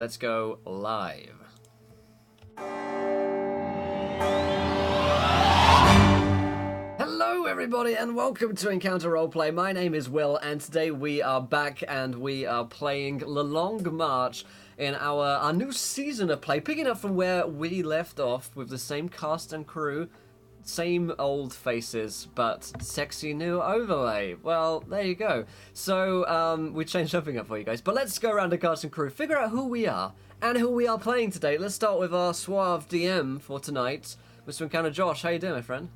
Let's go live. Hello everybody and welcome to Encounter Roleplay. My name is Will and today we are back and we are playing The Long March in our new season of play, picking up from where we left off with the same cast and crew. Same old faces, but sexy new overlay. Well, there you go. So, we changed something up for you guys. But let's go around the cast and crew, figure out who we are, and who we are playing today. Let's start with our suave DM for tonight, Mr. Encounter Josh. How you doing, my friend?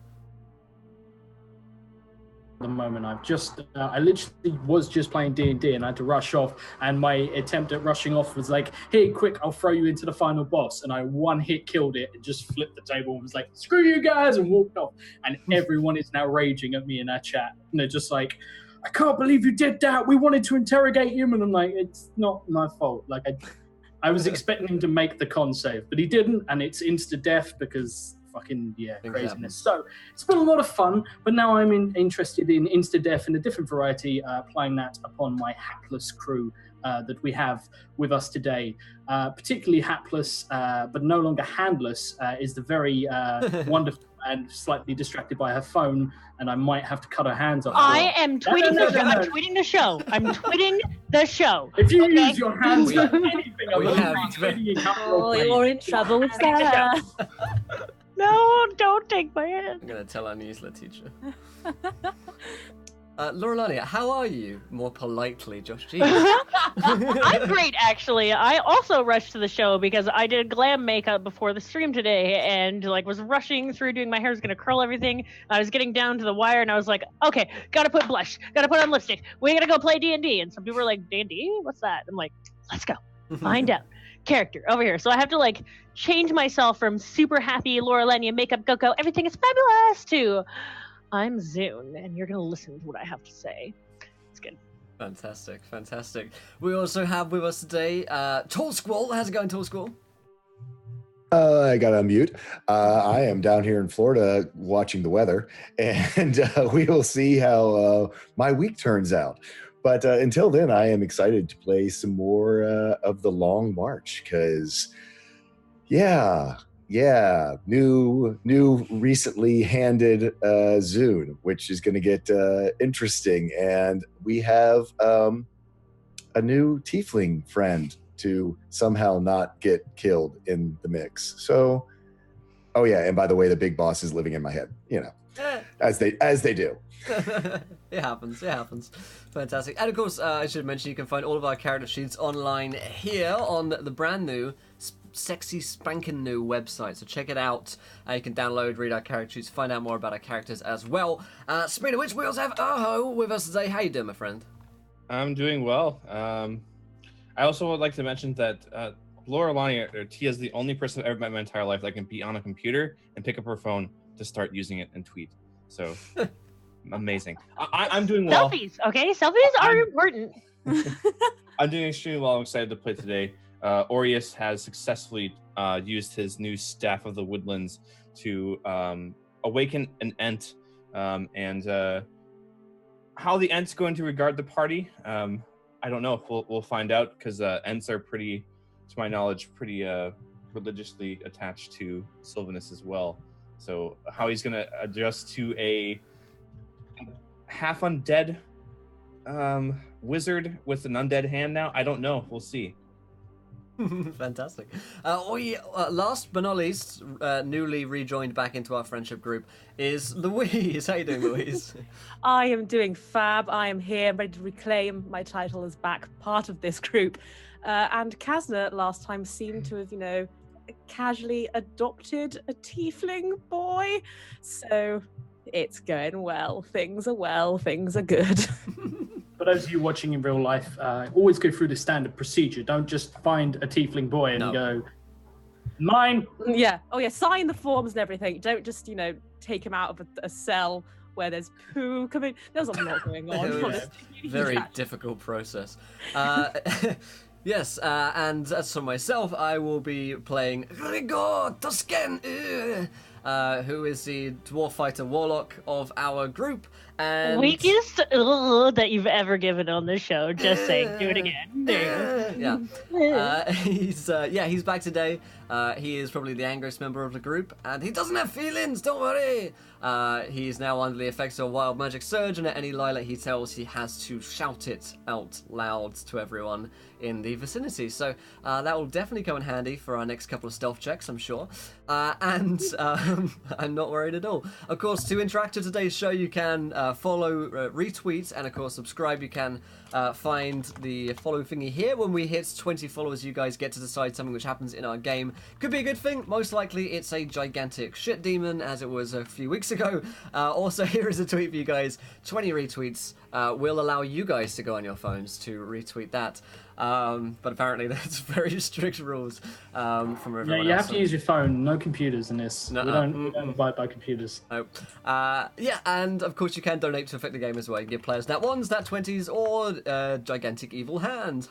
The moment I literally was just playing D&D and I had to rush off, and my attempt at rushing off was like, hey, quick, I'll throw you into the final boss, and I one hit killed it and just flipped the table and was like, screw you guys, and walked off. And everyone is now raging at me in our chat, and they're just like, I can't believe you did that, we wanted to interrogate him. And I'm like, it's not my fault. Like, I was expecting him to make the con save, but he didn't, and it's insta-death because fucking craziness. So it's been a lot of fun, but now I'm interested in insta-death in a different variety, applying that upon my hapless crew that we have with us today. Particularly hapless, but no longer handless, is the very wonderful and slightly distracted by her phone, and I might have to cut her hands off. I am tweeting the show. I'm tweeting the show. I'm tweeting the show. If you use your hands for anything other than retweeting, you're in trouble, sir. No, don't take my hand. I'm gonna tell our newsletter teacher. Laura, how are you? More politely, Josh. I'm great, actually. I also rushed to the show because I did glam makeup before the stream today, and was rushing through doing my hair. I was gonna curl everything. I was getting down to the wire, and I was like, okay, gotta put blush, gotta put on lipstick. We gotta go play D&D. And some people were like, D&D? What's that? I'm like, let's go. Find out. Character over here. So I have to change myself from super happy Laura Lenya makeup go everything is fabulous to I'm Zune, and you're gonna listen to what I have to say. It's good. Fantastic. We also have with us today Tall Squall. How's it going, Tall Squall? I got to unmute. I am down here in Florida watching the weather, and we will see how my week turns out. But until then, I am excited to play some more of The Long March because, new recently handed Zune, which is going to get interesting. And we have a new tiefling friend to somehow not get killed in the mix. So, oh yeah, and by the way, the big boss is living in my head, as they do. It happens. Fantastic. And of course, I should mention you can find all of our character sheets online here on the brand new, sexy, spanking new website. So check it out. You can download, read our character sheets, find out more about our characters as well. Speaking of which, we also have Aho with us today. How you doing, my friend? I'm doing well. I also would like to mention that Laura Lonnie, or Tia, is the only person I've ever met in my entire life that can be on a computer and pick up her phone to start using it and tweet. So... amazing. I'm doing well. Selfies, okay? Selfies are important. I'm doing extremely well. I'm excited to play today. Aureus has successfully used his new Staff of the Woodlands to awaken an Ent. And how the Ent's going to regard the party, I don't know. We'll find out, because Ents are pretty, to my knowledge, pretty religiously attached to Sylvanus as well. So how he's going to adjust to a half undead wizard with an undead hand now, I don't know. We'll see. Fantastic. Last but not least, newly rejoined back into our friendship group is Louise. How you doing, Louise? I am doing fab. I am here, ready to reclaim my title as back part of this group. And Kazna last time seemed to have, casually adopted a tiefling boy. So it's going well. Things are good. But as you watching in real life, always go through the standard procedure. Don't just find a tiefling boy and go, mine. Yeah. Oh yeah. Sign the forms and everything. Don't just, take him out of a cell where there's poo coming. There's a lot going on. Very difficult process. Yes, and as for myself, I will be playing Rigor Tuscan. who is the dwarf fighter warlock of our group. And Weakest that you've ever given on this show. Just saying. Do it again. There you go. Yeah. He's back today. He is probably the angriest member of the group, and he doesn't have feelings. Don't worry. He is now under the effects of a wild magic surge, and at any lie that he tells, he has to shout it out loud to everyone in the vicinity. So that will definitely come in handy for our next couple of stealth checks, I'm sure. I'm not worried at all. Of course, to interact with today's show, you can follow, retweet, and of course subscribe. You can find the follow thingy here. When we hit 20 followers, you guys get to decide something which happens in our game. Could be a good thing. Most likely it's a gigantic shit demon, as it was a few weeks ago. Also, here is a tweet for you guys. 20 retweets will allow you guys to go on your phones to retweet that. But apparently that's very strict rules from everyone else. You have to use your phone. No computers in this. We don't abide by computers. Nope. Yeah, and of course you can donate to affect the game as well. You can give players nat 1s, nat 20s, or gigantic evil hands.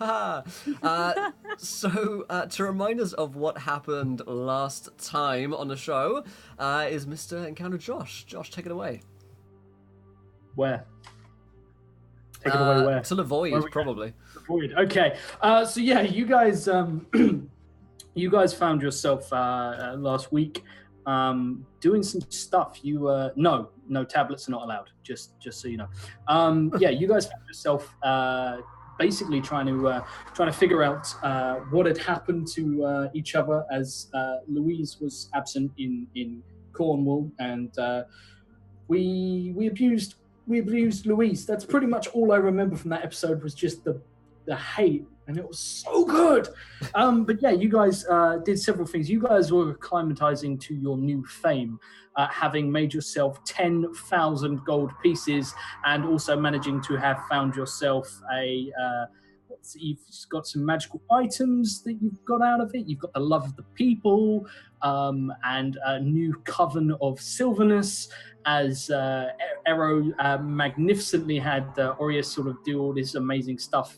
So to remind us of what happened last time on the show is Mr. Encounter Josh. Josh, take it away. Where? Take it away where? To the void, probably. The void. Okay. So yeah, you guys you guys found yourself last week doing some stuff. You no tablets are not allowed, just so you know. Yeah, you guys found yourself basically trying to figure out what had happened to each other as Louise was absent in Cornwall, and we abused Louise. That's pretty much all I remember from that episode, was just the hate, and it was so good. But yeah, you guys did several things. You guys were acclimatizing to your new fame, having made yourself 10,000 gold pieces, and also managing to have found yourself you've got some magical items that you've got out of it. You've got the love of the people, and a new coven of Sylvanus, as Ero magnificently had Aureus sort of do all this amazing stuff,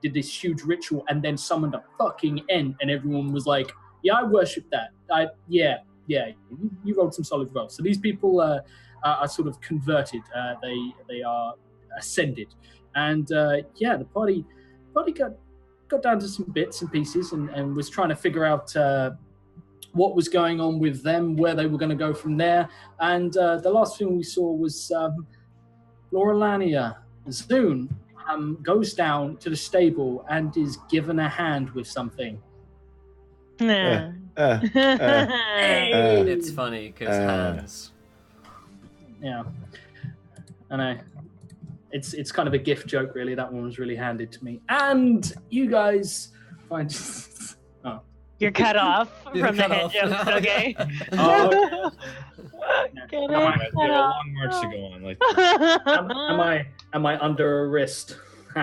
did this huge ritual, and then summoned a fucking Ent, and everyone was like, yeah, I worship that. Yeah, you rolled some solid rolls. So these people are sort of converted. They are ascended. And yeah, the party got down to some bits and pieces, and was trying to figure out what was going on with them, where they were going to go from there. And the last thing we saw was Laurelania Zune goes down to the stable and is given a hand with something. It's funny because hands. Yeah, I know. It's kind of a gift joke, really. That one was really handed to me. And you guys find... Oh. You're cut off from the head jokes, okay? Oh, Get Come on, it? guys, we have a long march to go on. Like, am I under arrest? We're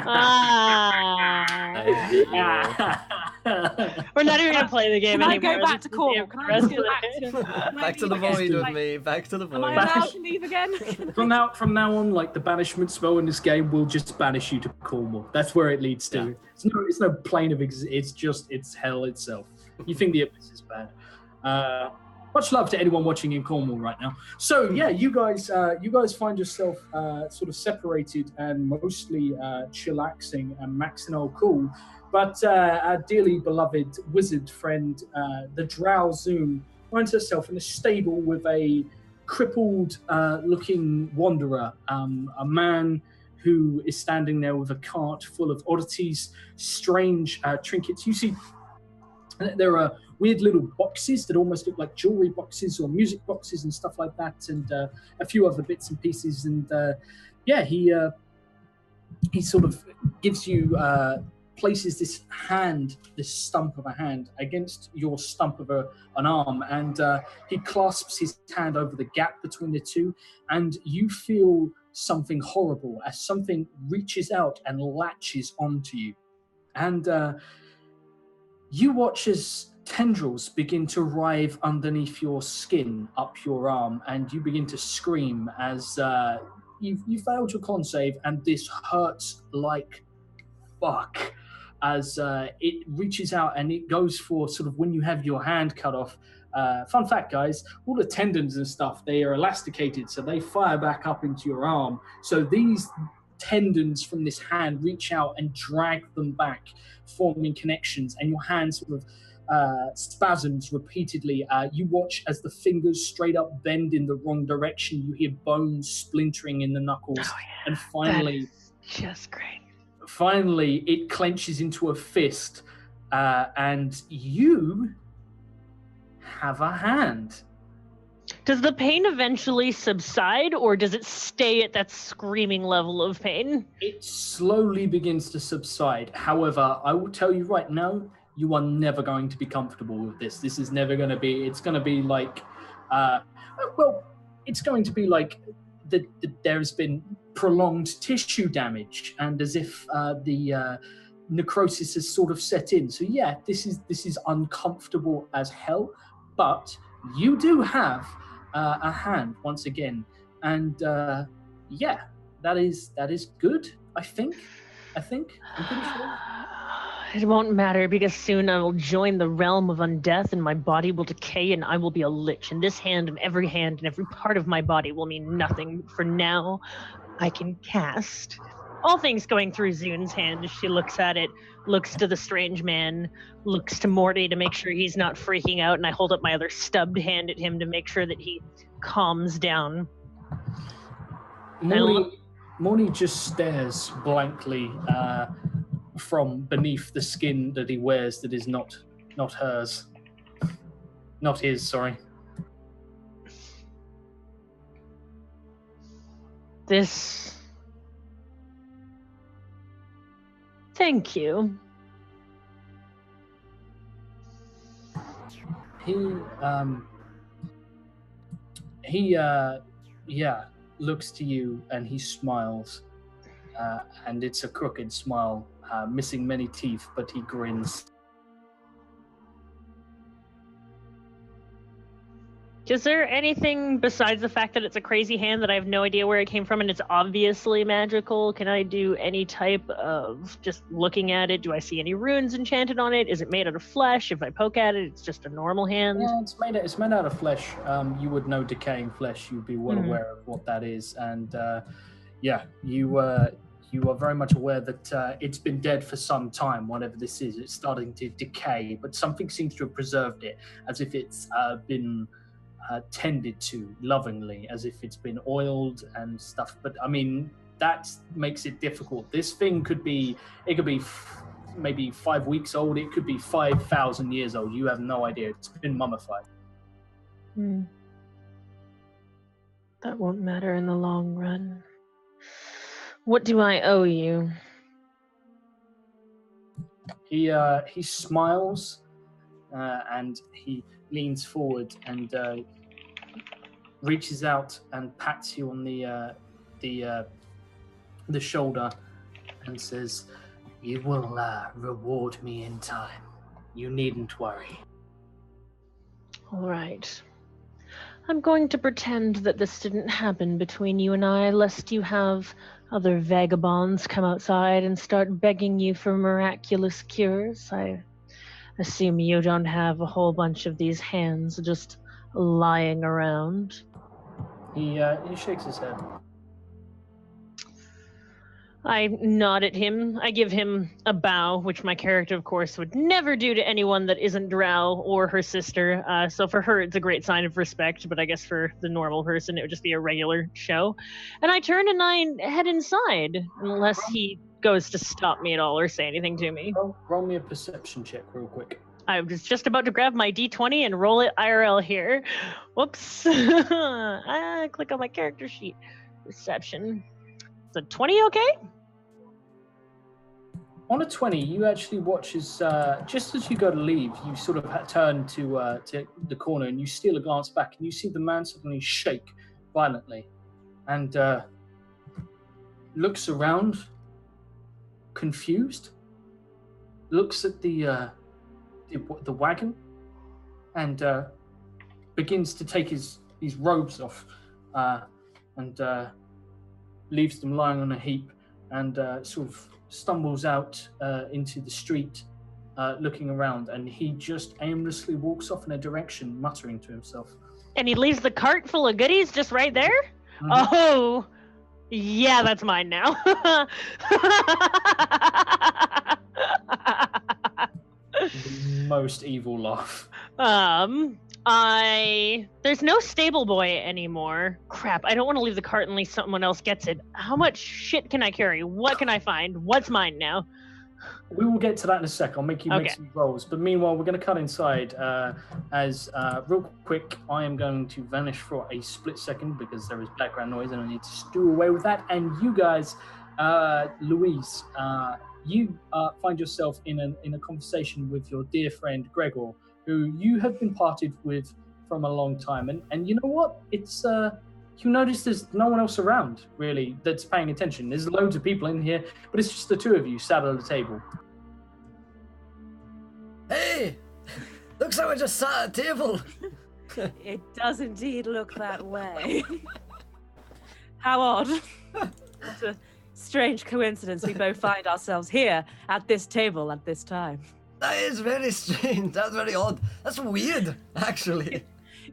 not even gonna play the game Can I anymore. go back to Cornwall? Can I go Back to the void with me. Back to the Am I void. allowed to leave again? From now on, like, the banishment spell in this game will just banish you to Cornwall. That's where it leads to. Yeah. It's no plane of existence. It's hell itself. You think the abyss is bad. Much love to anyone watching in Cornwall right now. So yeah, you guys find yourself sort of separated and mostly chillaxing and maxing all cool. But our dearly beloved wizard friend, the Drow Zoom, finds herself in a stable with a crippled looking wanderer, a man who is standing there with a cart full of oddities, strange trinkets. You see there are weird little boxes that almost look like jewelry boxes or music boxes and stuff like that, and a few other bits and pieces. And yeah, he sort of gives you, places this stump of a hand against your stump of an arm, and he clasps his hand over the gap between the two, and you feel something horrible as something reaches out and latches onto you. And you watch as tendrils begin to writhe underneath your skin, up your arm, and you begin to scream as you failed your con save, and this hurts like fuck as it reaches out and it goes for sort of when you have your hand cut off, Fun fact, guys, all the tendons and stuff, they are elasticated, so they fire back up into your arm. So these tendons from this hand reach out and drag them back, forming connections, and your hand sort of spasms repeatedly. You watch as the fingers straight up bend in the wrong direction. You hear bones splintering in the knuckles, and finally, just great. Finally, it clenches into a fist, and you have a hand. Does the pain eventually subside, or does it stay at that screaming level of pain? It slowly begins to subside. However, I will tell you right now, you are never going to be comfortable with this. This is never going to be, it's going to be like, it's going to be like there has been prolonged tissue damage, and as if the necrosis has sort of set in. So yeah, this is uncomfortable as hell, but you do have a hand once again, and yeah, that is good. I think I'm pretty sure. It won't matter, because soon I will join the realm of undeath, and my body will decay, and I will be a lich. And this hand and every part of my body will mean nothing. For now, I can cast. All things going through Zune's hand as she looks at it, looks to the strange man, looks to Morty to make sure he's not freaking out, and I hold up my other stubbed hand at him to make sure that he calms down. Morty just stares blankly from beneath the skin that he wears that is not hers. Not his, sorry. Thank you. He looks to you and he smiles, and it's a crooked smile, missing many teeth, but he grins. Is there anything besides the fact that it's a crazy hand that I have no idea where it came from and it's obviously magical? Can I do any type of just looking at it? Do I see any runes enchanted on it? Is it made out of flesh? If I poke at it, it's just a normal hand? Yeah, it's made out of flesh. You would know decaying flesh. You'd be well aware of what that is. And you are very much aware that it's been dead for some time, whatever this is. It's starting to decay, but something seems to have preserved it, as if it's been tended to lovingly, as if it's been oiled and stuff. But I mean, that makes it difficult. This thing could be maybe 5 weeks old. It could be 5,000 years old. You have no idea. It's been mummified. That won't matter in the long run. What do I owe you? He smiles, and he leans forward and reaches out and pats you on the shoulder and says, "You will reward me in time. You needn't worry." All right. I'm going to pretend that this didn't happen between you and I, lest you have other vagabonds come outside and start begging you for miraculous cures. I assume you don't have a whole bunch of these hands just lying around. He shakes his head. I nod at him. I give him a bow, which my character, of course, would never do to anyone that isn't Drow or her sister. So for her, it's a great sign of respect, but I guess for the normal person, it would just be a regular show. And I turn and I head inside, unless he goes to stop me at all or say anything to me. Roll me a perception check real quick. I was just about to grab my D20 and roll it IRL here. Whoops. I click on my character sheet. Perception. Is a 20 okay? On a 20, you actually watch as, just as you go to leave, you sort of turn to the corner and you steal a glance back and you see the man suddenly shake violently and looks around, confused, looks at the wagon and begins to take his robes off and leaves them lying on a heap and sort of stumbles out into the street looking around, and he just aimlessly walks off in a direction, muttering to himself. And he leaves the cart full of goodies just right there? Mhm. Oh, yeah, that's mine now. The most evil laugh. There's no stable boy anymore. Crap, I don't want to leave the cart unless someone else gets it. How much shit can I carry? What can I find? What's mine now? We will get to that in a sec. I'll make you make Okay. some rolls. But meanwhile, we're going to cut inside. Real quick, I am going to vanish for a split second because there is background noise and I need to do away with that. And you guys, Louise, you find yourself in a conversation with your dear friend Gregor, who you have been parted with from a long time. And you know what? It's you notice there's no one else around, really, that's paying attention. There's loads of people in here, but it's just the two of you sat at a table. Hey! Looks like we just sat at a table. It does indeed look that way. How odd. What a strange coincidence we both find ourselves here at this table at this time. That is very strange. That's very odd. That's weird, actually.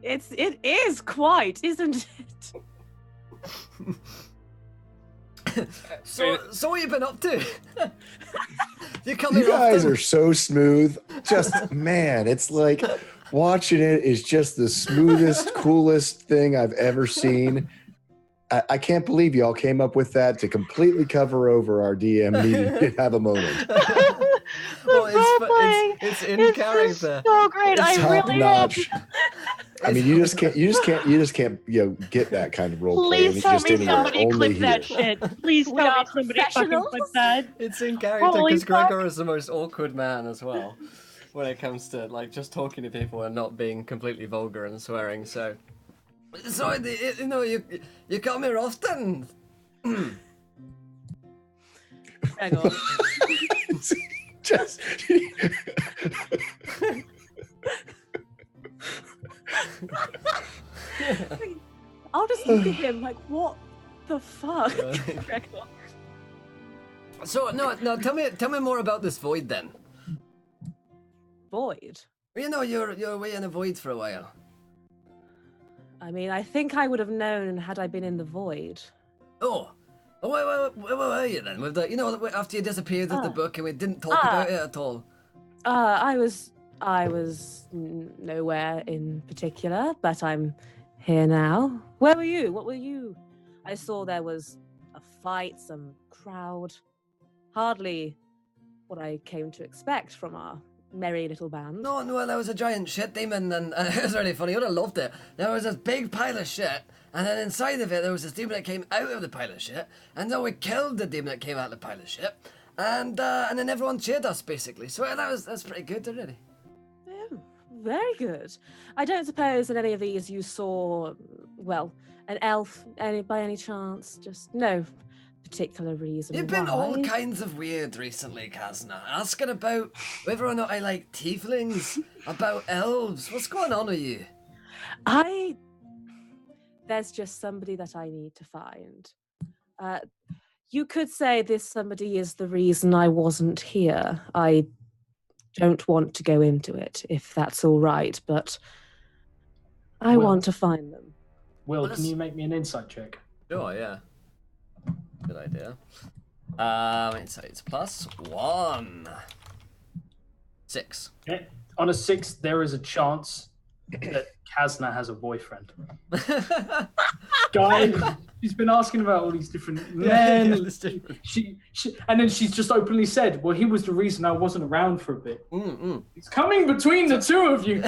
It is quite, isn't it? So what you been up to? You You guys are so smooth. Just, man, it's like watching it is just the smoothest, coolest thing I've ever seen. I can't believe y'all came up with that to completely cover over our DM needing to have a moment. Well, it's in It's character. so great. It's I top really notch. I mean, you just can't, get that kind of role play. Please tell me anywhere, somebody only clip here. that shit. Please We tell me are somebody fucking professionals. clip that. It's in character Holy because fuck. Gregor is the most awkward man as well when it comes to like just talking to people and not being completely vulgar and swearing. So you know, you come here often. Gregor. Just I'll just look at him like, what the fuck? Gregor. So no, tell me more about this void then. Void. You know, you're away in a void for a while. I mean, I think I would have known had I been in the void. Oh, where were you then? With the, you know, after you disappeared with the book and we didn't talk about it at all. I was nowhere in particular, but I'm here now. Where were you? What were you? I saw there was a fight, some crowd. Hardly what I came to expect from our merry little band. No, there was a giant shit demon, and it was really funny. You would have loved it. There was this big pile of shit, and then inside of it, there was this demon that came out of the pile of shit, and then we killed the demon that came out of the pile of shit, and then everyone cheered us, basically. So that's pretty good, really. Oh, very good. I don't suppose in any of these you saw, well, an elf by any chance? Just no particular reason. You've been all why. kinds of weird recently, Kazna. Asking about whether or not I like tieflings, about elves. What's going on with you? There's just somebody that I need to find. You could say this somebody is the reason I wasn't here. I don't want to go into it, if that's all right, but I want to find them. Will, Well, can you make me an insight check? Sure, yeah. Good idea. Insights +1. 6. Okay. On a 6, there is a chance that Kazna has a boyfriend. Guy, she's been asking about all these different men. She, and then she's just openly said, well, he was the reason I wasn't around for a bit. It's coming between the two of you.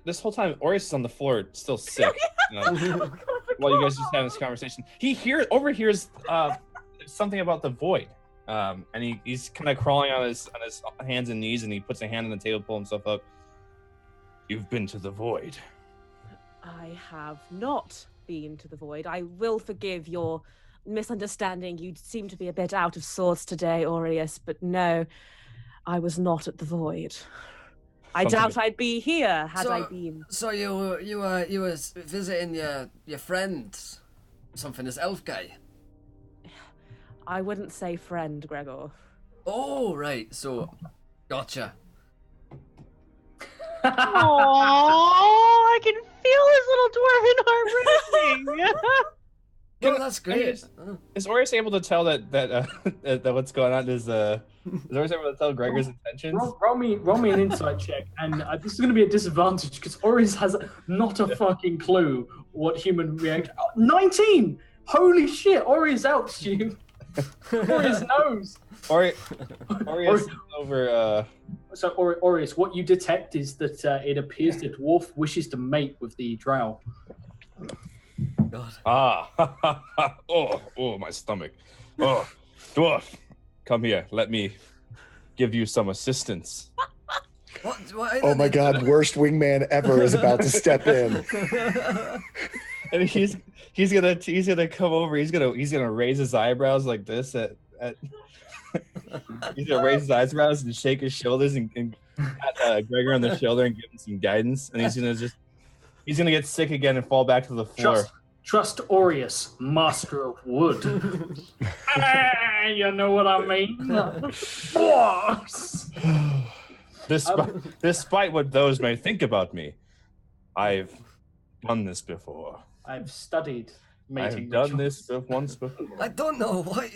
This whole time, Orius is on the floor, still sick. While you guys just having this conversation, he overhears something about the void, and he's kind of crawling on his hands and knees, and he puts a hand on the table, pull himself up. You've been to the void. I have not been to the void. I will forgive your misunderstanding. You seem to be a bit out of sorts today, Aureus, but no, I was not at the void. I doubt I'd be here had I been. So you were visiting your friend, something, this elf guy. I wouldn't say friend, Gregor. Oh right, so Gotcha. Oh, I can feel his little dwarven heart racing. Oh, that's great. Is Orius able to tell that that what's going on? Is Orius able to tell Gregor's intentions? Roll me an insight check, and this is going to be a disadvantage because Orius has not a fucking clue what human react. 19! Holy shit! Orius helps you. Orius knows. Orius is over. So Orius, what you detect is that it appears the dwarf wishes to mate with the drow. God. Oh, my stomach. Oh, dwarf, come here. Let me give you some assistance. What Oh my God! Worst wingman ever is about to step in. And he's gonna come over. He's gonna raise his eyebrows like this at he's gonna raise his eyebrows and shake his shoulders and pat Gregor on the shoulder and give him some guidance. And he's gonna get sick again and fall back to the floor. Trust Orius, master of wood. You know what I mean? Despite what those may think about me, I've done this before. I've studied mating. I've done this once before. I don't know what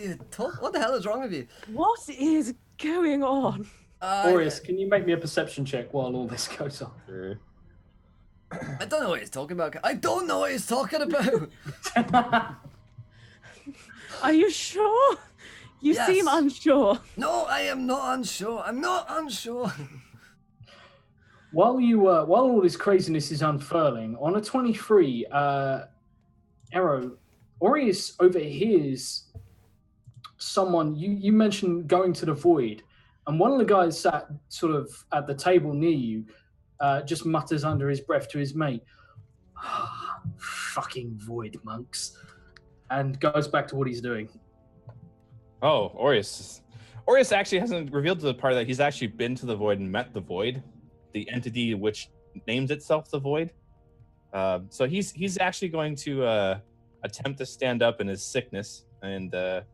what the hell is wrong with you? What is going on? Orius, can you make me a perception check while all this goes on? Sure. I don't know what he's talking about. I don't know what he's talking about. Are you sure? You Yes. seem unsure. No, I am not unsure. I'm not unsure. While all this craziness is unfurling, on a 23, Arrow, Orius overhears someone. You mentioned going to the void, and one of the guys sat sort of at the table near you. Just mutters under his breath to his mate, "Fucking void monks," and goes back to what he's doing. Oh, Orius actually hasn't revealed to the party that he's actually been to the void and met the void, the entity which names itself the void. So he's actually going to attempt to stand up in his sickness, and I'm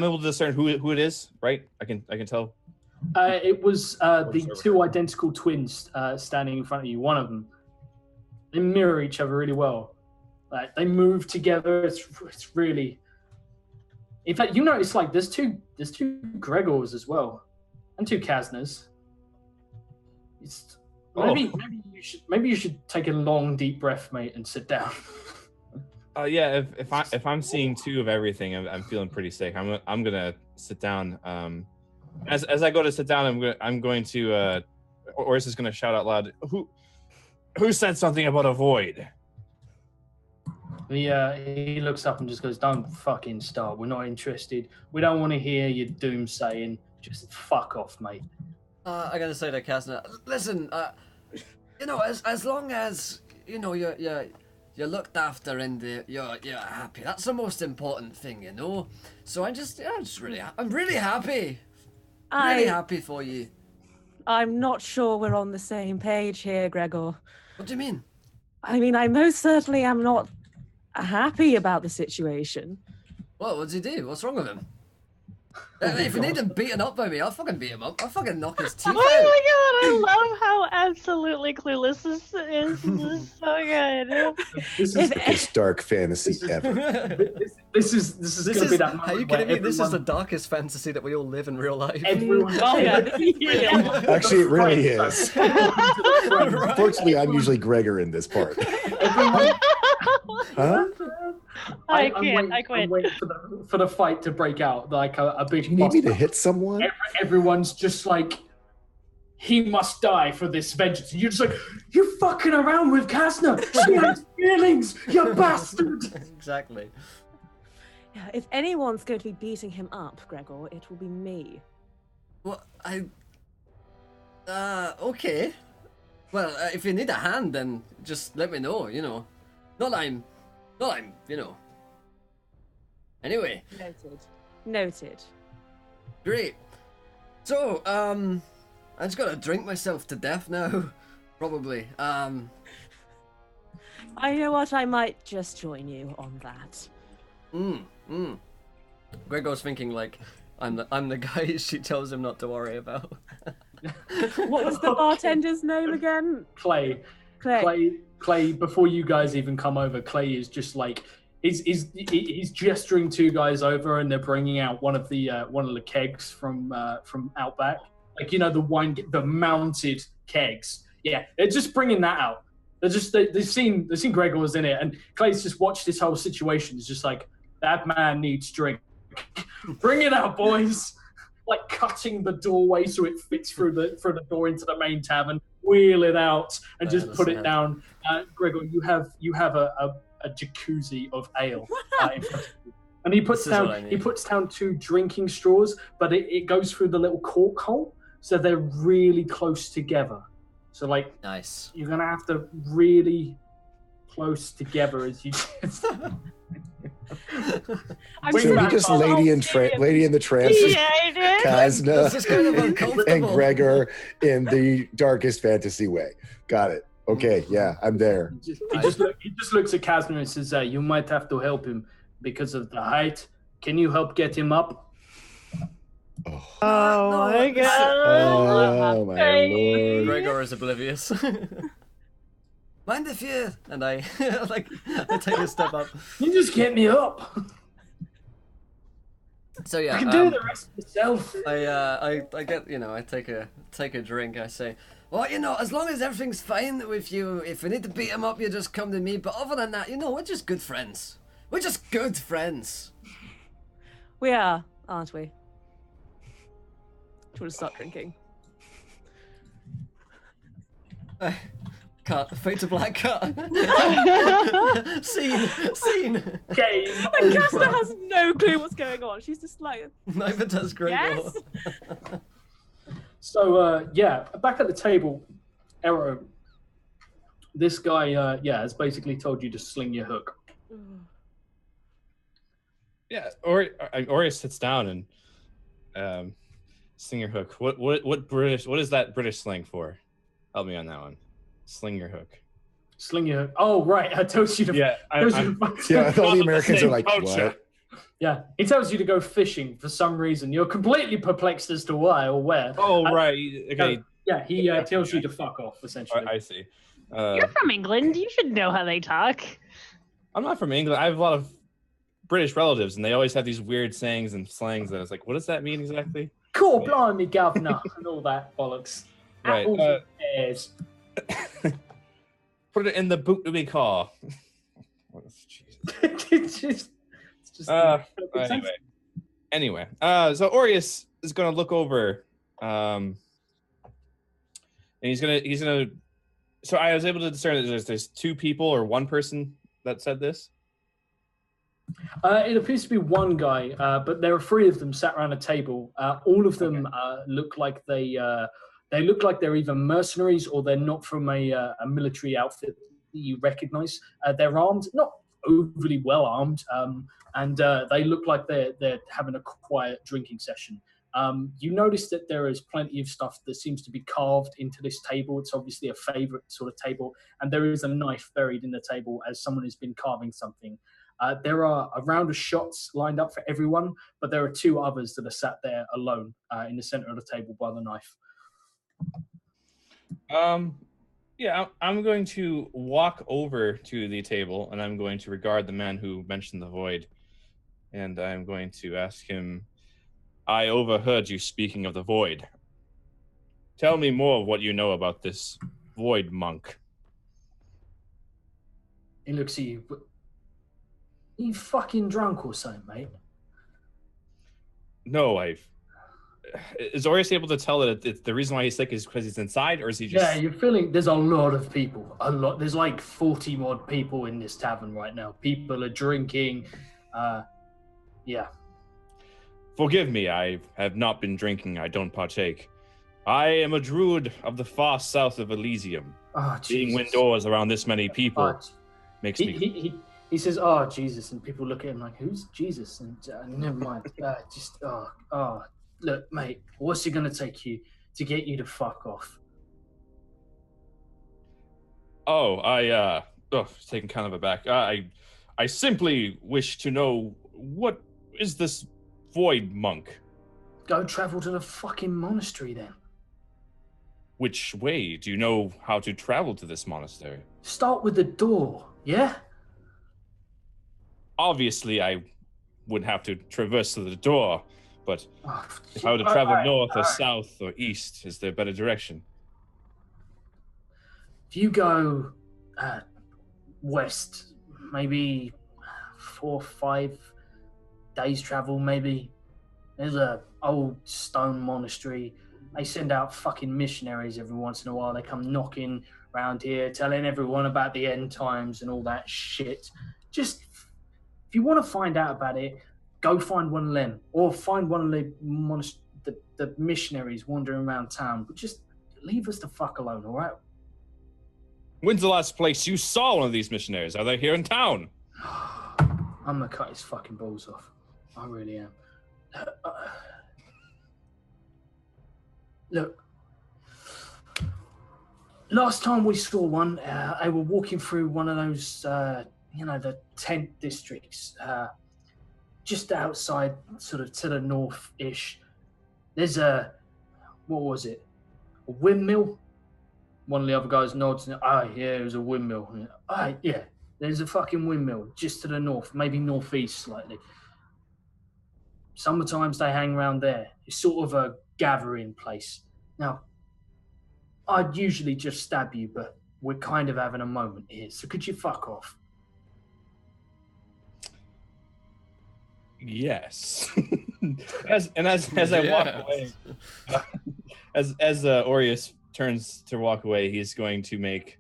able to discern who it is, right? I can tell. It was the two identical twins standing in front of you. One of them, they mirror each other really well. They move together. It's really. In fact, you notice like there's two Gregors as well, and two Kasners. Maybe you should take a long deep breath, mate, and sit down. Yeah. If I'm seeing two of everything, I'm feeling pretty sick. I'm gonna sit down. As I go to sit down, I'm going to Orius is going to shout out loud, who said something about a void? He looks up and just goes, "Don't fucking start. We're not interested. We don't want to hear your doomsaying. Just fuck off, mate." I gotta say to Kasna, listen, as long as you're looked after and you're happy, that's the most important thing, So I'm really happy. Really happy for you. I'm not sure we're on the same page here, Gregor. What do you mean? I mean, I most certainly am not happy about the situation. What does he do? What's wrong with him? If you need him beaten up by me, I'll fucking beat him up. I'll fucking knock his teeth out. Oh my god, I love how absolutely clueless this is. This is so good. This is the most dark fantasy ever. This is going to be that moment. Are you kidding me? This is the darkest fantasy that we all live in real life. Everyone. Oh yeah. Actually, it really is. Right. Unfortunately, I'm usually Gregor in this part. Huh? I quit. I'm waiting for the fight to break out, like a big. You need me to hit someone? Everyone's just like, he must die for this vengeance. And you're just like, you fucking around with Kasna. She has feelings, you bastard. Exactly. Yeah, if anyone's going to be beating him up, Gregor, it will be me. Well, okay. Well, if you need a hand, then just let me know, Not that I'm, Anyway. Noted. Great. So, I just gotta drink myself to death now. Probably. I know what, I might just join you on that. Gregor's thinking, like, I'm the guy she tells him not to worry about. What was the bartender's name again? Clay. Clay, before you guys even come over, Clay is just like he's gesturing two guys over, and they're bringing out one of the kegs from Outback, like the mounted kegs. Yeah, they're just bringing that out. They've seen Gregor was in it, and Clay's just watched this whole situation. It's just like, that man needs drink. Bring it out, boys. Like cutting the doorway so it fits through the door into the main tavern. Wheel it out and just put it down. Gregor, you have a jacuzzi of ale in front of you. And he puts down two drinking straws, but it goes through the little cork hole, so they're really close together. So like, nice. You're gonna have to really close together as you. Should we just lady in the trance? Yeah, I did. Kazna and Gregor in the darkest fantasy way. Got it. Okay, yeah, I'm there. He just looks at Kazna and says, "You might have to help him because of the height. Can you help get him up?" Oh my god! Oh my lord! Gregor is oblivious. Mind if you? And I I take a step up. You just get me up. So yeah, I can do the rest myself. I get I take a drink. I say, well, as long as everything's fine with you, if we need to beat him up, you just come to me. But other than that, we're just good friends. We're just good friends. We are, aren't we? Do you want to start drinking? Cut. Fade to black. Cut. Scene. Okay. And Casper has no clue what's going on. She's just like, neither does Gregor. yes. So back at the table, Arrow. This guy, has basically told you to sling your hook. Yeah, Orius sits down and sling your hook. What is that British slang for? Help me on that one. Sling your hook. Sling your hook. Oh, right. I told you to. Yeah, I thought the Americans are like, what? Yeah, he tells you to go fishing for some reason. You're completely perplexed as to why or where. Oh, right. Okay. He tells you to fuck off, essentially. I see. You're from England. You should know how they talk. I'm not from England. I have a lot of British relatives, and they always have these weird sayings and slangs. And I was like, what does that mean exactly? Cool, blimey, governor, and all that bollocks. Right. Apples and pears. Put it in the boot of me car. It's just Anyway. So Orius is gonna look over, and he's gonna. So I was able to discern that there's two people or one person that said this. It appears to be one guy, but there are three of them sat around a table. All of them look like they look like they're either mercenaries or they're not from a military outfit that you recognize. They're armed, not overly well armed, and they look like they're having a quiet drinking session. You notice that there is plenty of stuff that seems to be carved into this table. It's obviously a favorite sort of table, and there is a knife buried in the table as someone has been carving something. There are a round of shots lined up for everyone, but there are two others that are sat there alone in the center of the table by the knife. I'm going to walk over to the table, and I'm going to regard the man who mentioned the void, and I'm going to ask him, I overheard you speaking of the void. Tell me more of what you know about this void monk. He looks at you. Are you fucking drunk or something, mate? No, is Orius able to tell that it's the reason why he's sick is because he's inside, or is he just... Yeah, you're feeling... There's a lot of people. There's like 40 odd people in this tavern right now. People are drinking. Yeah. Forgive me, I have not been drinking. I don't partake. I am a druid of the far south of Elysium. Oh, Being Jesus. indoors around this many people makes me... He says, "Oh, Jesus," and people look at him like, "Who's Jesus?" And never mind. Look, mate, what's it gonna take you to get you to fuck off? Taken kind of aback. I simply wish to know, what is this void monk? go travel to the fucking monastery then. Which way? Do you know how to travel to this monastery? Start with the door, yeah? Obviously, I would have to traverse to the door, but Oh, if I were to travel north or south or east, is there a better direction? If you go west, maybe 4 or 5 days travel, maybe. There's a old stone monastery. They send out fucking missionaries every once in a while. They come knocking around here, telling everyone about the end times and all that shit. Just, if you want to find out about it, go find one of them, or find one of the missionaries wandering around town. But just leave us the fuck alone, all right? When's the last place you saw one of these missionaries? Are they here in town? I'm gonna cut his fucking balls off. I really am. Look, last time we saw one, they were walking through one of those, the tent districts, just outside, sort of to the north-ish. There's what was it? A windmill? One of the other guys nods and, yeah, it was a windmill. Yeah, there's a fucking windmill just to the north, maybe northeast slightly. Sometimes they hang around there. It's sort of a gathering place. Now, I'd usually just stab you, but we're kind of having a moment here, so could you fuck off? Yes. as I walk away, as Aureus turns to walk away, he's going to make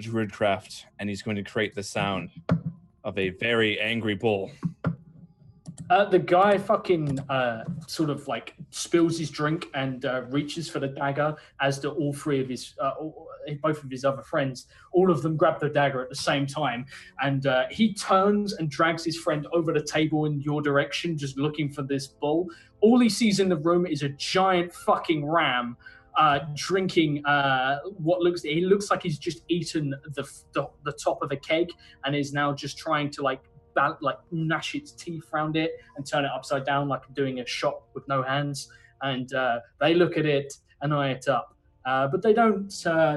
druidcraft, and he's going to create the sound of a very angry bull. The guy fucking sort of like spills his drink and reaches for the dagger, as do all three of his, both of his other friends. All of them grab the dagger at the same time, and he turns and drags his friend over the table in your direction, just looking for this bull. All he sees in the room is a giant fucking ram drinking he looks like he's just eaten the top of a keg and is now just trying to like gnash its teeth around it and turn it upside down like doing a shot with no hands. And they look at it and eye it up, but they don't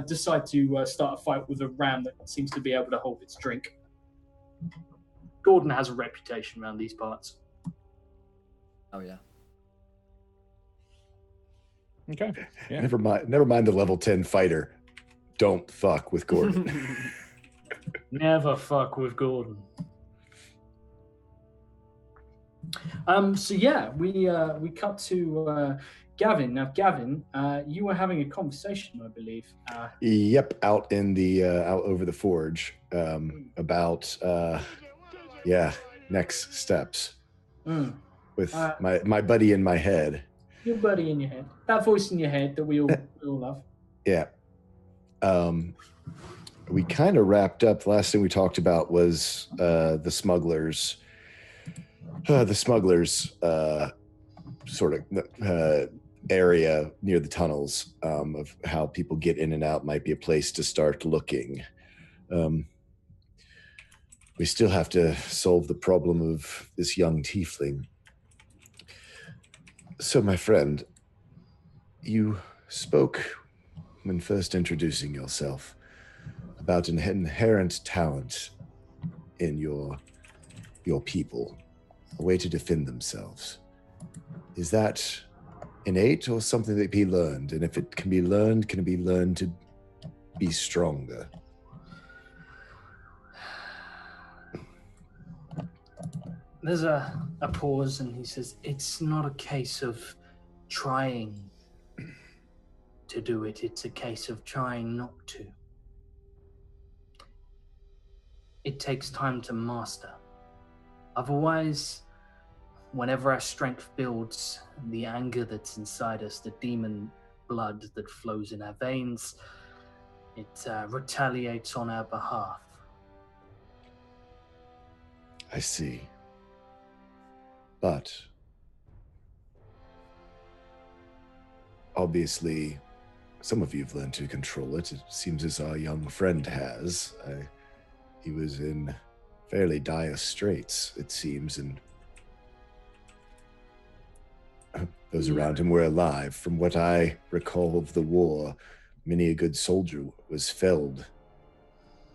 decide to start a fight with a ram that seems to be able to hold its drink. Gordon has a reputation around these parts. Oh yeah. Okay. Yeah. Never mind the level 10 fighter. Don't fuck with Gordon. Never fuck with Gordon. So yeah, we cut to Gavin. Now, Gavin, you were having a conversation, I believe. Yep, out in the out over the forge about next steps with my buddy in my head. Your buddy in your head, that voice in your head that we all love. Yeah. We kind of wrapped up. The last thing we talked about was the smugglers. The smugglers sort of area near the tunnels of how people get in and out might be a place to start looking. We still have to solve the problem of this young tiefling. So, my friend, you spoke when first introducing yourself about an inherent talent in your people. A way to defend themselves. Is that innate or something that can be learned? And if it can be learned, can it be learned to be stronger? There's a pause, and he says, it's not a case of trying to do it, it's a case of trying not to. It takes time to master. Otherwise, whenever our strength builds, the anger that's inside us, the demon blood that flows in our veins, it retaliates on our behalf. I see. But obviously, some of you have learned to control it. It seems as our young friend has. He was in fairly dire straits, it seems, and Those around him were alive. From what I recall of the war, many a good soldier was felled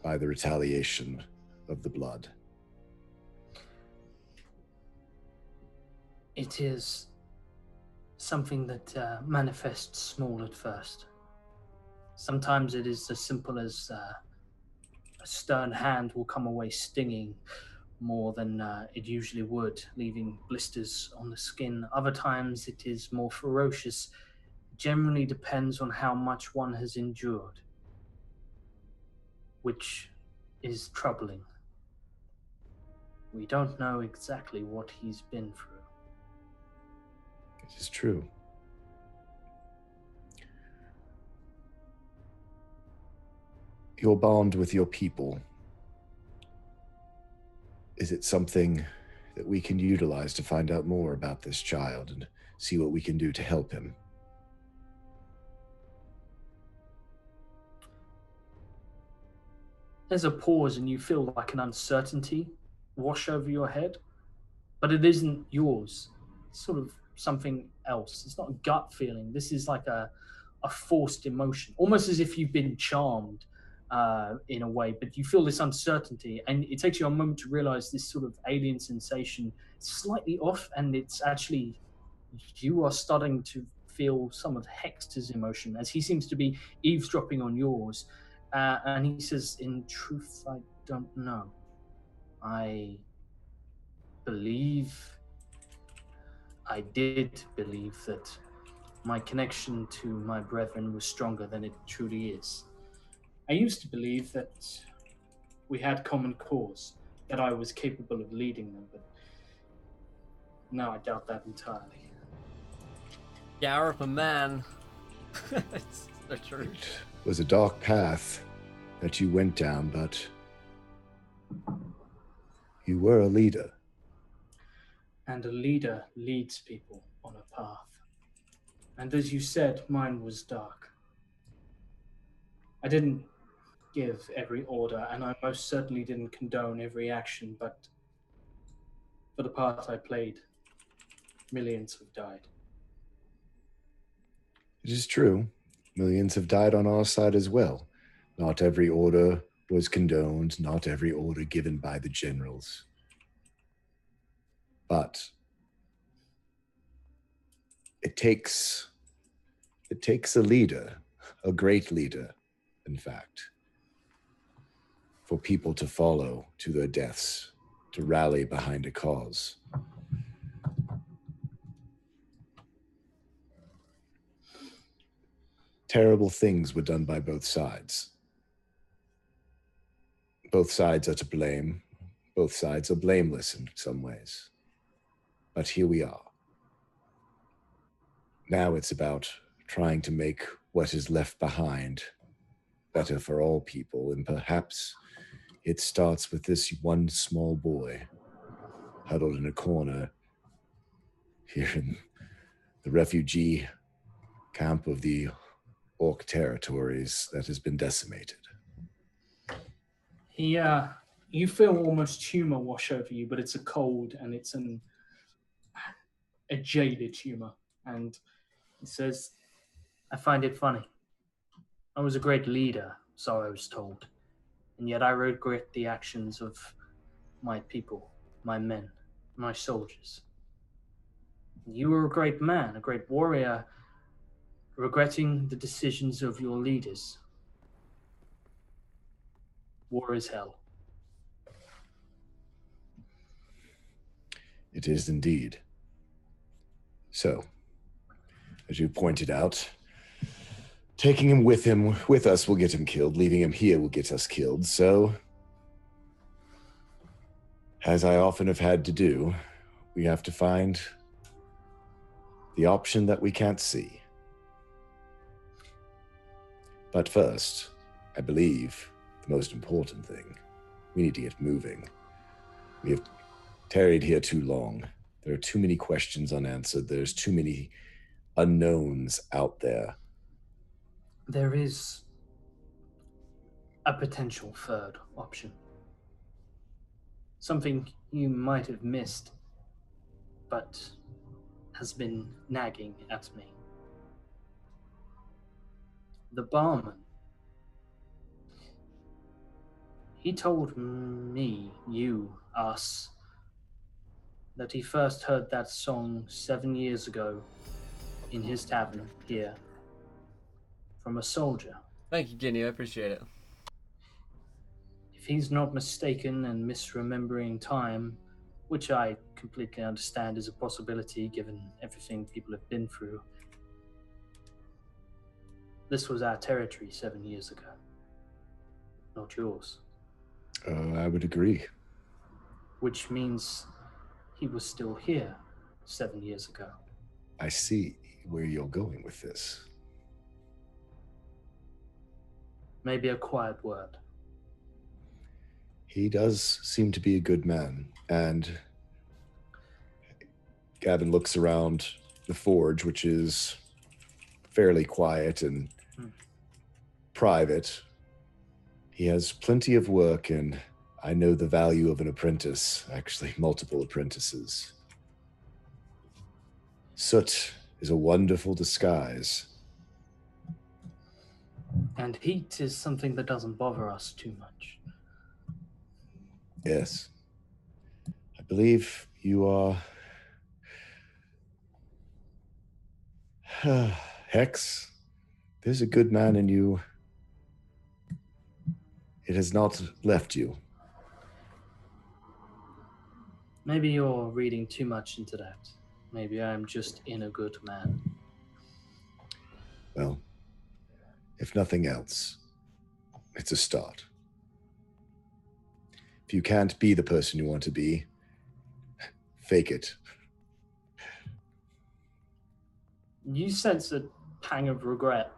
by the retaliation of the blood. It is something that manifests small at first. Sometimes it is as simple as a stern hand will come away stinging more than it usually would, leaving blisters on the skin. Other times it is more ferocious. It generally depends on how much one has endured, which is troubling. We don't know exactly what he's been through. It is true. Your bond with your people, is it something that we can utilize to find out more about this child and see what we can do to help him? There's a pause and you feel like an uncertainty wash over your head, but it isn't yours. It's sort of something else. It's not a gut feeling. This is like a forced emotion, almost as if you've been charmed in a way, but you feel this uncertainty, and it takes you a moment to realize this sort of alien sensation is slightly off, and it's actually you are starting to feel some of Hexter's emotion as he seems to be eavesdropping on yours, and he says, "In truth, I don't know. I did believe that my connection to my brethren was stronger than it truly is. I used to believe that we had common cause, that I was capable of leading them, but now I doubt that entirely." Gareth, a man. It's so true. It was a dark path that you went down, but you were a leader. And a leader leads people on a path. And as you said, mine was dark. I didn't give every order, and I most certainly didn't condone every action, but for the part I played, millions have died. It is true. Millions have died on our side as well. Not every order was condoned, not every order given by the generals. But it takes a leader, a great leader, in fact, for people to follow to their deaths, to rally behind a cause. Terrible things were done by both sides. Both sides are to blame. Both sides are blameless in some ways. But here we are. Now it's about trying to make what is left behind better for all people, and perhaps it starts with this one small boy huddled in a corner here in the refugee camp of the Orc territories that has been decimated. You feel almost humor wash over you, but it's a cold and it's a jaded humor. And he says, "I find it funny. I was a great leader, so I was told. And yet I regret the actions of my people, my men, my soldiers. You were a great man, a great warrior, regretting the decisions of your leaders. War is hell." It is indeed. So, as you pointed out, taking him with us will get him killed. Leaving him here will get us killed. So, as I often have had to do, we have to find the option that we can't see. But first, I believe the most important thing, we need to get moving. We have tarried here too long. There are too many questions unanswered. There's too many unknowns out there. There is a potential third option. Something you might have missed, but has been nagging at me. The barman. He told me, you, us, that he first heard that song 7 years ago in his tavern here from a soldier. Thank you, Guinea. I appreciate it. If he's not mistaken and misremembering time, which I completely understand is a possibility given everything people have been through, this was our territory 7 years ago, not yours. I would agree. Which means he was still here 7 years ago. I see where you're going with this. Maybe a quiet word. He does seem to be a good man, and Gavin looks around the forge, which is fairly quiet and private. He has plenty of work, and I know the value of an apprentice, actually multiple apprentices. Soot is a wonderful disguise. And heat is something that doesn't bother us too much. Yes. I believe you are... Hex, there's a good man in you. It has not left you. Maybe you're reading too much into that. Maybe I'm just in a good man. Well, if nothing else, it's a start. If you can't be the person you want to be, fake it. You sense a pang of regret,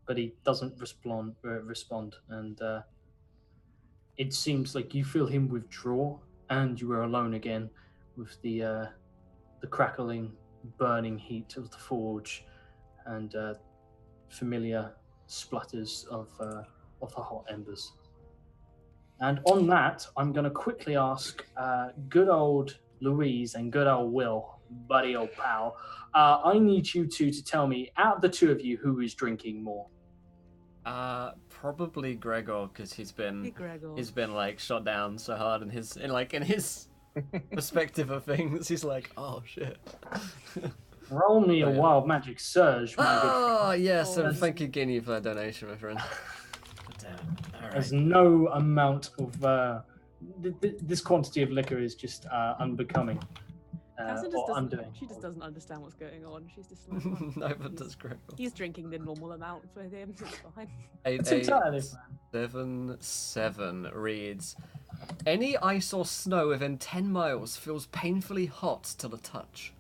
but he doesn't respond, and it seems like you feel him withdraw, and you are alone again with the crackling, burning heat of the forge, and familiar splutters of the hot embers. And on that, I'm going to quickly ask good old Louise and good old Will, buddy old pal, I need you two to tell me, out of the two of you, who is drinking more? Probably Gregor, because he's been Gregor. like shot down so hard in his perspective of things. He's like, oh shit. Roll me a Oh, yeah. wild magic surge, my good Oh friend. yes, and thank you, Guinea, for that donation, my friend. Damn. All right. There's no amount of... this quantity of liquor is just unbecoming. Undoing. She just doesn't understand what's going on. She's just like, oh, Neither does Gregor. he's drinking the normal amount for him. It's fine. It's entirely fine. 7 reads, any ice or snow within 10 miles feels painfully hot to the touch.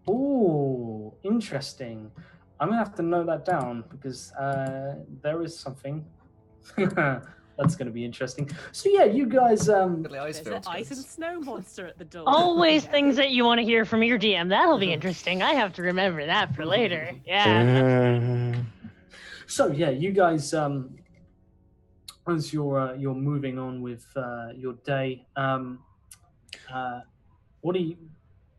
Ooh, interesting. I'm going to have to note that down because there is something that's going to be interesting. So yeah, you guys... There's an ice and snow monster at the door. Always things that you want to hear from your DM. That'll be interesting. I have to remember that for later. Yeah. So yeah, you guys, as you're moving on with your day, what do you,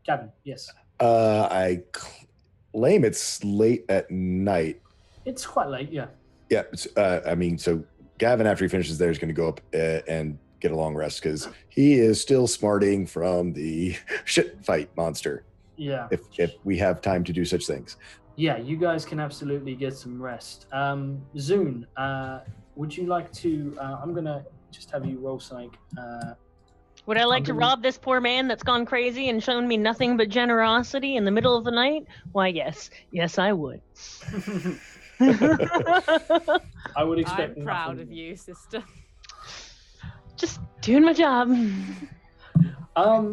Gavin? Yes. I claim it's late at night. It's quite late, yeah. Yeah, so Gavin, after he finishes there, is going to go up and get a long rest because he is still smarting from the shit fight monster. Yeah. If we have time to do such things. Yeah, you guys can absolutely get some rest. Zune, would you like to... I'm going to just have you roll something. Would I like to rob this poor man that's gone crazy and shown me nothing but generosity in the middle of the night? Why, yes. Yes, I would. I would expect... I'm proud of you, sister. Just doing my job.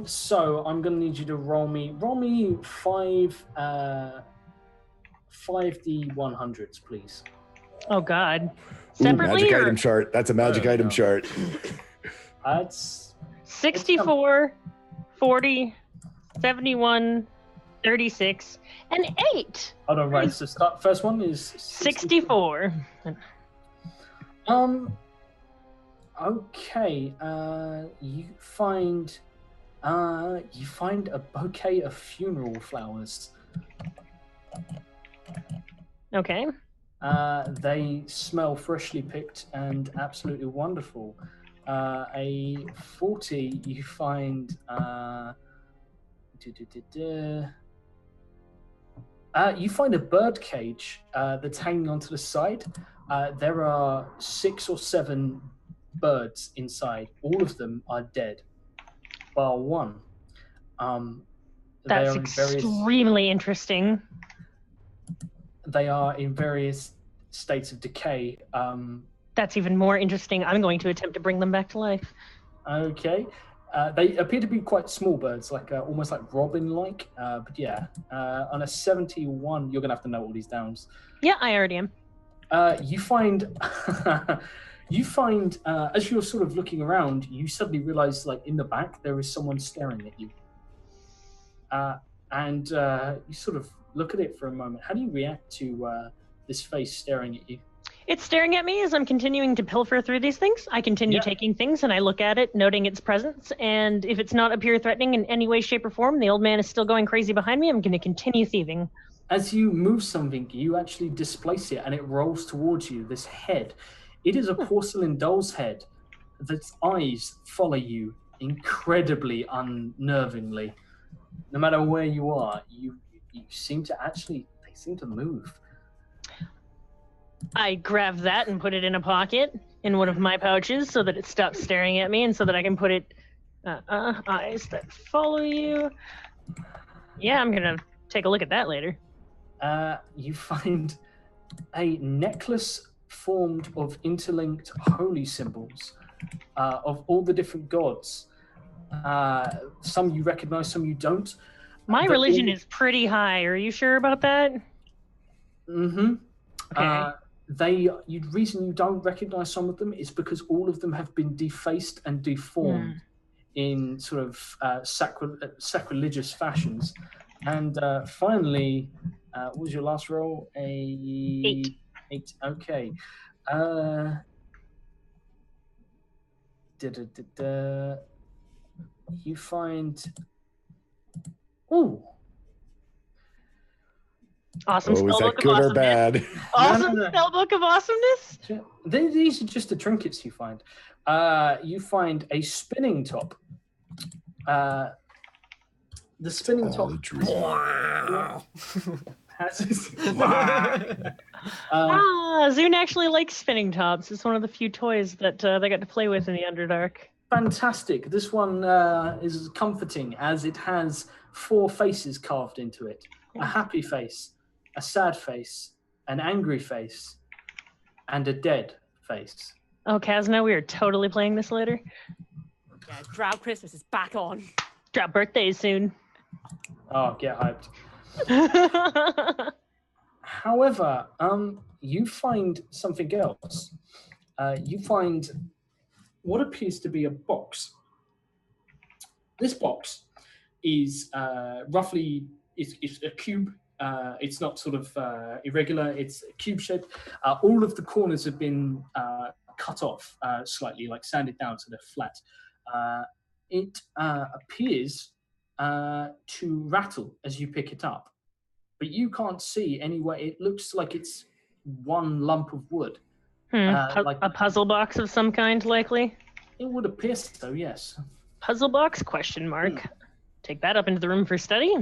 So I'm going to need you to roll me 5 5d100s, please. Oh, God. Ooh, Separately magic or item chart. That's a magic item chart. That's 64, 40, 71, 36, and 8. Hold on, right. So first one is 64. Okay. You find You find a bouquet of funeral flowers. Okay. They smell freshly picked and absolutely wonderful. A 40, you find. You find a bird cage that's hanging onto the side. There are 6 or 7 birds inside. All of them are dead, bar one. That's extremely interesting. They are in various states of decay. That's even more interesting. I'm going to attempt to bring them back to life. Okay. They appear to be quite small birds, like almost like robin-like. But yeah, on a 71, you're gonna have to note all these downs. Yeah, I already am. You find, as you're sort of looking around, you suddenly realize, like in the back, there is someone staring at you. And you sort of look at it for a moment. How do you react to this face staring at you? It's staring at me as I'm continuing to pilfer through these things. I continue taking things and I look at it, noting its presence. And if it's not appear threatening in any way, shape, or form, the old man is still going crazy behind me. I'm going to continue thieving. As you move something, you actually displace it and it rolls towards you, this head. It is a porcelain doll's head. Its eyes follow you incredibly unnervingly. No matter where you are, you seem to they seem to move. I grab that and put it in a pocket in one of my pouches so that it stops staring at me and so that I can put it, eyes that follow you. Yeah, I'm gonna take a look at that later. You find a necklace formed of interlinked holy symbols of all the different gods. Some you recognize, some you don't. My religion is pretty high. Are you sure about that? Mm-hmm. Okay. The reason you don't recognize some of them is because all of them have been defaced and deformed in sort of sacrilegious fashions. And finally, what was your last roll? 8. Okay. You find. Ooh. Awesome is spellbook that of good or awesomeness. bad? Awesome No. spellbook of awesomeness. These are just the trinkets you find. You find a spinning top. The spinning top has this. Zune actually likes spinning tops. It's one of the few toys that they got to play with in the Underdark. Fantastic. This one is comforting as it has 4 faces carved into it. A happy face, a sad face, an angry face, and a dead face. Oh, Kazna, we are totally playing this later. Yeah, Drow Christmas is back on. Drow birthday soon. Oh, get hyped. However, you find something else. You find what appears to be a box. This box is roughly it's a cube. It's not sort of irregular. It's cube shaped. All of the corners have been cut off slightly, like sanded down so they're flat. It appears to rattle as you pick it up, but you can't see any way. It looks like it's one lump of wood. Like a puzzle box of some kind, likely? It would appear so, yes. Puzzle box? Question mark. Take that up into the room for study.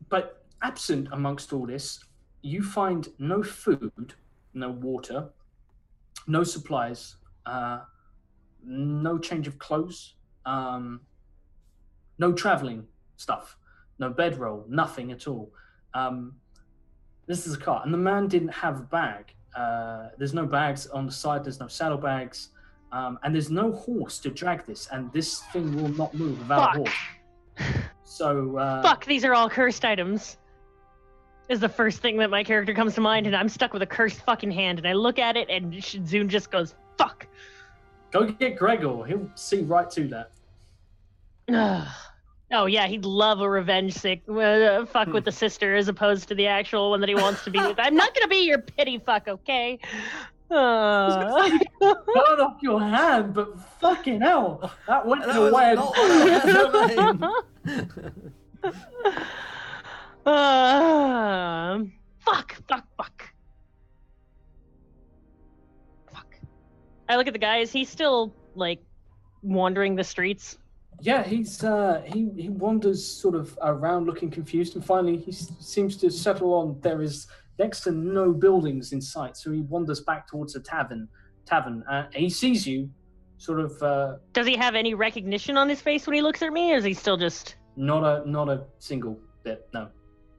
But absent amongst all this, you find no food, no water, no supplies, no change of clothes, no traveling stuff, no bedroll, nothing at all. This is a cart, and the man didn't have a bag. There's no bags on the side, there's no saddlebags, and there's no horse to drag this, and this thing will not move without a horse. So fuck, these are all cursed items. Is the first thing that my character comes to mind, and I'm stuck with a cursed fucking hand, and I look at it, and Zune just goes, fuck. Go get Gregor, he'll see right to that. Oh yeah, he'd love a revenge fuck with the sister as opposed to the actual one that he wants to be with. I'm not gonna be your pity fuck, okay? Burn off your hand, but fucking hell, that went That in a was way. not what I had in mind. Fuck. I look at the guy. Is he still like wandering the streets? Yeah, he wanders sort of around looking confused, and finally he seems to settle on there is next to no buildings in sight, so he wanders back towards the tavern. He sees you, sort of. Does he have any recognition on his face when he looks at me, or is he still just... Not a single bit, no.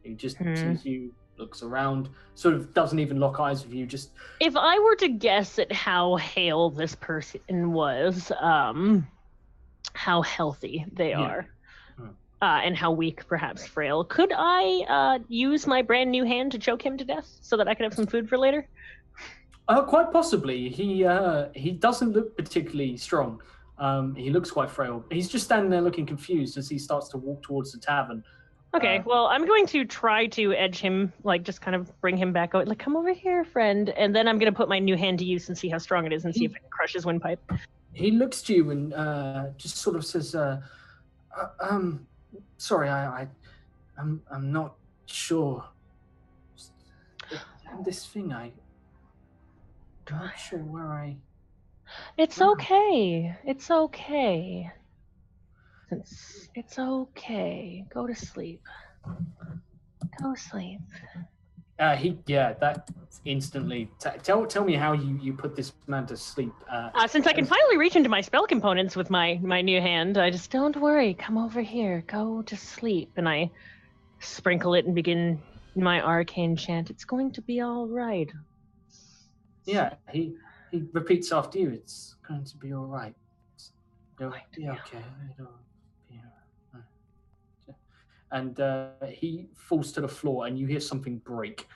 He just sees you, looks around, sort of doesn't even lock eyes with you, just... If I were to guess at how hale this person was, how healthy they are, and how weak, perhaps frail, could I use my brand new hand to choke him to death so that I could have some food for later? Quite possibly. He doesn't look particularly strong. He looks quite frail. He's just standing there looking confused as he starts to walk towards the tavern. Okay, well, I'm going to try to edge him, like, just kind of bring him back out. Like, come over here, friend. And then I'm going to put my new hand to use and see how strong it is and see if it can crush his windpipe. He looks to you and just sort of says, sorry, I'm not sure. This thing, I'm not sure where I... It's okay. It's okay. It's okay. Go to sleep. Go sleep. That instantly. Tell me how you put this man to sleep. Since I can finally reach into my spell components with my new hand, I just, don't worry, come over here, go to sleep. And I sprinkle it and begin my arcane chant. It's going to be all right. Yeah, he repeats after you. It's going to be all right. It'll be okay. It'll be all right. And he falls to the floor, and you hear something break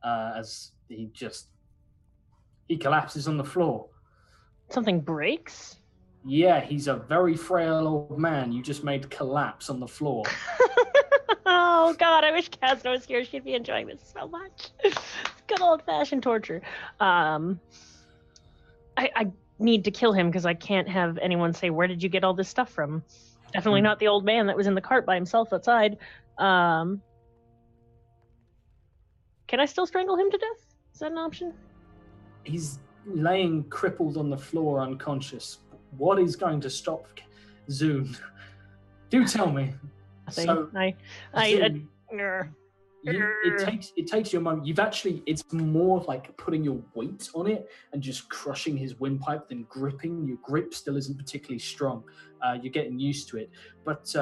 as he collapses on the floor. Something breaks? Yeah, he's a very frail old man. You just made collapse on the floor. Oh God, I wish Casno was here. She'd be enjoying this so much. Good old-fashioned torture. I need to kill him because I can't have anyone say, "Where did you get all this stuff from?" Definitely not the old man that was in the cart by himself outside. Can I still strangle him to death? Is that an option? He's laying crippled on the floor, unconscious. What is going to stop Zoom? Do tell me. So, it takes you a moment. It's more like putting your weight on it and just crushing his windpipe than gripping. Your grip still isn't particularly strong. You're getting used to it. But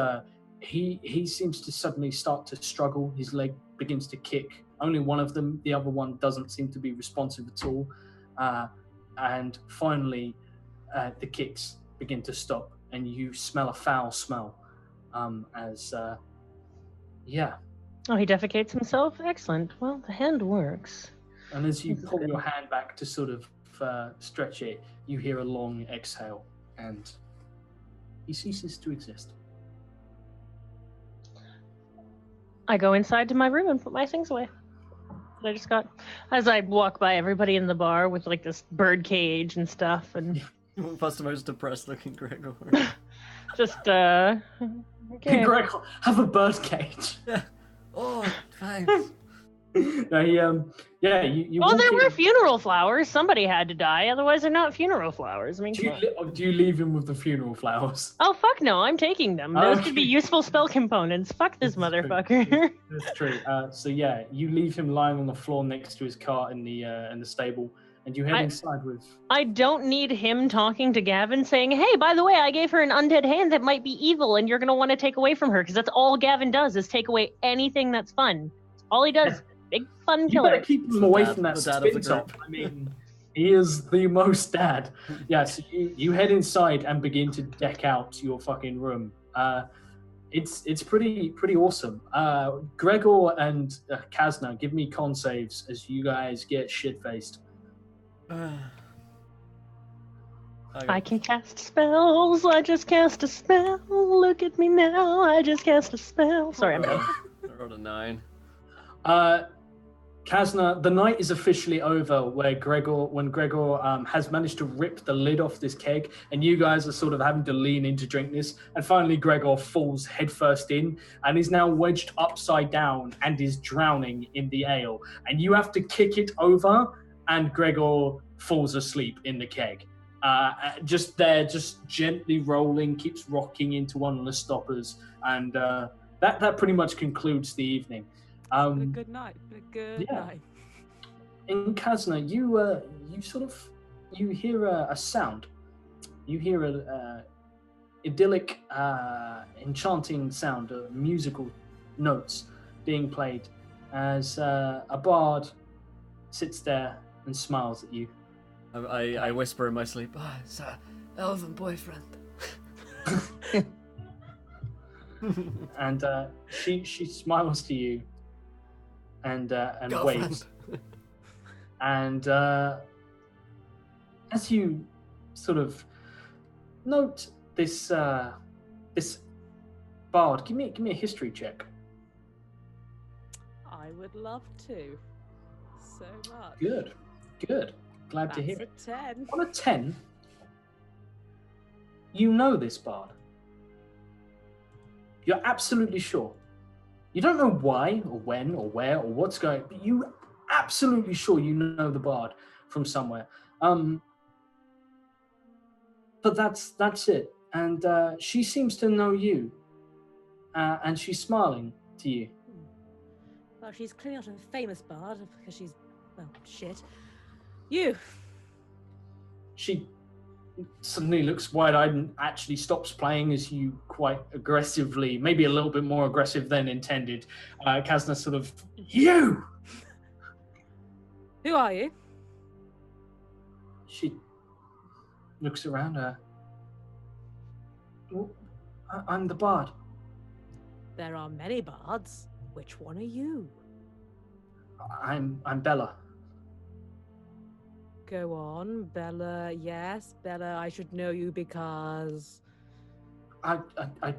he seems to suddenly start to struggle. His leg begins to kick. Only one of them. The other one doesn't seem to be responsive at all. And finally, the kicks begin to stop, and you smell a foul smell. Oh, he defecates himself? Excellent. Well, the hand works. And as you pull your hand back to sort of stretch it, you hear a long exhale, and he ceases to exist. I go inside to my room and put my things away that I just got. As I walk by everybody in the bar with like this bird cage and stuff, and What's the most depressed looking Gregor? just okay. Hey, Greg, have a bird cage. Yeah. Oh, thanks. No, you Well, there walk were in- funeral flowers. Somebody had to die, otherwise they're not funeral flowers. I mean, Do you leave him with the funeral flowers? oh fuck no, I'm taking them. Those Okay. could be useful spell components. Fuck this That's true. motherfucker. That's true. So yeah, you leave him lying on the floor next to his cart in the stable, and you head inside with. I don't need him talking to Gavin saying, "Hey, by the way, I gave her an undead hand that might be evil, and you're gonna want to take away from her," because that's all Gavin does is take away anything that's fun. That's all he does. Big fun You killer. better keep him away dad- from that the dad of the spin top. group. I mean, he is the most dad. Yeah, so you head inside and begin to deck out your fucking room. It's pretty awesome. Gregor and Kazna, give me con saves as you guys get shit faced. I can cast spells. I just cast a spell. Look at me now. I just cast a spell. Sorry, I'm done. I rolled a 9. Kazna, the night is officially over when Gregor has managed to rip the lid off this keg, and you guys are sort of having to lean in to drink this, and finally Gregor falls headfirst in and is now wedged upside down and is drowning in the ale, and you have to kick it over, and Gregor falls asleep in the keg. Just gently rolling, keeps rocking into one of the stoppers, and that pretty much concludes the evening. A good night. A good night. In Kazna, you hear a sound. You hear a idyllic, enchanting sound of musical notes being played as a bard sits there and smiles at you. I whisper in my sleep, it's an elven boyfriend. And she smiles to you and waves. And as you sort of note this bard, give me a history check. I would love to. So much. Good. Glad to hear it. That's a 10. On a 10, you know this bard. You're absolutely sure. You don't know why or when or where or what's going, but you absolutely sure you know the bard from somewhere. But that's it. And she seems to know you, and she's smiling to you. Well, she's clearly not a famous bard because she's, well, shit. You. She suddenly looks wide-eyed and actually stops playing as you quite aggressively, maybe a little bit more aggressive than intended. Kazna sort of, you! Who are you? She looks around her. Well, I'm the bard. There are many bards. Which one are you? I'm Bella. Go on, Bella. Yes, Bella, I should know you because... I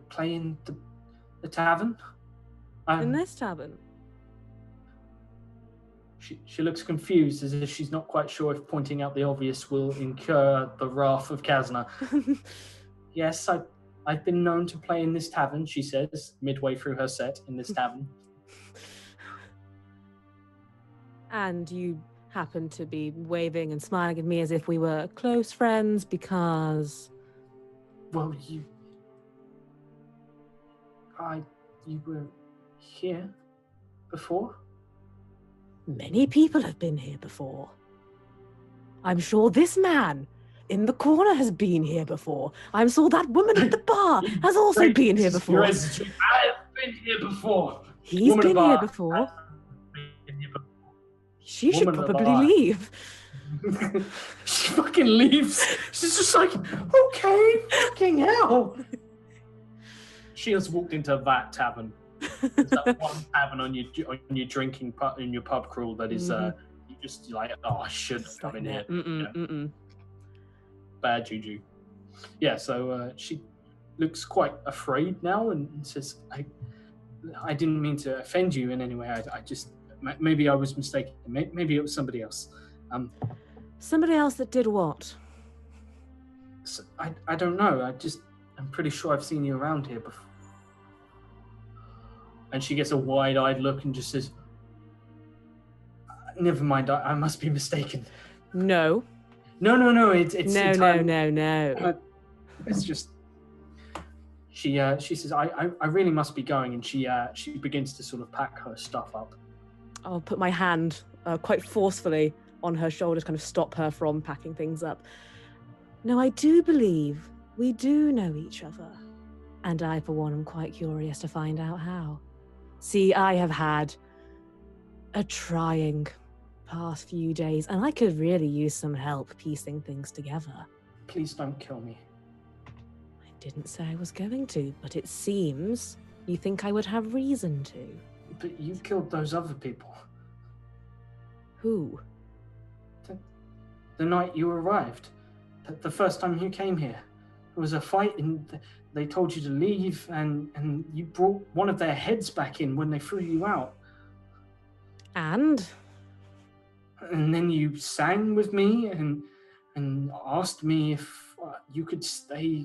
play in the tavern. In this tavern? She looks confused, as if she's not quite sure if pointing out the obvious will incur the wrath of Kazna. Yes, I've been known to play in this tavern, she says, midway through her set in this tavern. And you happen to be waving and smiling at me as if we were close friends because... Well, you were here before? Many people have been here before. I'm sure this man in the corner has been here before. I'm sure that woman at the bar has also been here before. I've been here before. He's been here before. She should probably leave. She fucking leaves. She's just like, okay, fucking hell. She has walked into that tavern. There's that one tavern on your drinking in your pub crawl that is you just like, oh, I should have come in here. Bad juju. Yeah, so she looks quite afraid now and says, I didn't mean to offend you in any way. I just, maybe I was mistaken. Maybe it was somebody else. Somebody else that did what? So, I don't know. I'm pretty sure I've seen you around here before. And she gets a wide-eyed look and just says, never mind, I must be mistaken. No. No, it's No. It's just she says, I really must be going, and she begins to sort of pack her stuff up. I'll put my hand quite forcefully on her shoulder to kind of stop her from packing things up. No, I do believe we do know each other. And I, for one, am quite curious to find out how. See, I have had a trying past few days, and I could really use some help piecing things together. Please don't kill me. I didn't say I was going to, but it seems you think I would have reason to. But you killed those other people. Who? The night you arrived. The first time you came here. There was a fight and they told you to leave and you brought one of their heads back in when they threw you out. And? and then you sang with me and asked me if you could stay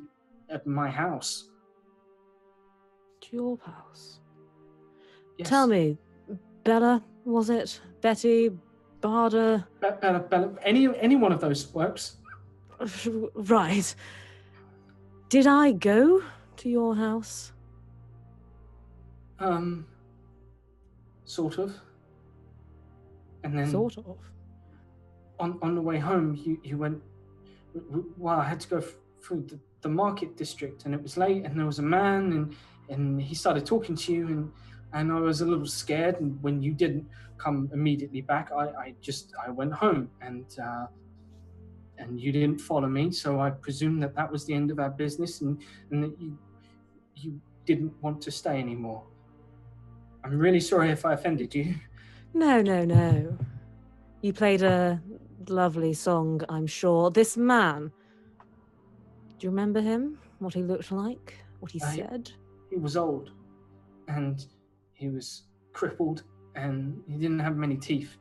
at my house. To your house. Yes. Tell me, Bella, was it? Betty? Barda? Bella, any one of those works. Right. Did I go to your house? Sort of. And then Sort of. on the way home, you went. Well, I had to go through the market district, and it was late, and there was a man, and he started talking to you, and I was a little scared. And when you didn't come immediately back, I went home, and you didn't follow me, so I presumed that was the end of our business, and that you didn't want to stay anymore. I'm really sorry if I offended you. No. You played a lovely song, I'm sure. This man, do you remember him? What he looked like? What he said? He was old, and he was crippled, and he didn't have many teeth,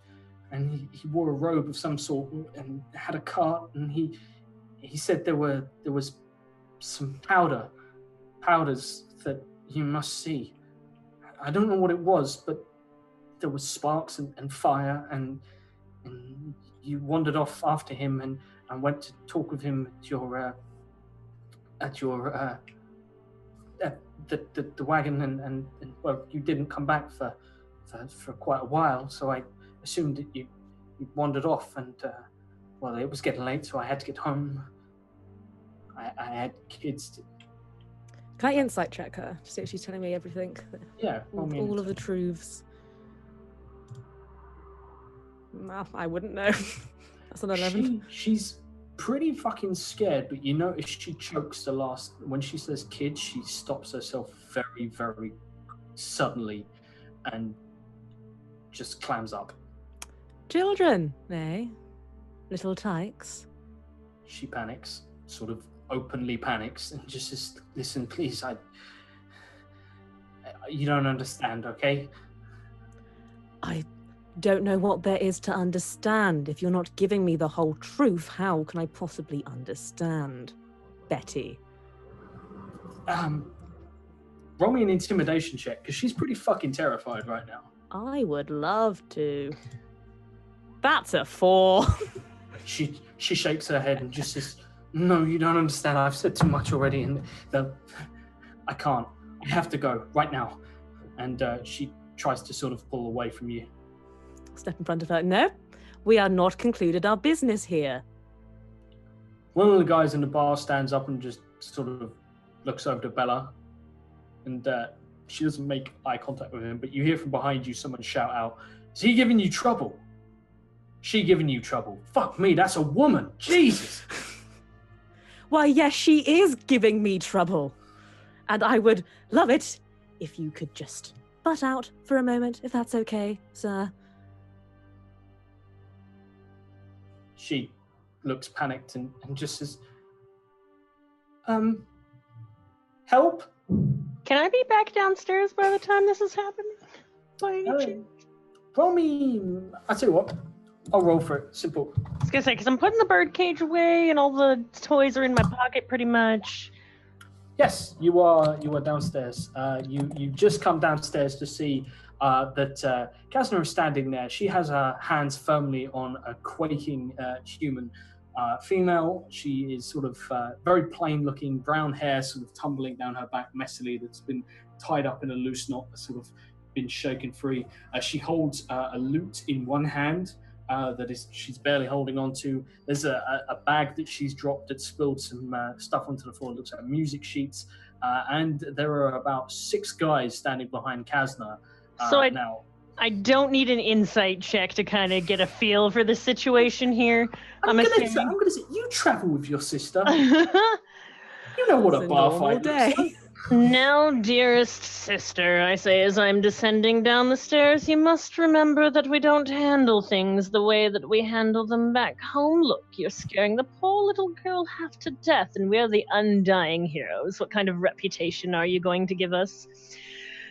and he wore a robe of some sort and had a cart, and he said there was some powders that you must see. I don't know what it was, but there was sparks and fire, and you wandered off after him, and I went to talk with him at the wagon, and well, you didn't come back for quite a while, so I assumed that you wandered off, and well, it was getting late, so I had to get home. I had kids. Can I insight check her to see if she's telling me everything? Yeah, all of the truths. No, I wouldn't know. That's an 11. She's pretty fucking scared, but you notice she chokes when she says kid, she stops herself very, very suddenly and just clams up. Children, eh? Little tykes. She panics, sort of openly panics, and just says, listen, please, you don't understand, okay? I don't know what there is to understand. If you're not giving me the whole truth, how can I possibly understand? Betty. Roll me an intimidation check, because she's pretty fucking terrified right now. I would love to. That's a 4. She shakes her head and just says, no, you don't understand. I've said too much already, and I can't. I have to go right now. And she tries to sort of pull away from you. Step in front of her. No, we are not concluded our business here. One of the guys in the bar stands up and just sort of looks over to Bella, and she doesn't make eye contact with him, but you hear from behind you someone shout out, is he giving you trouble? She giving you trouble? Fuck me, that's a woman. Jesus. Why, yes, she is giving me trouble. And I would love it if you could just butt out for a moment, if that's okay, sir. She looks panicked and just says, help? Can I be back downstairs by the time this is happening? By any chance? Roll me, I'll tell you what, I'll roll for it, simple. I was gonna say, because I'm putting the birdcage away and all the toys are in my pocket pretty much. Yes, you are downstairs. You just come downstairs to see that Kazna is standing there. She has her hands firmly on a quaking human female. She is sort of very plain looking, brown hair sort of tumbling down her back messily, that's been tied up in a loose knot, that's sort of been shaken free. She holds a lute in one hand she's barely holding on to. There's a bag that she's dropped that spilled some stuff onto the floor. It looks like music sheets. And there are about 6 guys standing behind Kazna. I don't need an insight check to kind of get a feel for the situation here. I'm gonna say you travel with your sister. You know what a bar fight looks like. Now, dearest sister, I say as I'm descending down the stairs, you must remember that we don't handle things the way that we handle them back home. Look, you're scaring the poor little girl half to death, and we're the undying heroes. What kind of reputation are you going to give us?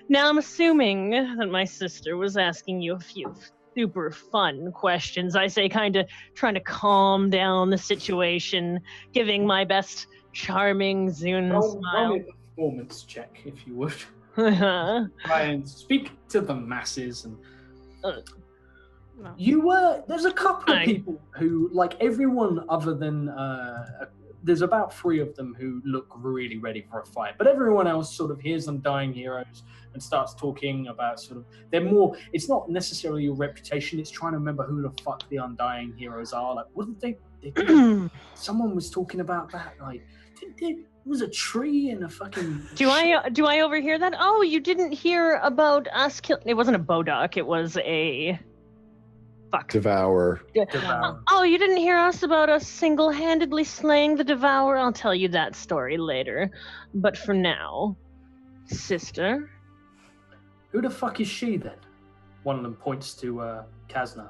Now, I'm assuming that my sister was asking you a few super fun questions. I say, kind of trying to calm down the situation, giving my best charming Zune Roll smile. me a performance check, if you would. Uh-huh. Try and speak to the masses. And No. there's a couple of Fine. people who, like everyone other than, there's about 3 of them who look really ready for a fight. But everyone else sort of hears Undying Heroes and starts talking about sort of, they're more, it's not necessarily your reputation, it's trying to remember who the fuck the Undying Heroes are. Like, wasn't they someone was talking about that, like, there was a tree and a fucking... Do I overhear that? Oh, you didn't hear about us killing... It wasn't a Bodok, it was a... Fuck. Devour. Devour. Oh, you didn't hear us about us single-handedly slaying the Devourer? I'll tell you that story later. But for now, sister... Who the fuck is she then? One of them points to Kazna.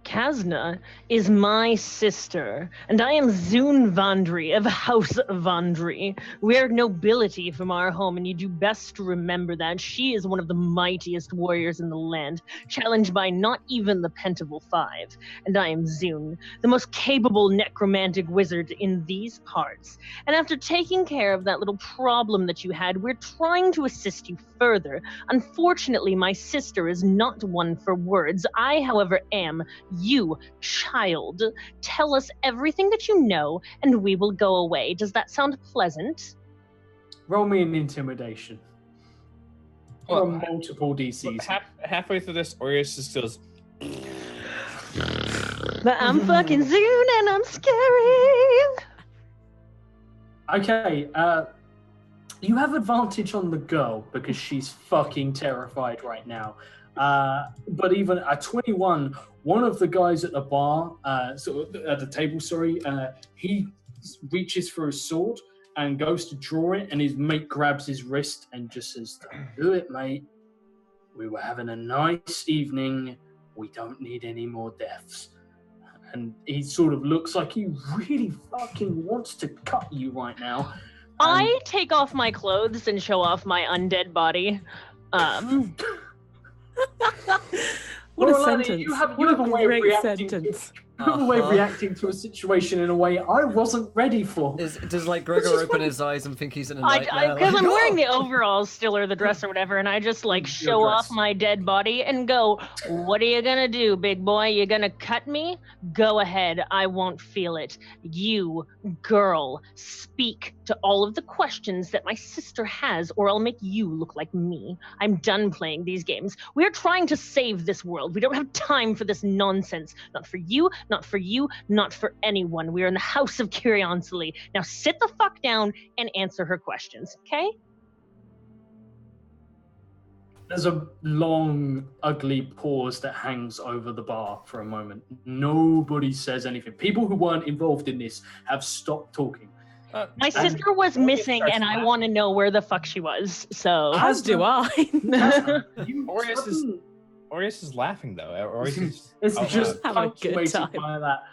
Kazna is my sister, and I am Zune Vandri of House Vandri. We are nobility from our home, and you do best to remember that. She is one of the mightiest warriors in the land, challenged by not even the Pentaval Five. And I am Zune, the most capable necromantic wizard in these parts. And after taking care of that little problem that you had, we're trying to assist you further. Unfortunately, my sister is not one for words. I, however, am. You, child, tell us everything that you know, and we will go away. Does that sound pleasant? Roll me an intimidation. Well, From multiple DCs. Halfway through this, Orius just goes, But I'm fucking Zune, and I'm scary. Okay, you have advantage on the girl because she's fucking terrified right now. But even at 21, one of the guys at the bar, sort of at the table, he reaches for his sword and goes to draw it, and his mate grabs his wrist and just says, "Don't do it, mate. We were having a nice evening. We don't need any more deaths." And he sort of looks like he really fucking wants to cut you right now. I take off my clothes and show off my undead body. What a Orlando, sentence. you have What a a way of great reacting sentence. You have a way of reacting to a situation in a way I wasn't ready for. Does like Gregor open his eyes and think he's in a nightmare? Because like, I'm wearing "Oh!" the overalls still, or the dress or whatever, and I just like show dress. off my dead body and go, "What are you gonna do, big boy? You gonna cut me? Go ahead, I won't feel it. You, girl, speak to all of the questions that my sister has, or I'll make you look like me. I'm done playing these games. We're trying to save this world. We don't have time for this nonsense. Not for you, not for you, not for anyone. We are in the House of Curiosity. Now sit the fuck down and answer her questions, okay?" There's a long, ugly pause that hangs over the bar for a moment. Nobody says anything. People who weren't involved in this have stopped talking. My sister was missing, and I want to know where the fuck she was. So As do I. Orius is laughing though. Orius is It's just Having a good punctuated time. by that.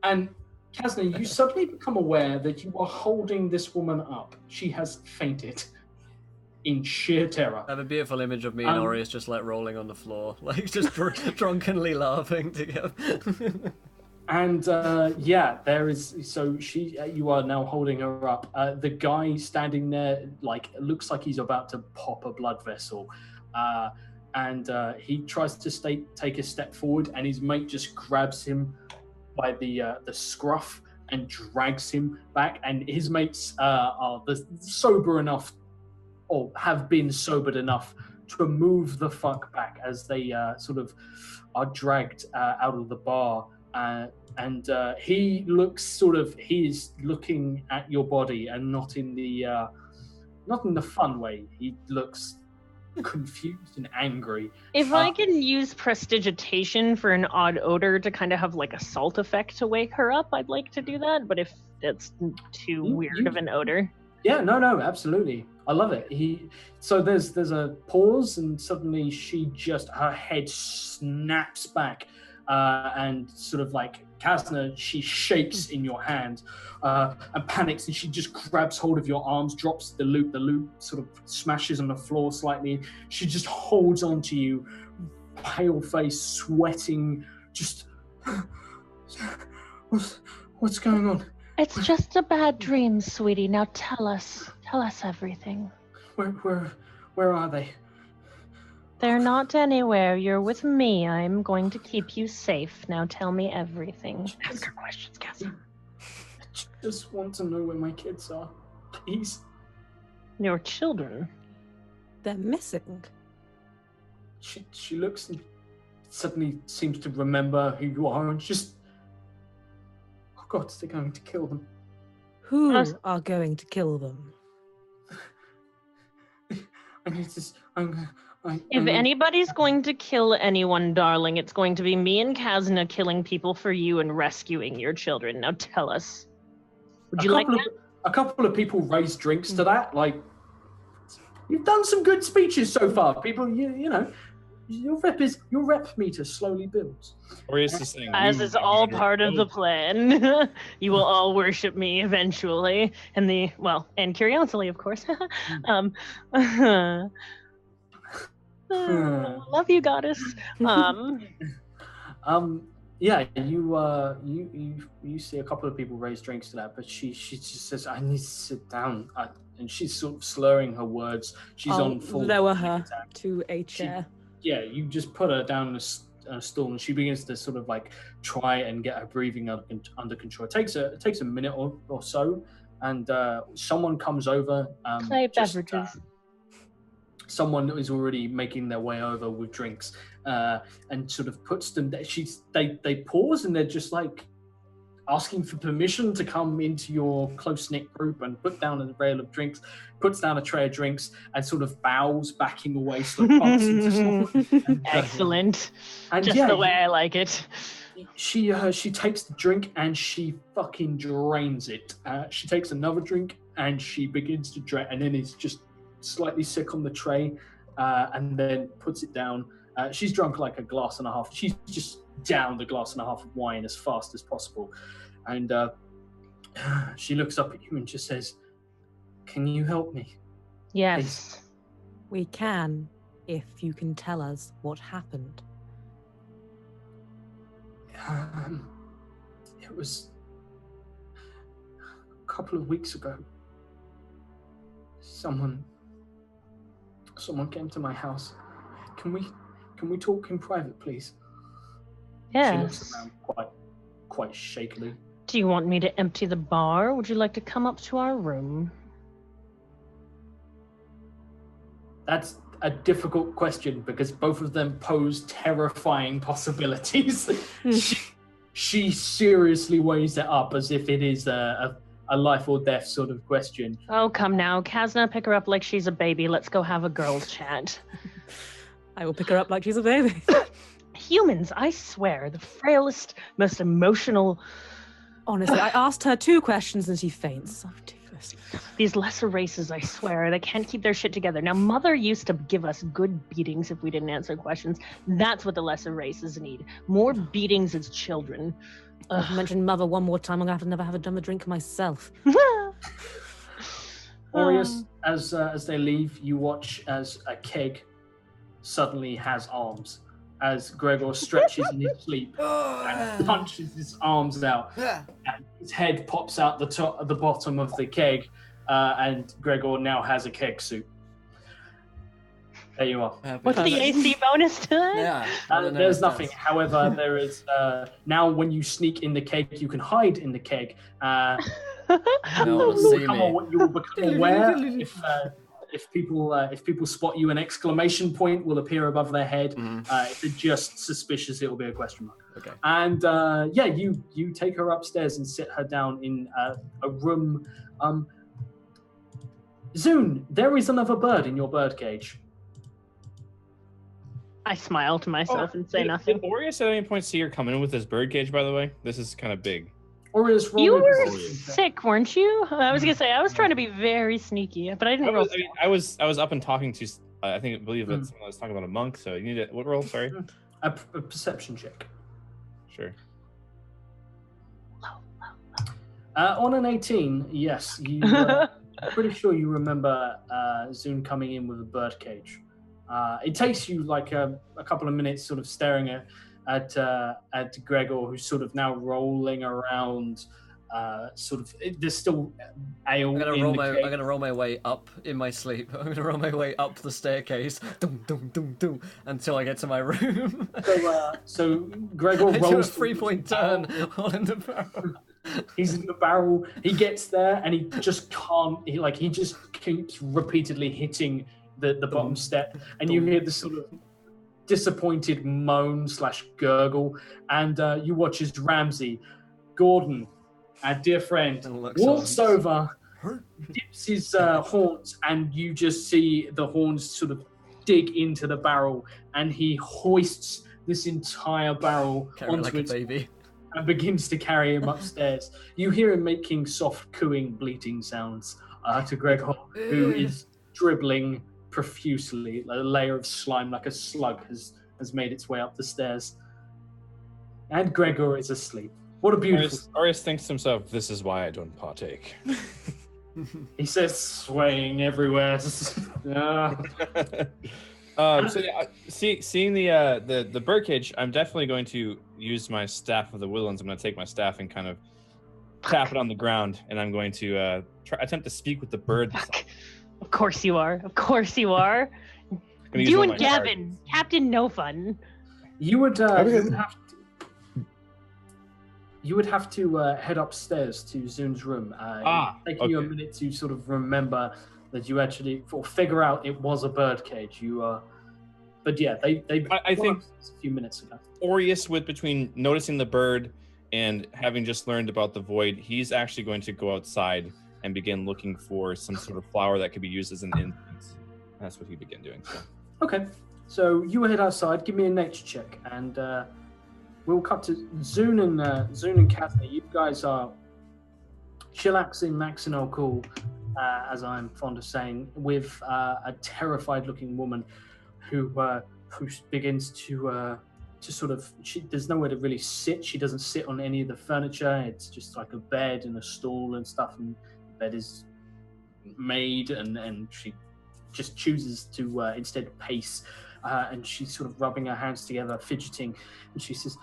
And Kazna, you suddenly become aware that you are holding this woman up. She has fainted in sheer terror. I have a beautiful image of me and Orius just like rolling on the floor, like just drunkenly laughing together. And there is. So you are now holding her up. The guy standing there, like, looks like he's about to pop a blood vessel, and he tries to take a step forward, and his mate just grabs him by the scruff and drags him back. And his mates are sober enough, or have been sobered enough, to move the fuck back as they sort of are dragged out of the bar. And he is looking at your body, and not in the fun way. He looks confused and angry. if I can use prestidigitation for an odd odor to kind of have like a salt effect to wake her up, I'd like to do that. But if that's too weird of an odor. Yeah, no, absolutely. I love it. So there's a pause, and suddenly her head snaps back, and sort of like Kazna, she shakes in your hand and panics, and she just grabs hold of your arms, drops the loop. The loop sort of smashes on the floor slightly. She just holds on to you pale face, sweating, just what's going on? It's just a bad dream, sweetie. Now tell us everything. Where are they? They're not anywhere. You're with me. I'm going to keep you safe. Now tell me everything. Ask her questions, Cassie. I just want to know where my kids are, please. Your children. They're missing. She looks and suddenly seems to remember who you are and just, oh God, they're going to kill them. Who are going to kill them? I need this. If anybody's going to kill anyone, darling, it's going to be me and Kazna killing people for you and rescuing your children. Now tell us. Would you like that? A couple of people raise drinks to that. Like, you've done some good speeches so far. People, you know, your rep meter slowly builds. Orius is saying, As is all part of the plan. You will all worship me eventually. And curiously, of course. Love you, goddess. Yeah, you see a couple of people raise drinks to that, but she just says, "I need to sit down," and she's sort of slurring her words. She's on full. Lower her to a chair. You just put her down on a stool, and she begins to sort of like try and get her breathing under control. It takes a minute or so, and someone comes over. Play beverages. Someone is already making their way over with drinks, and sort of puts them. They pause and they're just like asking for permission to come into your close-knit group and put down a rail of drinks, puts down a tray of drinks, and sort of bows, backing away, sort of bumps into someone. Excellent. Just the way I like it. She takes the drink and she fucking drains it. She takes another drink and she begins to drain, and then is just slightly sick on the tray, and then puts it down. She's drunk like a glass and a half. She's just downed a glass and a half of wine as fast as possible. And she looks up at you and just says, "Can you help me?" Yes. Please? We can, if you can tell us what happened. It was a couple of weeks ago. Someone came to my house. Can we talk in private, please? Yes. She looks around quite shakily. Do you want me to empty the bar? Would you like to come up to our room? That's a difficult question because both of them pose terrifying possibilities. She seriously weighs it up as if it is a life or death sort of question. Oh, come now. Kazna, pick her up like she's a baby. Let's go have a girls' chat. I will pick her up like she's a baby. Humans, I swear, the frailest, most emotional... Honestly, I asked her 2 questions and she faints. So ridiculous. These lesser races, I swear, they can't keep their shit together. Now, Mother used to give us good beatings if we didn't answer questions. That's what the lesser races need. More beatings as children. If you mention Mother one more time, I'm going to never have another drink myself. Aureus, as they leave, you watch as a keg suddenly has arms. As Gregor stretches in his sleep and punches his arms out. And his head pops out the bottom of the keg, and Gregor now has a keg suit. There you are. What's the AC bonus to it? Yeah. There's nothing. However, there is now when you sneak in the keg, you can hide in the keg. You will become aware if people spot you, an exclamation point will appear above their head. If they're just suspicious, it will be a question mark. Okay. And you take her upstairs and sit her down in a room. Zune, there is another bird in your bird cage. I smile to myself and say nothing. Did Aureus at any point see her coming in with this bird cage, by the way? This is kind of big. Aureus, You were sick, weren't you? I was gonna say I was trying to be very sneaky, but I didn't roll. I was up and talking to. I believe that someone was talking about a monk. So you need what roll? Sorry. A perception check. Sure. On an 18, yes, you. I'm pretty sure you remember Zune coming in with a bird cage. It takes you like a couple of minutes, sort of staring at Gregor, who's sort of now rolling around. There's still ale I'm in the cave. gonna roll my way up in my sleep. I'm gonna roll my way up the staircase, dum, dum, dum, dum, until I get to my room. So Gregor I do a rolls 3-point turn while in the barrel. He's in the barrel. He gets there, and he just can't. He just keeps repeatedly hitting the bottom step, and you hear this sort of disappointed moan / gurgle, and you watch as Ramsey, Gordon, our dear friend, walks over, dips his horns, and you just see the horns sort of dig into the barrel, and he hoists this entire barrel onto like a its baby. and begins to carry him upstairs. You hear him making soft cooing, bleating sounds to Gregor, who is dribbling profusely. A layer of slime, like a slug, has made its way up the stairs. And Gregor is asleep. What a beautiful... Arius thinks to himself, this is why I don't partake. He says, swaying everywhere. Seeing the birdcage, I'm definitely going to use my staff of the woodlands. I'm going to take my staff and kind of tap it on the ground, and I'm going to attempt to speak with the bird. Of course you are. Of course you are. You and Gavin, Captain No Fun. You would have to head upstairs to Zun's room. Taking you a minute to sort of remember that you actually figure out it was a birdcage. But yeah, they I think a few minutes ago. Aureus, between noticing the bird and having just learned about the void, he's actually going to go outside and begin looking for some sort of flower that could be used as an incense. That's what he began doing. So. Okay, so you head outside. Give me a nature check, and we'll cut to Zun and Kathy. You guys are chillaxing, maxing all cool, as I'm fond of saying, with a terrified-looking woman who begins to sort of. There's nowhere to really sit. She doesn't sit on any of the furniture. It's just like a bed and a stool and stuff. And the bed is made, and she just chooses to instead pace. And she's sort of rubbing her hands together, fidgeting, and she says,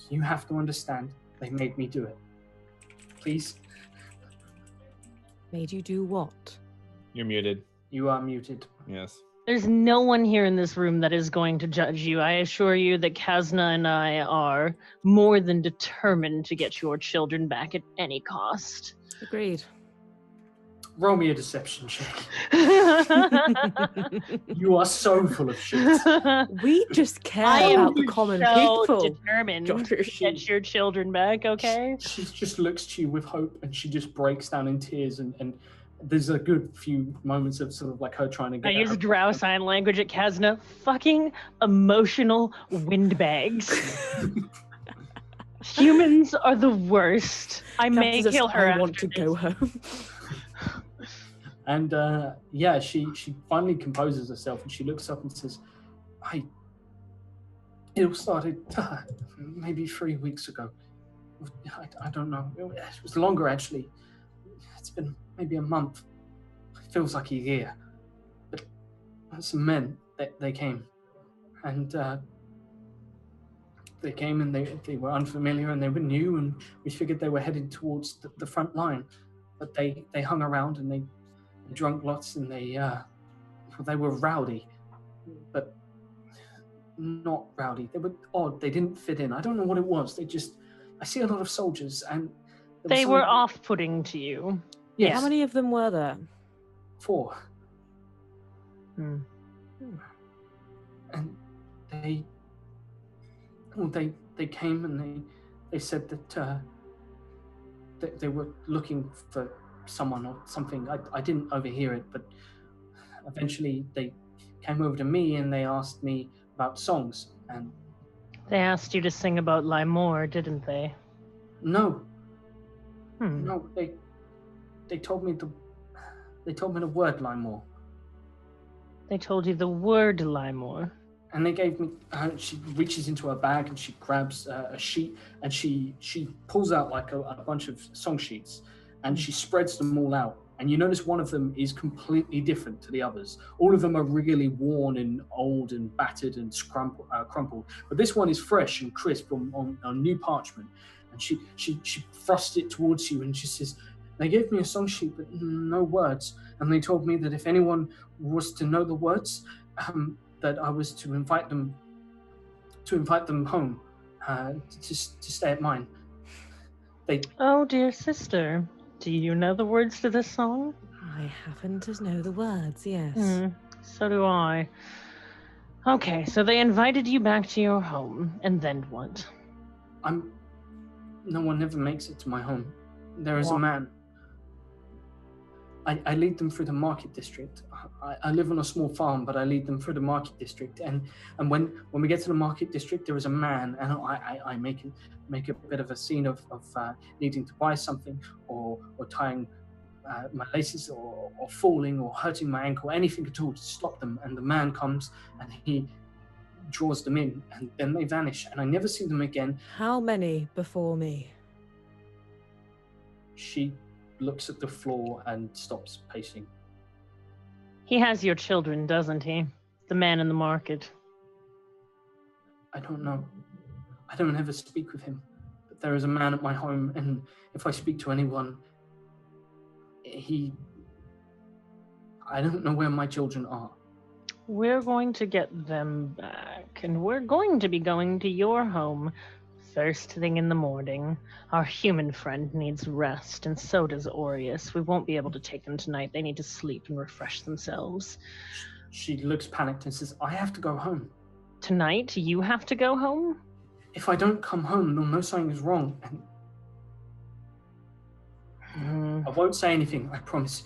You have to understand, they made me do it. Please. Made you do what? You're muted. You are muted. Yes. There's no one here in this room that is going to judge you. I assure you that Kazna and I are more than determined to get your children back at any cost. Agreed. Roll me a deception check. You are so full of shit. We just care about the common people. Determined to get your children back, okay? She just looks to you with hope, and she just breaks down in tears, and there's a good few moments of sort of like her trying to get... I use drow sign language at Kazna. Fucking emotional windbags. Humans are the worst. I may kill her. I want to go home. And she finally composes herself, and she looks up and says, it all started maybe 3 weeks ago. I don't know. It was longer, actually. It's been maybe a month. It feels like a year. But some men, they came. And they came, and they were unfamiliar, and they were new, and we figured they were headed towards the front line. But they hung around, and they drunk lots, and they were rowdy, but not rowdy. They were odd. They didn't fit in. I don't know what it was. I see a lot of soldiers, and they were off-putting to you. Yes. How many of them were there? 4. Hmm. And they came, and they said that they were looking for someone or something. I didn't overhear it, but eventually they came over to me, and they asked me about songs, and they asked you to sing about Lymore, didn't they? No. No, they told me the word Lymore. They told you the word Lymore. And they gave me. She reaches into her bag, and she grabs a sheet, and she pulls out like a bunch of song sheets, and she spreads them all out And you notice one of them is completely different to the others. All of them are really worn and old and battered and crumpled. But this one is fresh and crisp on new parchment. And she thrusts it towards you and she says, "They gave me a song sheet, but no words. And they told me that if anyone was to know the words, that I was to invite them home, to stay at mine. Oh, dear sister, do you know the words to this song? I happen to know the words, yes. So do I. Okay, so they invited you back to your home, and then what? No one ever makes it to my home. There is a man. I lead them through the market district. I live on a small farm, but I lead them through the market district. And when we get to the market district, there is a man, and I make a bit of a scene of needing to buy something, or tying my laces, or falling, or hurting my ankle, anything at all to stop them. And the man comes and he draws them in, and then they vanish, and I never see them again. How many before me? She looks at the floor and stops pacing. He has your children, doesn't he? The man in the market. I don't know. I don't ever speak with him. But there is a man at my home, and if I speak to anyone, I don't know where my children are. We're going to get them back, and we're going to be going to your home first thing in the morning. Our human friend needs rest, and so does Aureus. We won't be able to take them tonight. They need to sleep and refresh themselves. She looks panicked and says, "I have to go home." Tonight? You have to go home? If I don't come home, they'll know something is wrong. And I won't say anything, I promise.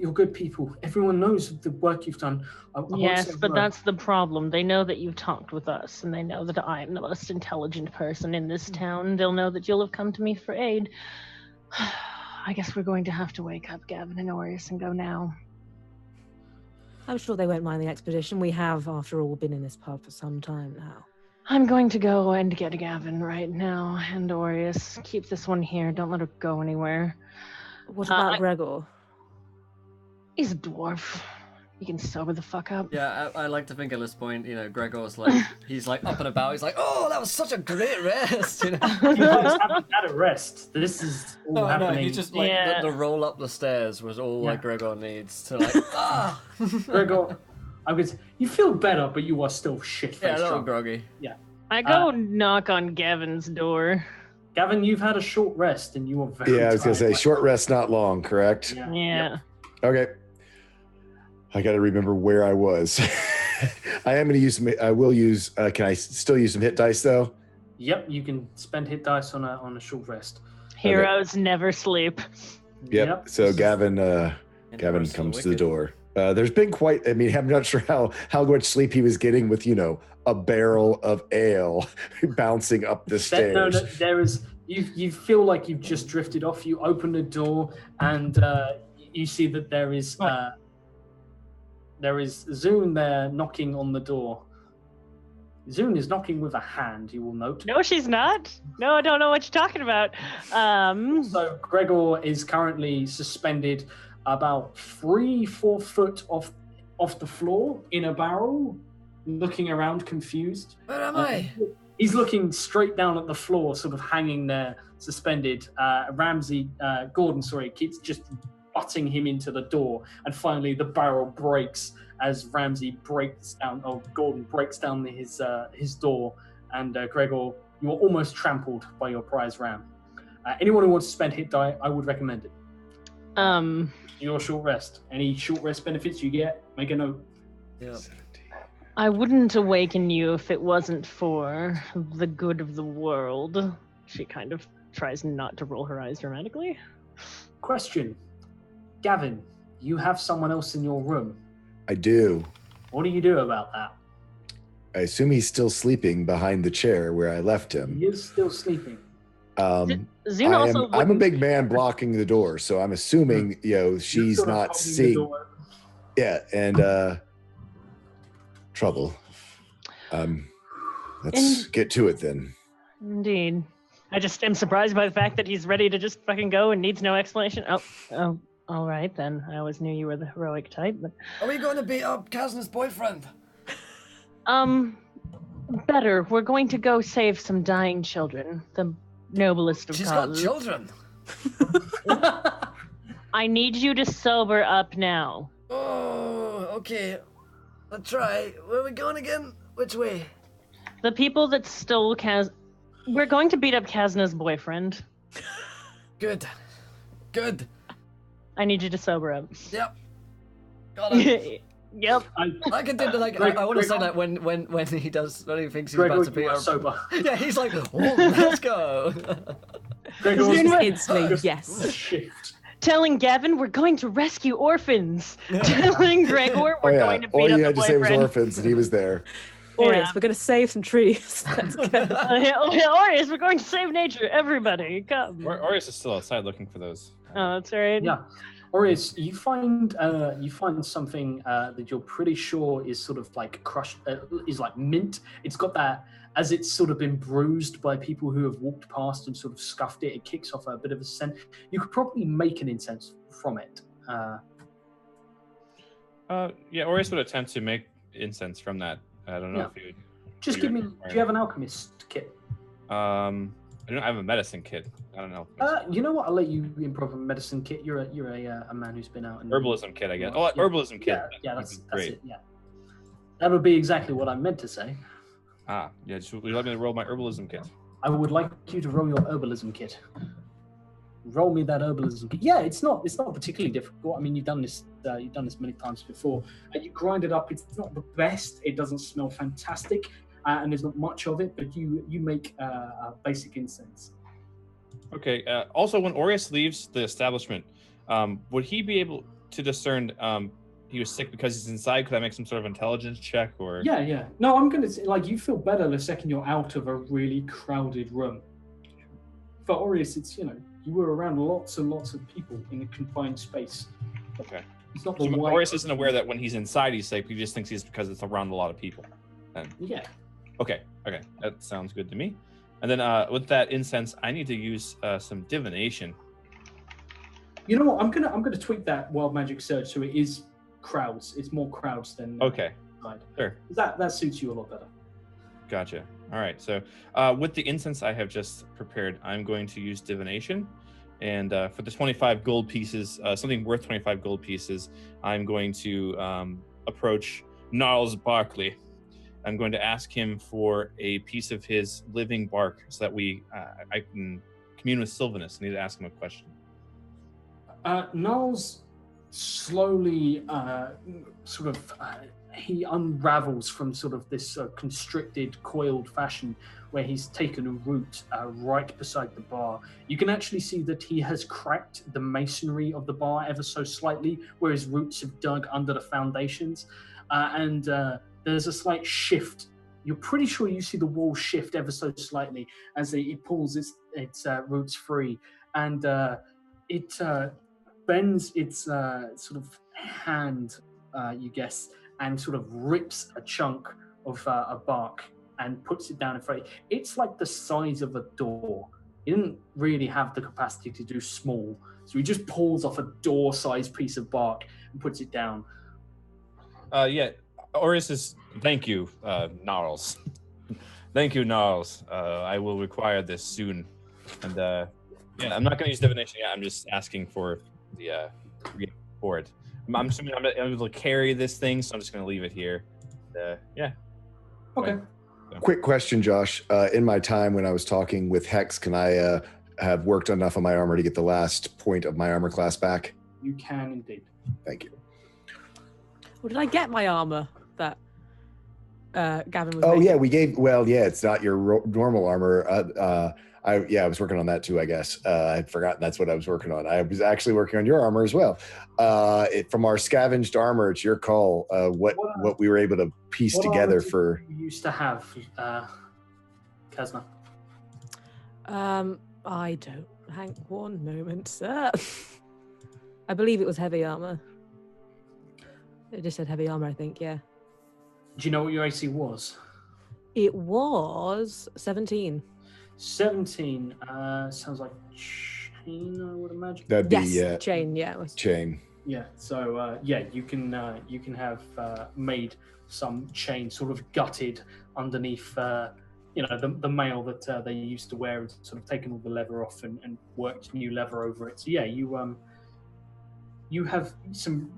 You're good people. Everyone knows the work you've done. Yes, but that's the problem. They know that you've talked with us, and they know that I am the most intelligent person in this town. They'll know that you'll have come to me for aid. I guess we're going to have to wake up Gavin and Aureus and go now. I'm sure they won't mind the expedition. We have, after all, been in this pub for some time now. I'm going to go and get Gavin right now, and Aureus. Keep this one here. Don't let her go anywhere. What about Gregor? He's a dwarf. He can sober the fuck up. Yeah, I like to think at this point, Gregor's like, he's like up and about. He's like, "Oh, that was such a great rest." You guys haven't had a rest. This is all happening. No, he just like the roll up the stairs was all like Gregor needs to like. Gregor, you feel better, but you are still shit-faced. Yeah, a little groggy. Yeah. I go knock on Gavin's door. Gavin, you've had a short rest, and you are very. Yeah, I was gonna say short rest, not long. Correct. Yeah. Yep. Okay. I got to remember where I was. I am going to use some. I will use. Can I still use some hit dice though? Yep, you can spend hit dice on a short rest. Heroes never sleep. Yep. So Gavin comes to the door. There's been quite. I mean, I'm not sure how much sleep he was getting with a barrel of ale bouncing up the stairs. No, there is. You feel like you've just drifted off. You open the door and you see that there is Zune there knocking on the door. Zune is knocking with a hand, you will note. No, she's not. No, I don't know what you're talking about. So Gregor is currently suspended about 3-4 foot off the floor in a barrel, looking around confused. Where am I? He's looking straight down at the floor, sort of hanging there, suspended. Gordon, keeps just butting him into the door, and finally the barrel breaks as Gordon breaks down his door, and Gregor, you are almost trampled by your prize ram. Anyone who wants to spend hit die, I would recommend it. Your short rest. Any short rest benefits you get, make a note. Yeah. I wouldn't awaken you if it wasn't for the good of the world. She kind of tries not to roll her eyes dramatically. Question. Gavin, you have someone else in your room. I do. What do you do about that? I assume he's still sleeping behind the chair where I left him. He is still sleeping. I'm a big man blocking the door, so I'm assuming she's not seeing. Yeah, and trouble. Let's get to it then. Indeed. I just am surprised by the fact that he's ready to just fucking go and needs no explanation. Oh, All right, then. I always knew you were the heroic type, but... Are we going to beat up Kazna's boyfriend? Better. We're going to go save some dying children. The noblest of She's got causes. children. I need you to sober up now. Oh, okay. I'll try. Where are we going again? Which way? The people that stole We're going to beat up Kazna's boyfriend. Good. Good. I need you to sober up. Yep. Got it. Yep. I can do like I want to say that when he does when he thinks he's Gregor, about to beat you are her. sober. Yeah, he's like, oh, let's go. Gregor, Instantly, yes. shift. Telling Gavin we're going to rescue orphans. Telling Gregor we're going to beat All up you the had to say was boyfriend. orphans, and he was there. Aureus, we're going to save some trees. Let's go. Aureus, we're going to save nature. Everybody, come. Aureus is still outside looking for those. Oh, that's right. Yeah. Aureus, you find something that you're pretty sure is sort of like crushed, is like mint. It's got that, as it's sort of been bruised by people who have walked past and sort of scuffed it. It kicks off a bit of a scent. You could probably make an incense from it. Yeah, Aureus would attempt to make incense from that. I don't know if you would. Just give me. Do you have an alchemist kit? I don't have a medicine kit. I don't know. You know what? I'll let you improv a medicine kit. You're a man who's been out. Herbalism kit, I guess. Oh, herbalism kit. Yeah, that's great. it. Yeah, that would be exactly what I meant to say. Yeah. Would you like me to roll my herbalism kit? I would like you to roll your herbalism kit. Roll me that herbalism kit. Yeah, it's not particularly difficult. I mean, you've done this many times before. You grind it up. It's not the best. It doesn't smell fantastic, and there's not much of it. But you make a basic incense. Okay. Also, when Aureus leaves the establishment, would he be able to discern he was sick because he's inside? Could I make some sort of intelligence check or? Yeah. No, I'm gonna say, like, you feel better the second you're out of a really crowded room. For Aureus, it's you were around lots and lots of people in a confined space. Okay. It's not So the white. Aureus isn't aware that when he's inside he's sick. He just thinks he's because it's around a lot of people. And Yeah. okay, that sounds good to me. And then with that incense, I need to use some divination. You know what? I'm gonna tweak that wild magic surge so it is crowds. It's more crowds than Okay, inside. sure. That suits you a lot better. Gotcha. All right. So with the incense I have just prepared, I'm going to use divination. And for the 25 gold pieces, something worth 25 gold pieces, I'm going to approach Gnarls Barkley. I'm going to ask him for a piece of his living bark so that I can commune with Sylvanus. I need to ask him a question. Gnarls slowly he unravels from sort of this constricted, coiled fashion where he's taken a root right beside the bar. You can actually see that he has cracked the masonry of the bar ever so slightly, where his roots have dug under the foundations, and there's a slight shift. You're pretty sure you see the wall shift ever so slightly as it pulls its roots free, and it bends its sort of hand, you guess, and sort of rips a chunk of a bark and puts it down in front. It's like the size of a door. He didn't really have the capacity to do small, so he just pulls off a door-sized piece of bark and puts it down. Yeah, Aureus is. Thank you, Gnarls. Thank you, Gnarls. I will require this soon. And yeah, I'm not going to use divination yet. I'm just asking for the for it. I'm assuming I'm able to carry this thing, so I'm just going to leave it here. Yeah. Okay. Quick question, Josh. In my time when I was talking with Hex, can I have worked enough on my armor to get the last point of my armor class back? You can indeed. Thank you. Well, did I get my armor that Gavin was Oh making? yeah, we gave. Well, yeah, it's not your normal armor. I was working on that too. I guess I'd forgotten that's what I was working on. I was actually working on your armor as well. From our scavenged armor, it's your call. What we were able to piece together for. You used to have, Kazna. I don't. Hang one moment, sir. I believe it was heavy armor. It just said heavy armor, I think. Yeah. Do you know what your AC was? It was 17. 17 sounds like chain, I would imagine. That'd be Yes, chain. Yeah. chain. Yeah. So you can have made some chain sort of gutted underneath the mail that they used to wear, and sort of taken all the leather off and worked new leather over it. So yeah, you have some.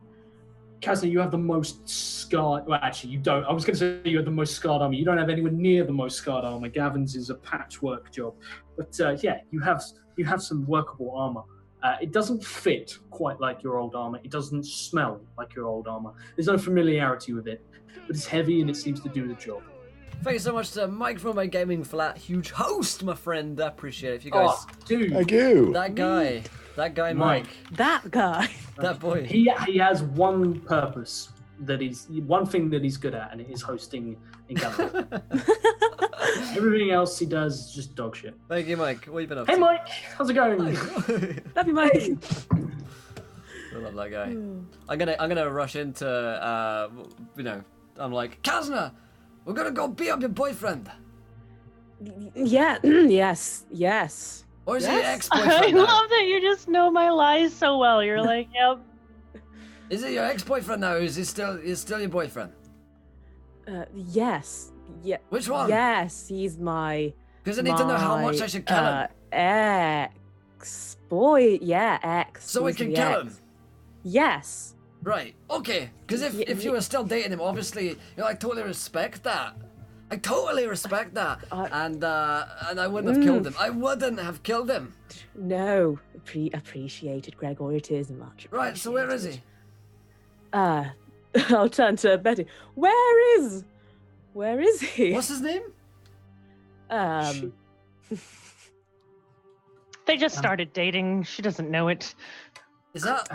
Kazna, you have the most scarred. Well, actually, you don't. I was going to say you have the most scarred armor. You don't have anywhere near the most scarred armor. Gavin's is a patchwork job, but yeah, you have some workable armor. It doesn't fit quite like your old armor. It doesn't smell like your old armor. There's no familiarity with it, but it's heavy and it seems to do the job. Thank you so much to Mike from my gaming flat. Huge host, my friend. I appreciate it. If you guys, Dude, Thank you. that guy, Mike, That guy. that boy. he has one purpose one thing that he's good at, and it is hosting in gallery. Everything else he does is just dog shit. Thank you, Mike. What have you been up Hey, to? Mike, how's it going? Love you, Mike. I love that guy. I'm gonna rush into I'm like, Kazna, we're gonna go beat up your boyfriend. Yeah. Yes. Or is he your Yes. ex-boyfriend I now? love that you just know my lies so well. You're like, yep. Is it your ex-boyfriend now, or is he still your boyfriend? Yes. Yeah. Which one? Yes, he's my. Because I need to know how much I should kill him. Ex-boy. Yeah, ex. So we He's can the kill ex. him. Yes. Right, okay. Because if Yeah, you were still dating him, obviously, I totally respect that. I totally respect that. And I wouldn't have killed him. I wouldn't have killed him. No. Appreciated, Gregor. It is much. Right, so where is he? I'll turn to Betty. Where is he? What's his name? They just started dating. She doesn't know it. Is that?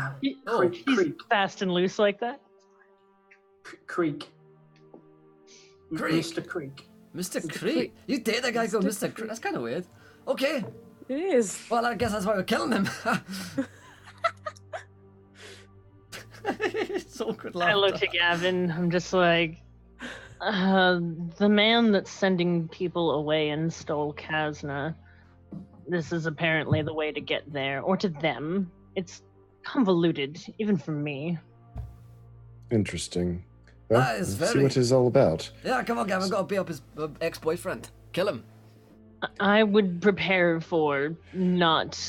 Creek. Fast and loose like that. Creek. Creek. Mr. Creek. Mr. Creek? You date a guy called Mr. Creek? That's kind of weird. Okay. It is. Well, I guess that's why we're killing him. It's awkward laughter. I looked at Gavin. I'm just like, the man that's sending people away and stole Kazna. This is apparently the way to get there, or to them. It's convoluted, even for me. Interesting. Well, That is let's see very- what it's all about. Yeah, come on, Gavin. Got to beat up his ex-boyfriend. Kill him. I would prepare for not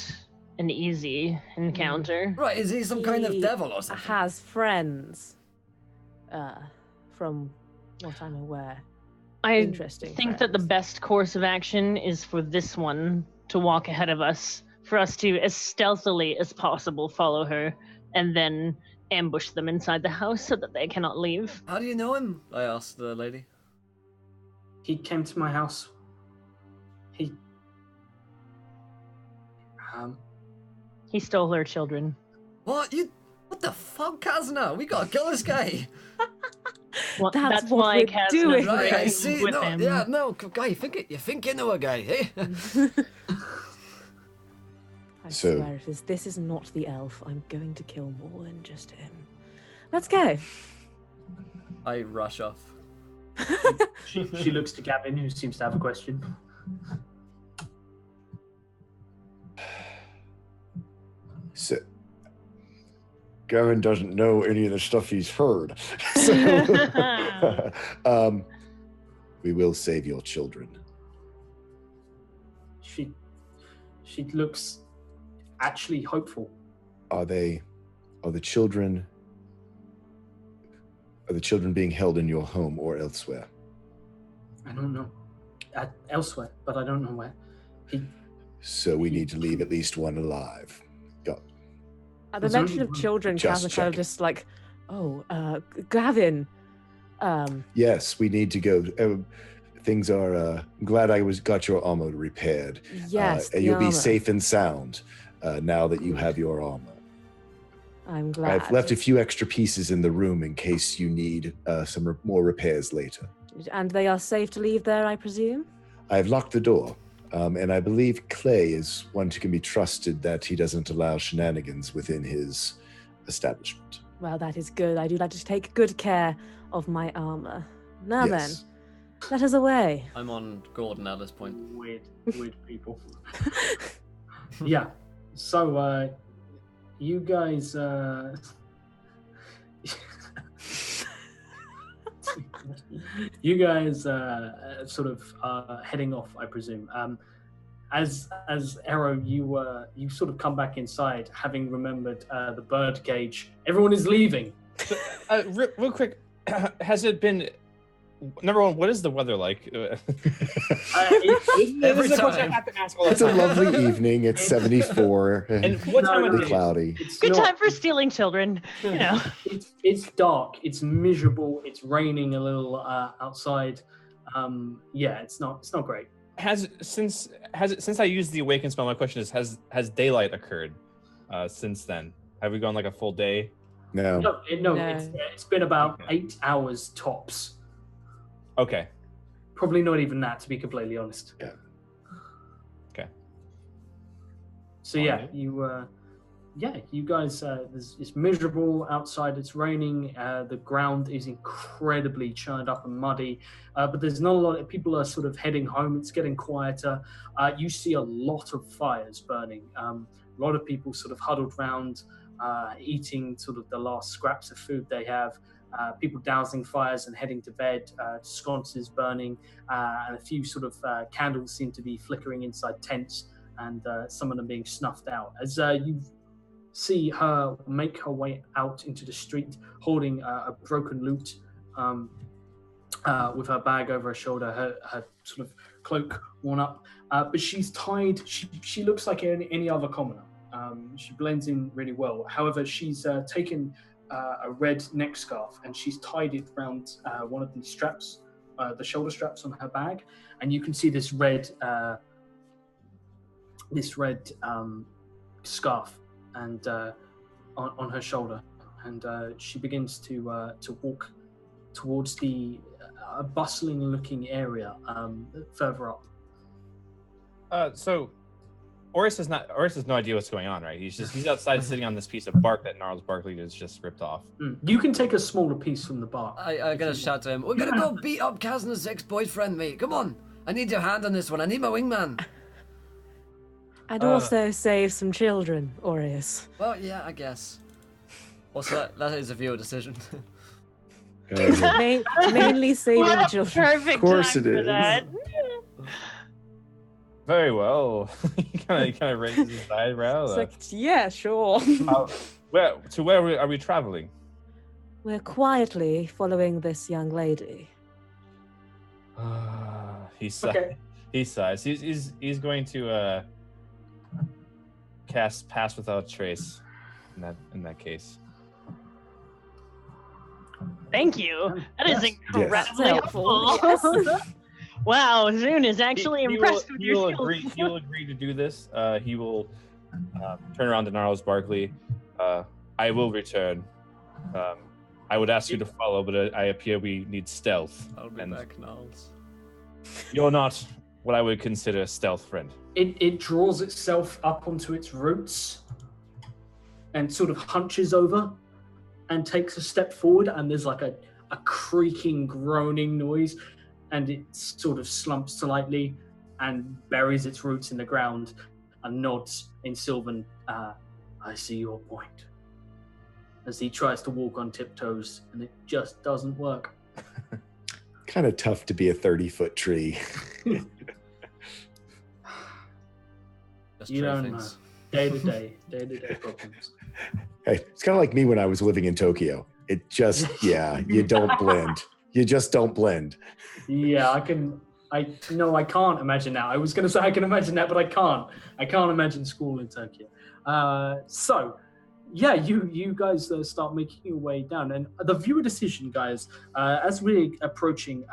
an easy encounter. Right, is he some kind of He devil or something? Has friends. From what I'm aware. I Interesting. think that the friends. best course of action is for this one to walk ahead of us, for us to, as stealthily as possible, follow her, and then ambush them inside the house so that they cannot leave. How do you know him? I asked the lady. He came to my house. He stole her children. What? What the fuck, Kazna? We gotta kill this guy. Well, That's that's what why we're Kazna's doing. Right, I bringing see. with No, him. yeah, no, guy, you think you know a guy, eh? I So- swear, if this is not the elf, I'm going to kill more than just him. Let's go. I rush off. She looks to Gavin, who seems to have a question. So, Gavin doesn't know any of the stuff he's heard. So, we will save your children. She looks actually hopeful. Are the children being held in your home or elsewhere? I don't know. Elsewhere, but I don't know where. So we need to leave at least one alive. At the There's mention only of one. children, Just Kaz kind of checking. just like, Gavin. Yes, we need to go. Things are. I'm glad I got your armor repaired. Yes, the You'll be armor. safe and sound now that you have your armor. I'm glad. I've left a few extra pieces in the room in case you need some more repairs later. And they are safe to leave there, I presume? I've locked the door, and I believe Clay is one who can be trusted that he doesn't allow shenanigans within his establishment. Well, that is good. I do like to take good care of my armor. Now Yes. then, let us away. I'm on Gordon at this point. Weird people. Yeah. So, you guys, sort of heading off, I presume. As Arrow, you sort of come back inside, having remembered the bird cage. Everyone is leaving. Real quick, has it been? Number one, what is the weather like? This is a question I have to ask all the It's a time. lovely evening. It's 74 And what time of and day? cloudy. It's Good not- time for stealing children. You know. It's dark. It's miserable. It's raining a little outside. Yeah, it's not great. Since I used the awaken spell, my question is: Has daylight occurred since then? Have we gone like a full day? No. No. It's been about 8 hours tops. Okay. Probably not even that, to be completely honest. Yeah. Okay. So yeah, Alright. you guys. It's miserable outside. It's raining. The ground is incredibly churned up and muddy. But there's not a lot of people are sort of heading home. It's getting quieter. You see a lot of fires burning. A lot of people sort of huddled around, eating sort of the last scraps of food they have. People dousing fires and heading to bed, sconces burning, and a few sort of candles seem to be flickering inside tents, and some of them being snuffed out. As you see her make her way out into the street, holding a broken lute, with her bag over her shoulder, her sort of cloak worn up, but she's tied. She looks like any other commoner. She blends in really well. However, she's taken a red neck scarf and she's tied it around one of these straps, the shoulder straps on her bag, and you can see this red scarf and on her shoulder, and she begins to walk towards the bustling-looking area further up. So Oris has no idea what's going on, right? He's outside sitting on this piece of bark that Gnarls Barkley has just ripped off. You can take a smaller piece from the bark. I'm gonna shout to him. We're gonna go beat up Kazna's ex-boyfriend, mate. Come on. I need your hand on this one. I need my wingman. And also save some children, Aureus. Well, yeah, I guess. Also, that is a viewer decision. Mainly saving What a children. perfect Of course time it for is. that. Very well. he kind of raises his eyebrow. It's like, yeah, sure. Where are we traveling? We're quietly following this young lady. He sighs. Okay. He sighs. He's going to cast Pass Without Trace in that case. Thank you. That is incredibly That's helpful, helpful. Wow, Zune is actually impressed with your skills. He will agree to do this. He will turn around to Gnarls Barkley. I will return. I would ask you to follow, but I appear we need stealth. I'll be back, Gnarls. You're not what I would consider a stealth friend. It draws itself up onto its roots and sort of hunches over and takes a step forward, and there's like a creaking, groaning noise, and it sort of slumps slightly and buries its roots in the ground and nods in Sylvan. I see your point. As he tries to walk on tiptoes, and it just doesn't work. Kind of tough to be a 30-foot tree. Just You trade don't things. Day to day problems. Hey, it's kind of like me when I was living in Tokyo. It just, yeah, you don't blend. You just don't blend. Yeah, I can't imagine that. I was going to say I can imagine that, but I can't. I can't imagine school in Tokyo. So, yeah, you guys start making your way down, and the viewer decision, guys. As we're approaching,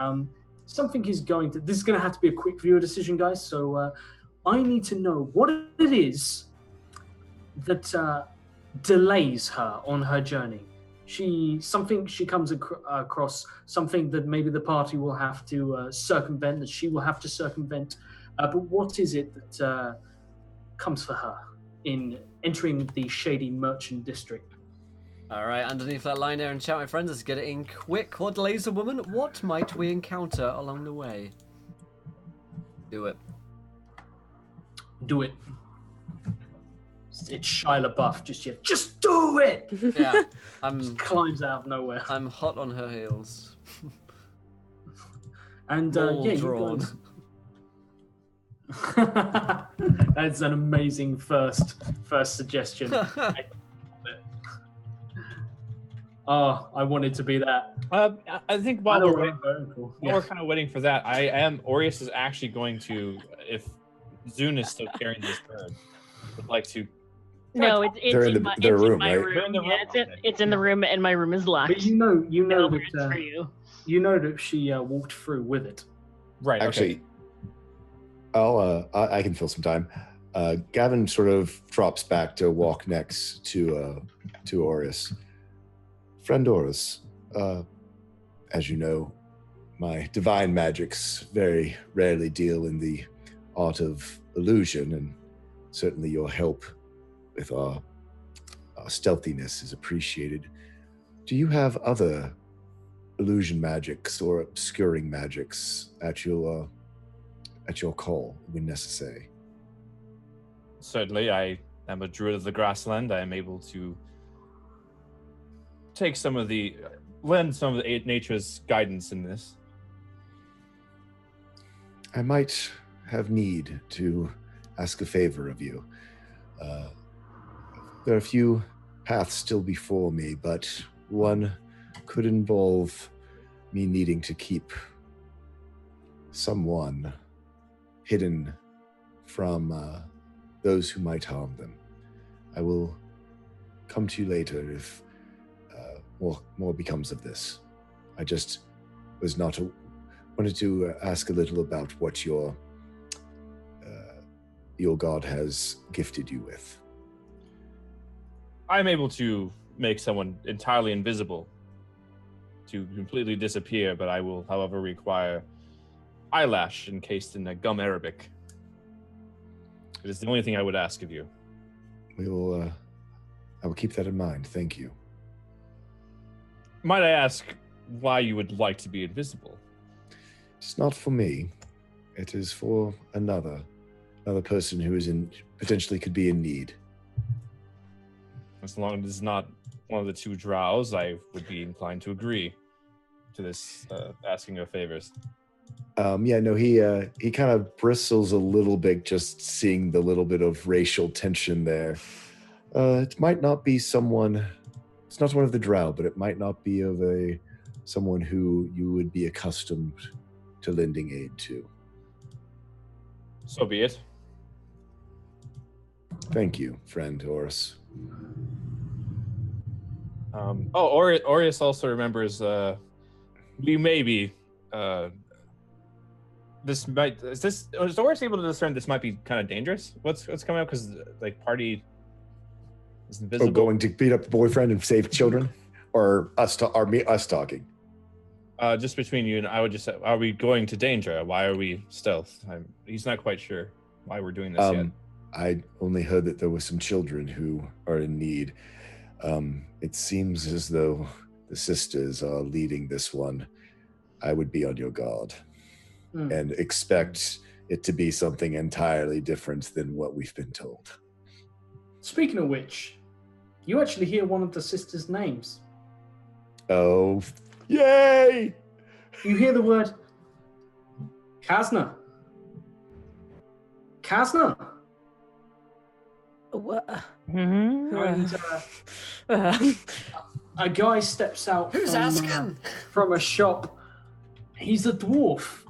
something is going to. This is going to have to be a quick viewer decision, guys. So, I need to know what it is that delays her on her journey. She comes across something that maybe the party will have to circumvent, that she will have to circumvent. But what is it that comes for her in entering the shady merchant district? All right, underneath that line there and shout, my friends, let's get it in quick. What delays a woman? What might we encounter along the way? Do it. Do it. It's Shia LaBeouf. Just do it. Yeah, Just climbs out of nowhere. I'm hot on her heels. And Ball yeah, drawn. you guys. That's an amazing first suggestion. Oh, I wanted to be that. I think while I know, we're very cool. while we're kind of waiting for that, Aureus is actually going to, if Zune is still carrying this bird, would like to. No, it's They're in their room, my right? room. They're in the room, Yeah, it's in the room, and my room is locked. But you know Albert, it's that for you. you know that she walked through with it. Right. Actually, I can fill some time. Gavin sort of drops back to walk next to Aureus. Friend Aureus, as you know, my divine magics very rarely deal in the art of illusion, and certainly your help with our stealthiness is appreciated. Do you have other illusion magics or obscuring magics at your call when necessary? Certainly, I am a druid of the grassland. I am able to take lend some of the nature's guidance in this. I might have need to ask a favor of you. There are a few paths still before me, but one could involve me needing to keep someone hidden from those who might harm them. I will come to you later if more becomes of this. I just was wanted to ask a little about what your god has gifted you with. I'm able to make someone entirely invisible, to completely disappear, but I will, however, require eyelash encased in a gum arabic. It is the only thing I would ask of you. I will keep that in mind. Thank you. Might I ask why you would like to be invisible? It's not for me. It is for another person who is potentially could be in need. As long as it's not one of the two drows, I would be inclined to agree to this asking of favors. He kind of bristles a little bit just seeing the little bit of racial tension there. It might not be someone. It's not one of the drow, but it might not be of someone who you would be accustomed to lending aid to. So be it. Thank you, friend Horus. Aureus also remembers we may be is Aureus able to discern this might be kind of dangerous? What's coming up? Because party is invisible. Going to beat up the boyfriend and save children, or us talking? Just between you and I would just say, are we going to danger? Why are we stealth? He's not quite sure why we're doing this yet. I only heard that there were some children who are in need. It seems as though the sisters are leading this one. I would be on your guard and expect it to be something entirely different than what we've been told. Speaking of which, you actually hear one of the sisters' names. Oh, yay! You hear the word Kasna. Kasna. What? And a guy steps out from a shop. He's a dwarf.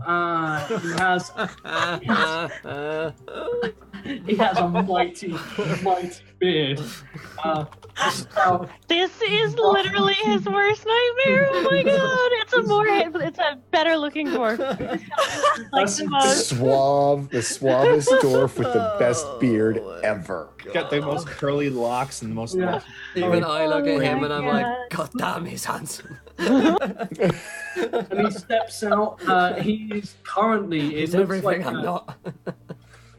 He has a mighty beard. This is literally his worst nightmare. Oh my god! It's a better looking dwarf. Like the most. The suavest dwarf with the best beard ever. Got the most curly locks and the most. Yeah. Even I look at him and I'm God. like, God damn, he's handsome. And he steps out. He is currently. He's everything I'm not.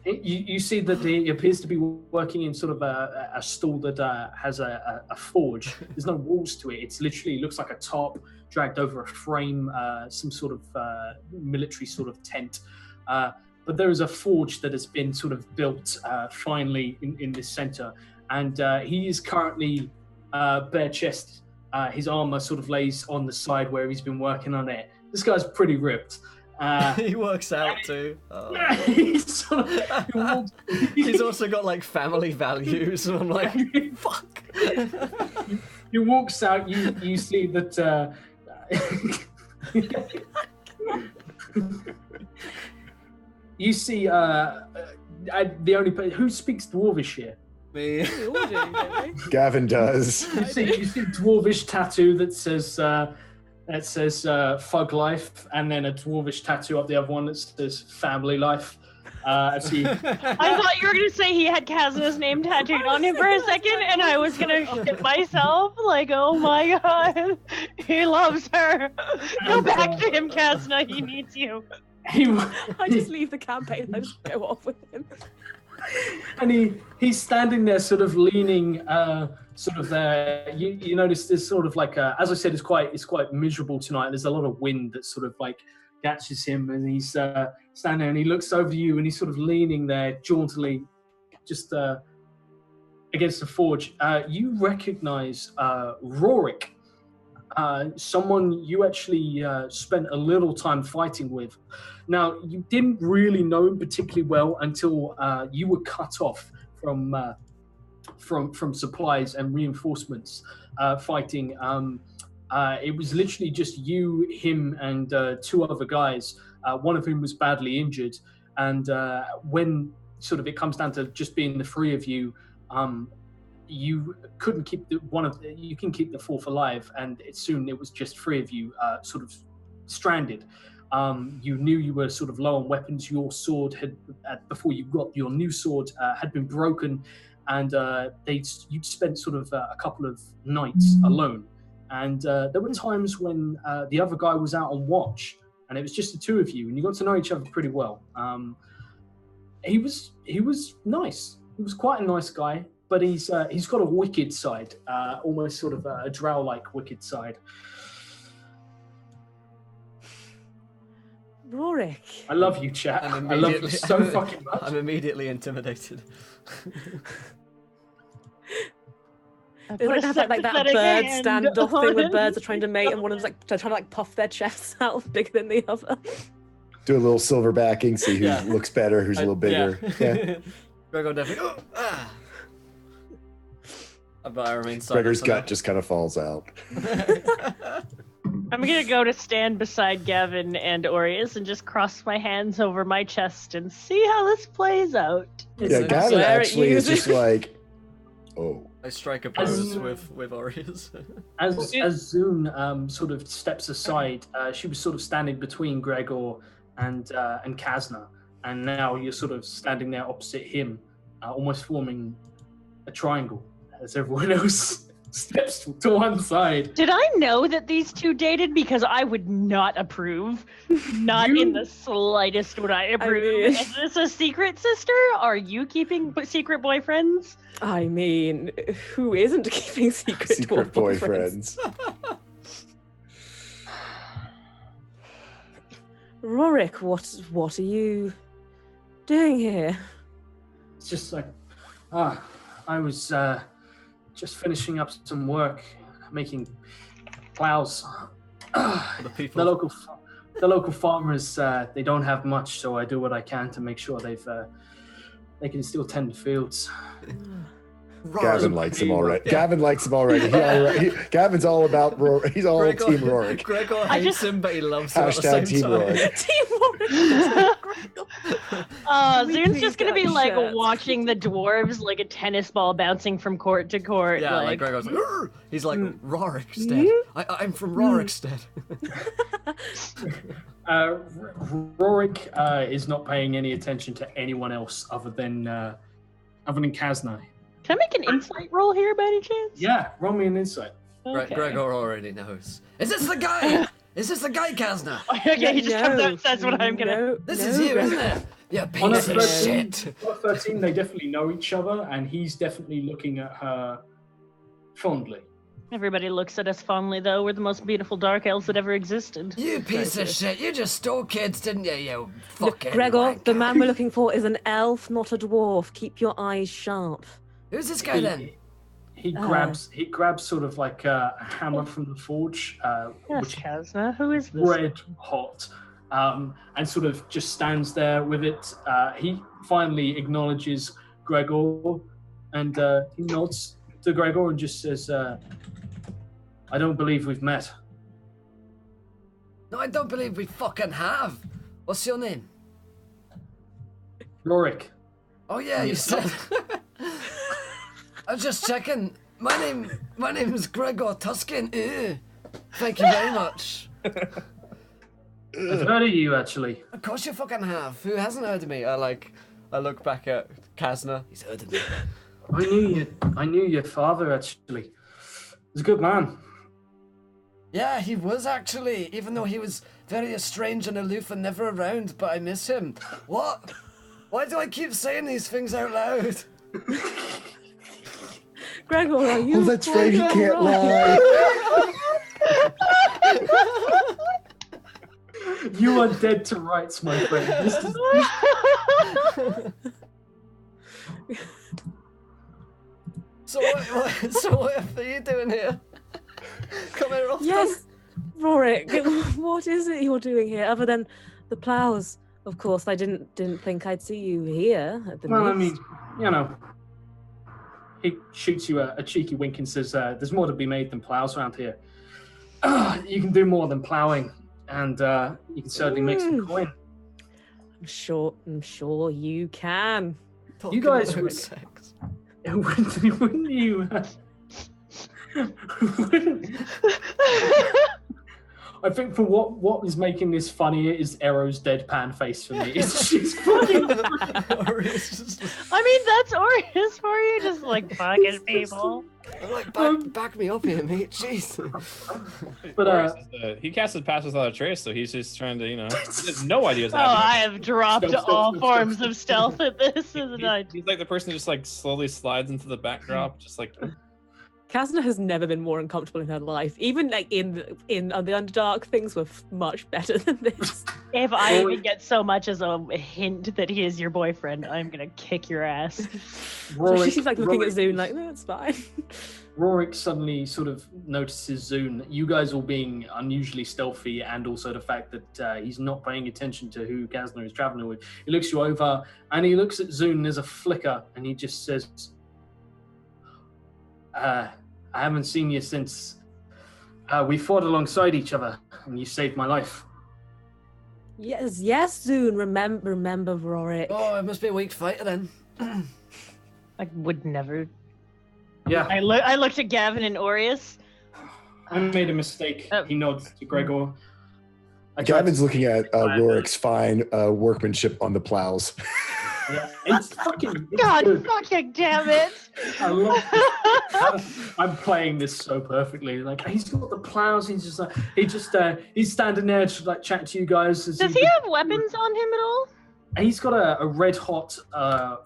You see that he appears to be working in sort of a stall that has a forge. There's no walls to it. It's literally looks like a tarp dragged over a frame, some sort of military sort of tent. But there is a forge that has been sort of built finally in this center. and he is currently bare chested. His armor sort of lays on the side where he's been working on it. This guy's pretty ripped. He works out too. Oh. He's, sort of, He's also got like family values, and I'm like, fuck. He walks out. You see that. You see the only person who speaks Dwarvish here. Me. We all do, don't we? Gavin does. You see Dwarvish tattoo that says "Fug Life," and then a Dwarvish tattoo up the other one that says "Family Life." I see. I thought you were gonna say he had Kazna's name tattooed on him for a second, and I was gonna shit myself. Like, oh my god, he loves her. Go back to him, Kazna. He needs you. I just leave the campaign and I just go off with him. And he's standing there, sort of leaning, sort of there. You notice there's sort of like, as I said, it's quite miserable tonight. There's a lot of wind that sort of like catches him, and he's standing there and he looks over you and he's sort of leaning there jauntily, just against the forge. You recognize Rorik, someone you actually spent a little time fighting with. Now, you didn't really know him particularly well until you were cut off from supplies and reinforcements fighting. It was literally just you, him, and two other guys, one of whom was badly injured. And when sort of it comes down to just being the three of you, you couldn't keep you can keep the fourth alive, and soon it was just three of you sort of stranded. You knew you were sort of low on weapons. Your sword had, before you got your new sword, had been broken, and you'd spent sort of a couple of nights alone. And there were times when the other guy was out on watch, and it was just the two of you, and you got to know each other pretty well. He was nice. He was quite a nice guy, but he's got a wicked side, almost sort of a drow-like wicked side. Rorik. I love you, chat. I love you so fucking much. I'm immediately intimidated. It's like to have like that bird standoff thing where birds are trying to mate and one of them's like trying to puff their chests out bigger than the other. Do a little silver backing, see who looks better, who's a little bigger. Yeah. Gregor definitely. But I remain silent. Gregor's gut just kind of falls out. I'm gonna go to stand beside Gavin and Aureus and just cross my hands over my chest and see how this plays out. Yeah, Gavin actually is just like, oh. I strike a pose with Aureus. As Zune sort of steps aside, she was sort of standing between Gregor and Kazna, and now you're sort of standing there opposite him, almost forming a triangle as everyone else steps to one side. Did I know that these two dated? Because I would not approve. Not in the slightest would I approve. Is this a secret, sister? Are you keeping secret boyfriends? I mean, who isn't keeping secret boyfriends? Rorik, what are you doing here? It's just like, I was just finishing up some work, making plows. The local farmers, they don't have much, so I do what I can to make sure they can still tend the fields. Gavin likes him already. Gavin's all about Rorik. He's all Team Rorik. Gregor hates him, but he loves him at the same Team time. Rorik. Team Rorik. Zune's just gonna be like watching the dwarves like a tennis ball bouncing from court to court. Yeah, like Gregor's like, "Urgh!" He's like, Rorikstead. I'm from Rorikstead. Rorik is not paying any attention to anyone else other than Kazna. Can I make an insight roll here by any chance? Yeah, roll me an insight. Okay. Gregor already knows. Is this the guy? Is this the guy, Kazna? Okay, he just comes out and says what I'm gonna. This is you, isn't it? Yeah, piece of shit. On 13, they definitely know each other, and he's definitely looking at her fondly. Everybody looks at us fondly, though. We're the most beautiful dark elves that ever existed. You piece of shit. You just stole kids, didn't you, you fucking Gregor, wanker. the man we're looking for is an elf, not a dwarf. Keep your eyes sharp. Who's this guy then? He grabs sort of like a hammer from the forge, Yes, which is Kazna, who is this? red hot, and sort of just stands there with it. He finally acknowledges Gregor, and he nods to Gregor and just says, "I don't believe we've met." No, I don't believe we fucking have. What's your name? Rorik. Oh yeah, you said. I'm just checking. My name is Gregor Tuskin. Ew. Thank you very much. I've heard of you, actually. Of course you fucking have. Who hasn't heard of me? I look back at Kazna. He's heard of me. I knew your father, actually. He's a good man. Yeah, he was actually, even though he was very strange and aloof and never around, but I miss him. What? Why do I keep saying these things out loud? Gregor, are you? Oh, that's right. He can't lie. You are dead to rights, my friend. This is... So what are you doing here? Come here, Austin. Yes, Rorik. What is it you're doing here, other than the plows? Of course, I didn't think I'd see you here at the Well, I least. mean, you know, he shoots you a cheeky wink and says, "There's more to be made than plows around here. You can do more than plowing, and you can certainly make some coin." I'm sure you can. Talking guys about were- sex. Wouldn't you? I think for what is making this funnier is Arrow's deadpan face for me. It's just fucking. I mean, that's Orius for you, just like fucking people. I'm like, back me up here, mate. Jeez. But he casted Pass Without a Trace, so he's just trying to, he has no idea what's Oh, happening. I have dropped Stop, all stop, forms stop. of stealth at this, isn't I? He's like the person who just like slowly slides into the backdrop, just like Kazna has never been more uncomfortable in her life. Even like in the Underdark, things were much better than this. If I even get so much as a hint that he is your boyfriend, I'm gonna kick your ass. So she's like looking at Zune like, no, it's fine. Rorik suddenly sort of notices Zune. You guys all being unusually stealthy, and also the fact that he's not paying attention to who Kazna is traveling with. He looks you over, and he looks at Zune. And there's a flicker, and he just says, "I haven't seen you since we fought alongside each other, and you saved my life." Yes, Zune. Remember, Rorik. Oh, it must be a weak fighter then. I would never. Yeah, I looked at Gavin and Orius. I made a mistake. Oh. He nods to Gregor. I tried Gavin's to- looking at Rorik's fine workmanship on the plows. Yeah, it's fucking. It's God good. fucking damn it! I love I'm playing this so perfectly. Like he's got the plows. He's just like he's standing there to like chat to you guys. Does he have weapons on him at all? And he's got a red hot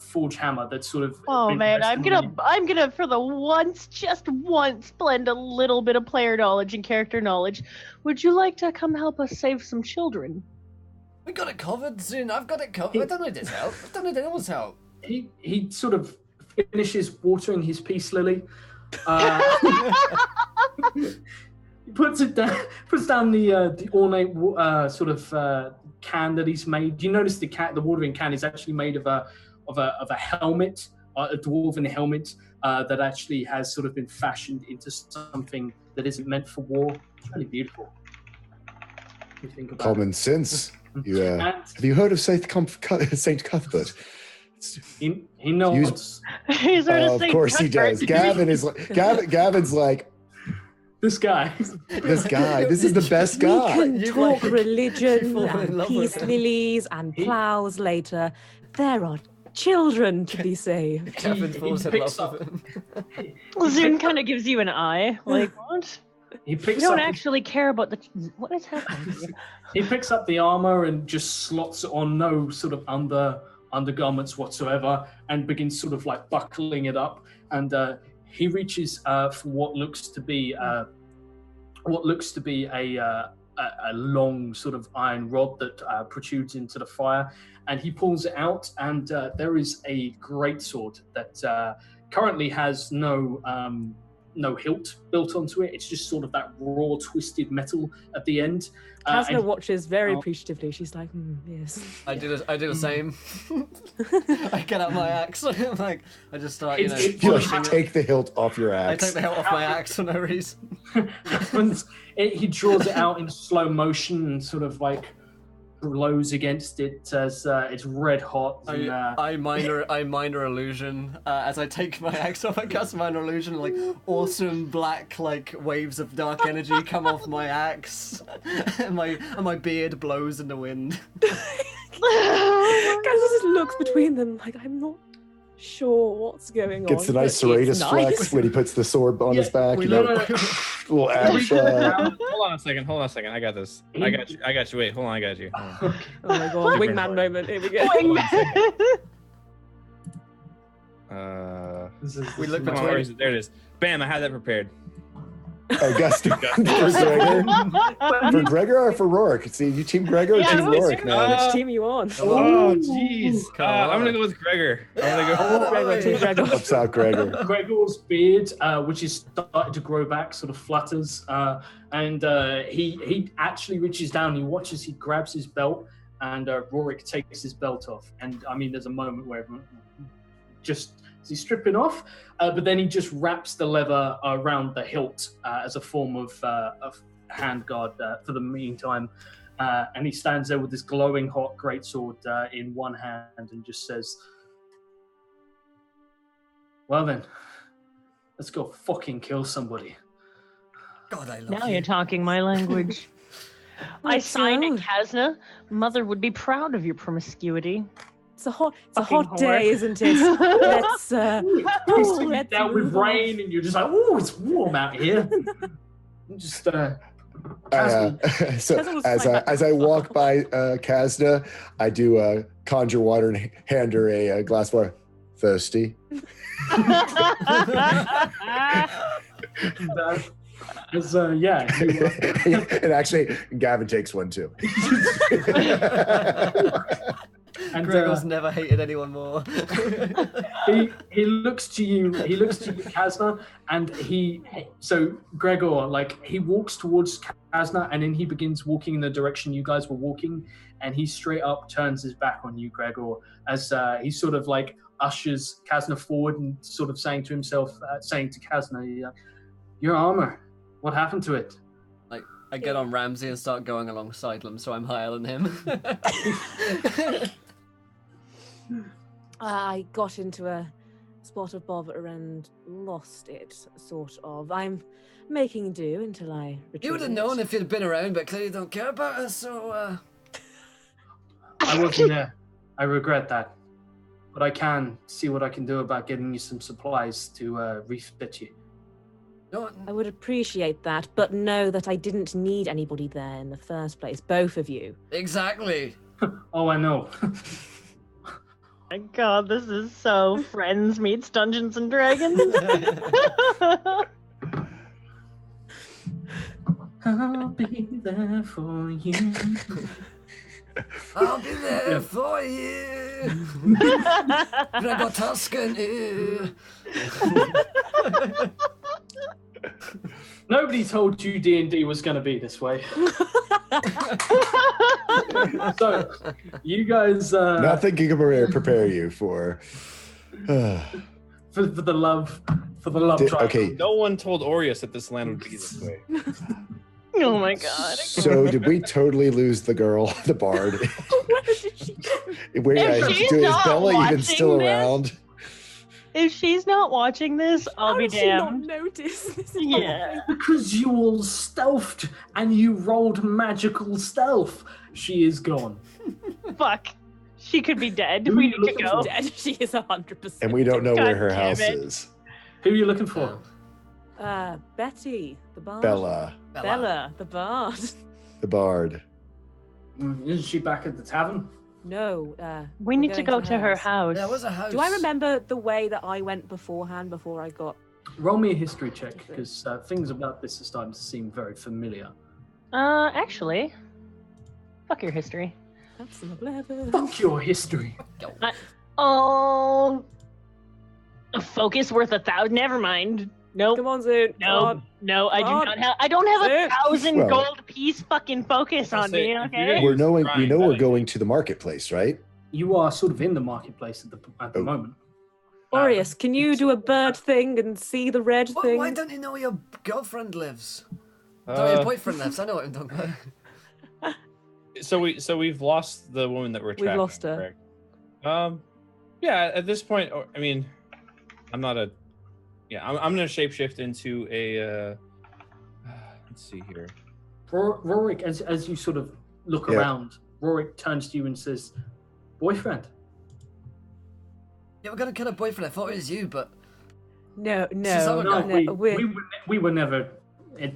forge hammer that's sort of. Oh been man, I'm resting gonna for the just once blend a little bit of player knowledge and character knowledge. Would you like to come help us save some children? We got it covered soon. I've got it covered. I don't need his help. I don't need anyone's help. He sort of finishes watering his peace lily. He puts down the ornate sort of can that he's made. You notice the watering can is actually made of a helmet, a dwarven helmet that actually has sort of been fashioned into something that isn't meant for war. It's really beautiful. If you think about Common sense. You, And have you heard of Saint Cuthbert? he knows He's sort of Of course he does. Gavin is like Gavin's like this guy. this guy. This is the best We guy. can You talk like- religion you fall in and love with peace him. lilies and plows later. There are children to be saved. Kevin falls in picks love up- with him. Zune kind of gives you an eye, like what? He You picks don't up. actually care about what is happening. here? He picks up the armor and just slots it on, no sort of undergarments whatsoever, and begins sort of like buckling it up. And he reaches for what looks to be a long sort of iron rod that protrudes into the fire, and he pulls it out, and there is a greatsword that currently has no hilt built onto it. It's just sort of that raw, twisted metal at the end. Kasna watches very appreciatively. She's like, yes. I do the same. I get out my axe. Like I just start, You like take the hilt off your axe. I take the hilt off my axe for no reason. He draws it out in slow motion and sort of like blows against it as it's red hot. And, I minor illusion as I take my axe off. I cast minor illusion, like awesome black like waves of dark energy come off my axe, and my beard blows in the wind. Kasna just looks between them like, I'm not sure what's going on. Gets a nice but it's serratus flex when he puts the sword on his back. we Little axe shot. Hold on a second. I got this. I got you. Wait, hold on, I got you. Oh my god, wingman moment. Here we go. We look Come on, where is it? There it is. Bam! I had that prepared. Augusta. For Gregor? For Gregor or for Rourke? See, you team Gregor or team Rourke now? Which team you on? Oh, jeez. I'm gonna go with Gregor. Team Gregor. Ups out Gregor. Gregor's beard, which is starting to grow back, sort of flutters, and he actually reaches down. He watches. He grabs his belt, and Rorik takes his belt off. And I mean, there's a moment where just as he's stripping off, but then he just wraps the leather around the hilt as a form of handguard for the meantime. And he stands there with this glowing hot greatsword in one hand and just says, "Well then, let's go fucking kill somebody." God, I love Now you. you're talking my language. I Let's signed go. it, Kasna. Mother would be proud of your promiscuity. It's a hot Fucking day, whore. isn't it? Let's He's sitting let's down with move on. rain, and you're just like, "Oh, it's warm out here." Just So Kasna was as fine. I walk by Kasna, I do conjure water and hand her a glass of water. Thirsty? Yeah. You, And actually, Gavin takes one too. and Gregor's never hated anyone more. he looks to you. He looks to you, Kasna, and so Gregor, like, he walks towards Kasna, and then he begins walking in the direction you guys were walking, and he straight up turns his back on you, Gregor, as he sort of like ushers Kasna forward and sort of saying to himself, saying to Kasna, "Your armor, what happened to it?" I get on Ramsey and start going alongside him, so I'm higher than him. I got into a spot of bother and lost it, sort of. I'm making do until I retrieve You would have it. known if you'd been around, but clearly don't care about us, so I wasn't there. I regret that. But I can see what I can do about getting you some supplies to refit you. No, I would appreciate that, but know that I didn't need anybody there in the first place, both of you. exactly. Oh, I know. My God, this is so Friends meets Dungeons and Dragons. I'll be there for you. I'll be there for you. Gregor Tuscany. Nobody told you D&D was going to be this way. So, you guys, Nothing can prepare you for. for the love triangle. Okay, No one told Aureus that this land would be this way. Oh my God. so did we totally lose the girl, the bard? Where did she go? Where, If she's is not Bella even watching still this- around? If she's not watching this, I'll How be did she not damned. notice? This is Yeah. Because you all stealthed and you rolled magical stealth. She is gone. Fuck. She could be dead. Who are We you need to looking go. for? dead. She is 100%. And we don't know where God her damn house it. is. Who are you looking for? Betty, the bard. Bella, Bella, the bard. the bard. Isn't she back at the tavern? No. We we're need to going go to her house. There was a house. Do I remember the way that I went beforehand before I got... Roll me a history check, because things about this are starting to seem very familiar. Actually, fuck your history. That's an 11. Fuck your history. Oh. A focus worth 1,000. Never mind. Nope. Come on, Zoon. No, I do Come on. not have. I don't have Zoot. 1,000 Well, gold piece fucking focus on me. if you're Okay. gonna We use know grind, we're that- going to the marketplace, right? You are sort of in the marketplace at the Oh. moment. Aureus, can you do a bird thing and see the red thing? Why don't you know where your girlfriend lives? Sorry, your Uh, boyfriend lives. I know what I'm talking about. so we've lost the woman that we're We've tracking. lost her. Correct? Yeah. At this point, I mean, I'm not a. Yeah, I'm gonna shapeshift into a. Let's see here. Rorik, as you sort of look Yeah. around, Rorik turns to you and says, "Boyfriend." Yeah, we're gonna kill a boyfriend. I thought it was you, but No, someone- no, No, we're- we were never. It,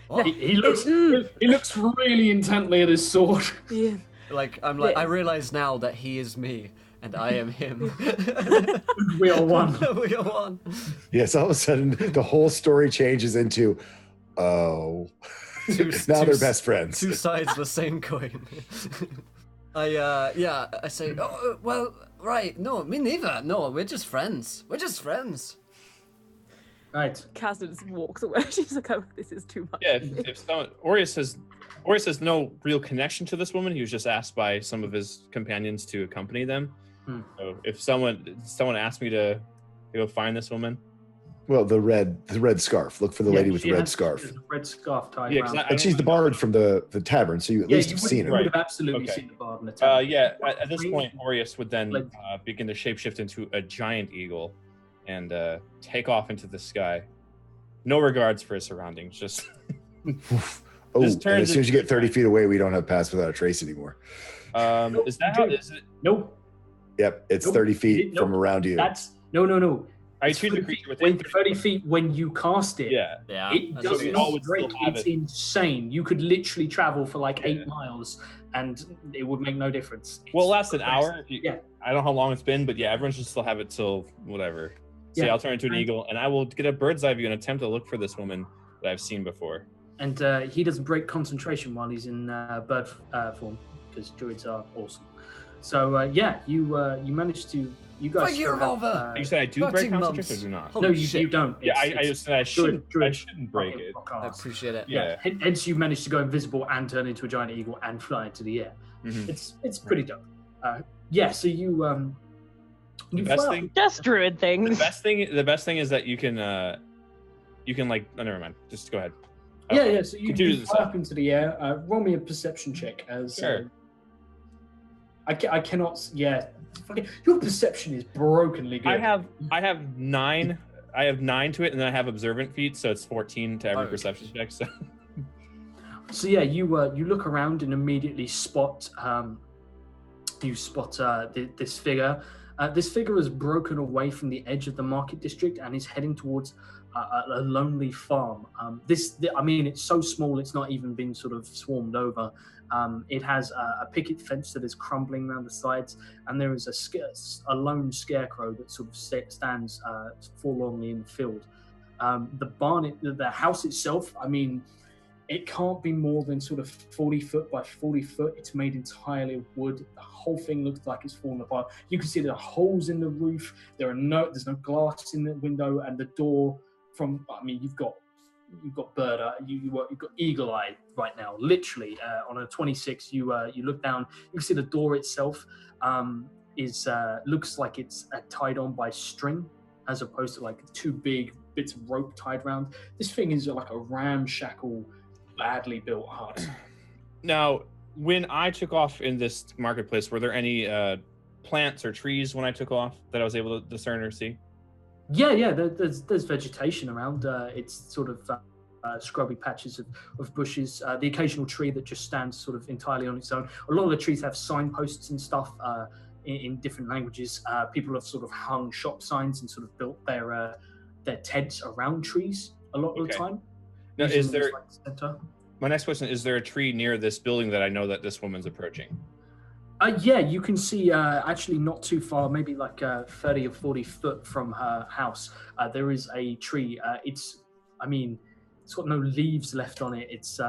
what? he looks he looks really intently at his sword. yeah. I realize now that he is me and I am him. We are one. We are one. Yes, all of a sudden the whole story changes into, oh, now they're best friends. Two sides of the same coin. I say, oh, well, right, no, me neither. No, we're just friends. We're just friends. Right. Kazna just walks away. She's like, oh, this is too much. Yeah, if someone, Aureus has no real connection to this woman. He was just asked by some of his companions to accompany them. So if someone asked me to go find this woman, Well, the red scarf. Look for the lady with the she red has scarf. a red scarf tied Yeah, 'cause around. I And she's the bard from the tavern, so you at least have seen You her. would have absolutely Okay. seen the bard in the town. yeah. At this point, Aureus would then Like- begin to shapeshift into a giant eagle and take off into the sky. No regards for his surroundings. Just Oh, This and turns as soon as you into- get 30 feet away, we don't have pass without a trace anymore. is that how? Is it? Nope. Yep, it's Nope. 30 feet Nope. from around you. That's no. I It's choose a 30 creature feet within when 30 feet when you cast it. Yeah. Yeah. It that's does what all not would still break. have It's it. insane. You could literally travel for like 8 Yeah. miles and it would make no difference. Well, it It's lasts an crazy. hour. Yeah. I don't know how long it's been, but yeah, everyone should still have it till whatever. So yeah, I'll turn into an And- eagle, and I will get a bird's eye view and attempt to look for this woman that I've seen before. And he doesn't break concentration while he's in bird form because druids are awesome. So you managed to. You guys. Bring your still have, revolver. You said I do break Fucking concentration or mums. do not? Holy no, you shit. don't. Yeah, I It's- just said I shouldn't. I druid shouldn't break it. I appreciate it. Yeah, hence you managed to go invisible and turn into a giant eagle and fly into the air. Mhm. It's pretty dope. So you The fly best up. thing. Just druid The things. best thing is that you can like. Oh, never mind. Just go ahead. Yeah. So you Continue fly the set. up into the air. Roll me a perception check as. Sure. I cannot. Yeah. Fucking, your perception is brokenly good. I have 9. I have 9 to it, and then I have observant feat, so it's 14 to every Oh, perception check. So So yeah, you look around and immediately spot this figure. This figure has broken away from the edge of the market district and is heading towards a lonely farm. It's so small it's not even been sort of swarmed over. It has a picket fence that is crumbling around the sides, and there is a lone scarecrow that sort of stands forlornly in the field. The house itself, it can't be more than sort of 40 foot by 40 foot. It's made entirely of wood. The whole thing looks like it's fallen apart. You can see there are holes in the roof. There's no glass in the window, and the door you've got bird eye, you've got eagle eye right now. Literally, on a 26, you look down. You can see the door itself looks like it's tied on by string, as opposed to like 2 big bits of rope tied around. This thing is like a ramshackle, badly built hut. now, when I took off in this marketplace, were there any plants or trees when I took off that I was able to discern or see? Yeah. There's vegetation around. It's sort of scrubby patches of bushes. The occasional tree that just stands sort of entirely on its own. A lot of the trees have signposts and stuff in different languages. People have sort of hung shop signs and sort of built their tents around trees a lot of the Okay. time. Now, Using is them as, there? like, center. My next question is: there a tree near this building that I know that this woman's approaching? Yeah, you can see actually not too far, maybe like 30 or 40 foot from her house. There is a tree. It's got no leaves left on it. It's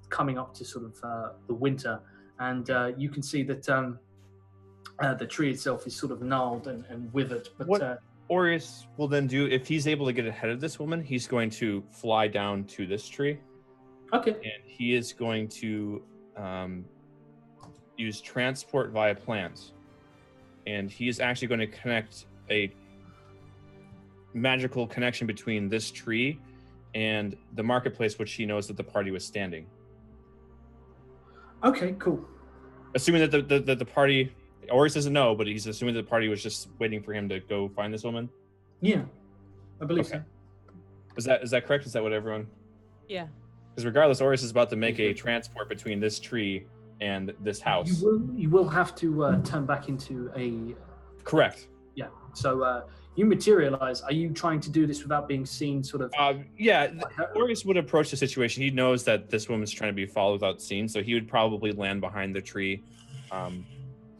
coming up to sort of the winter, and you can see that The tree itself is sort of gnarled and withered. But What Orius will then do, if he's able to get ahead of this woman, he's going to fly down to this tree. Okay. And he is going to use transport via plants. And he is actually going to connect a magical connection between this tree and the marketplace, which he knows that the party was standing. Okay, cool. Assuming that the party, Orius doesn't know, but he's assuming that the party was just waiting for him to go find this woman. Yeah, I believe so. Is that correct? Is that what everyone? Yeah. Because regardless, Orius is about to make a transport between this tree and this house. You will have to turn back into a... Correct. Yeah, so you materialize. Are you trying to do this without being seen, sort of? Yeah, Orius would approach the situation. He knows that this woman's trying to be followed without seen, so he would probably land behind the tree,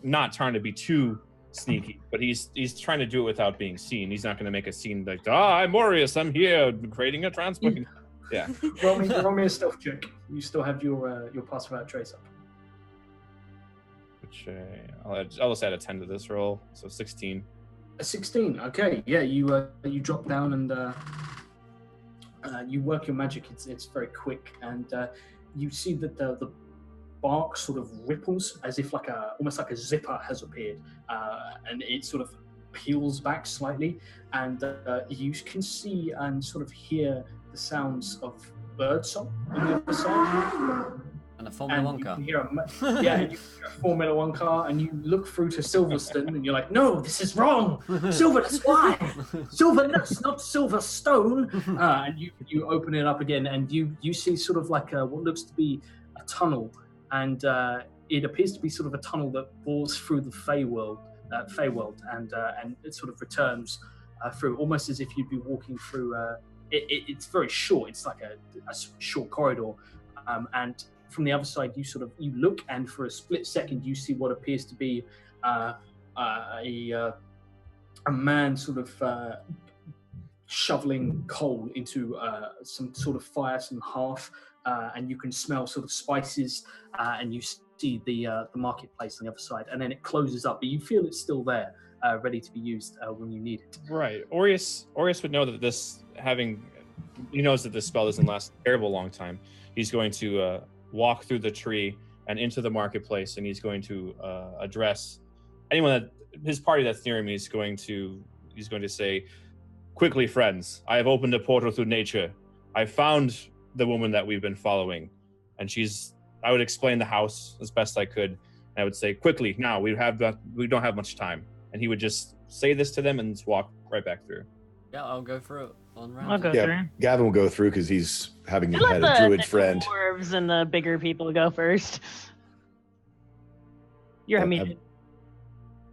not trying to be too sneaky, but he's trying to do it without being seen. He's not going to make a scene like, I'm Orius, I'm here, creating a transport. Yeah. roll me a stealth check. You still have your pass without trace up. Which I'll just add a 10 to this roll, so 16. A 16. Okay, yeah. You drop down and you work your magic. It's very quick, and you see that the bark sort of ripples as if almost like a zipper has appeared, and it sort of peels back slightly, and you can see and sort of hear the sounds of birdsong on the other side. And a Formula One car. And you can hear a Formula One car, and you look through to Silverstone, and you're like, "No, this is wrong. Silver, that's why. Silver nuts, not silver stone." And you open it up again, and you see sort of like what looks to be a tunnel, and it appears to be sort of a tunnel that bores through the Feywild, and it sort of returns through, almost as if you'd be walking through. It's very short. It's like a short corridor, and from the other side, you look, and for a split second, you see what appears to be a man sort of shoveling coal into some sort of fire, some hearth, and you can smell sort of spices, and you see the marketplace on the other side, and then it closes up, but you feel it's still there, ready to be used when you need it. Right. Orius would know that he knows that this spell doesn't last a terrible long time. He's going to walk through the tree and into the marketplace, and he's going to address anyone his party that's near him. He's going to say, "Quickly, friends, I have opened a portal through nature. I found the woman that we've been following, and I would explain the house as best I could, and I would say, quickly, now we don't have much time." And he would just say this to them and just walk right back through. Yeah, I'll go through it on round. I'll go through. Gavin will go through because he's having You had let a druid the friend. dwarves and the bigger people go first. You're muted.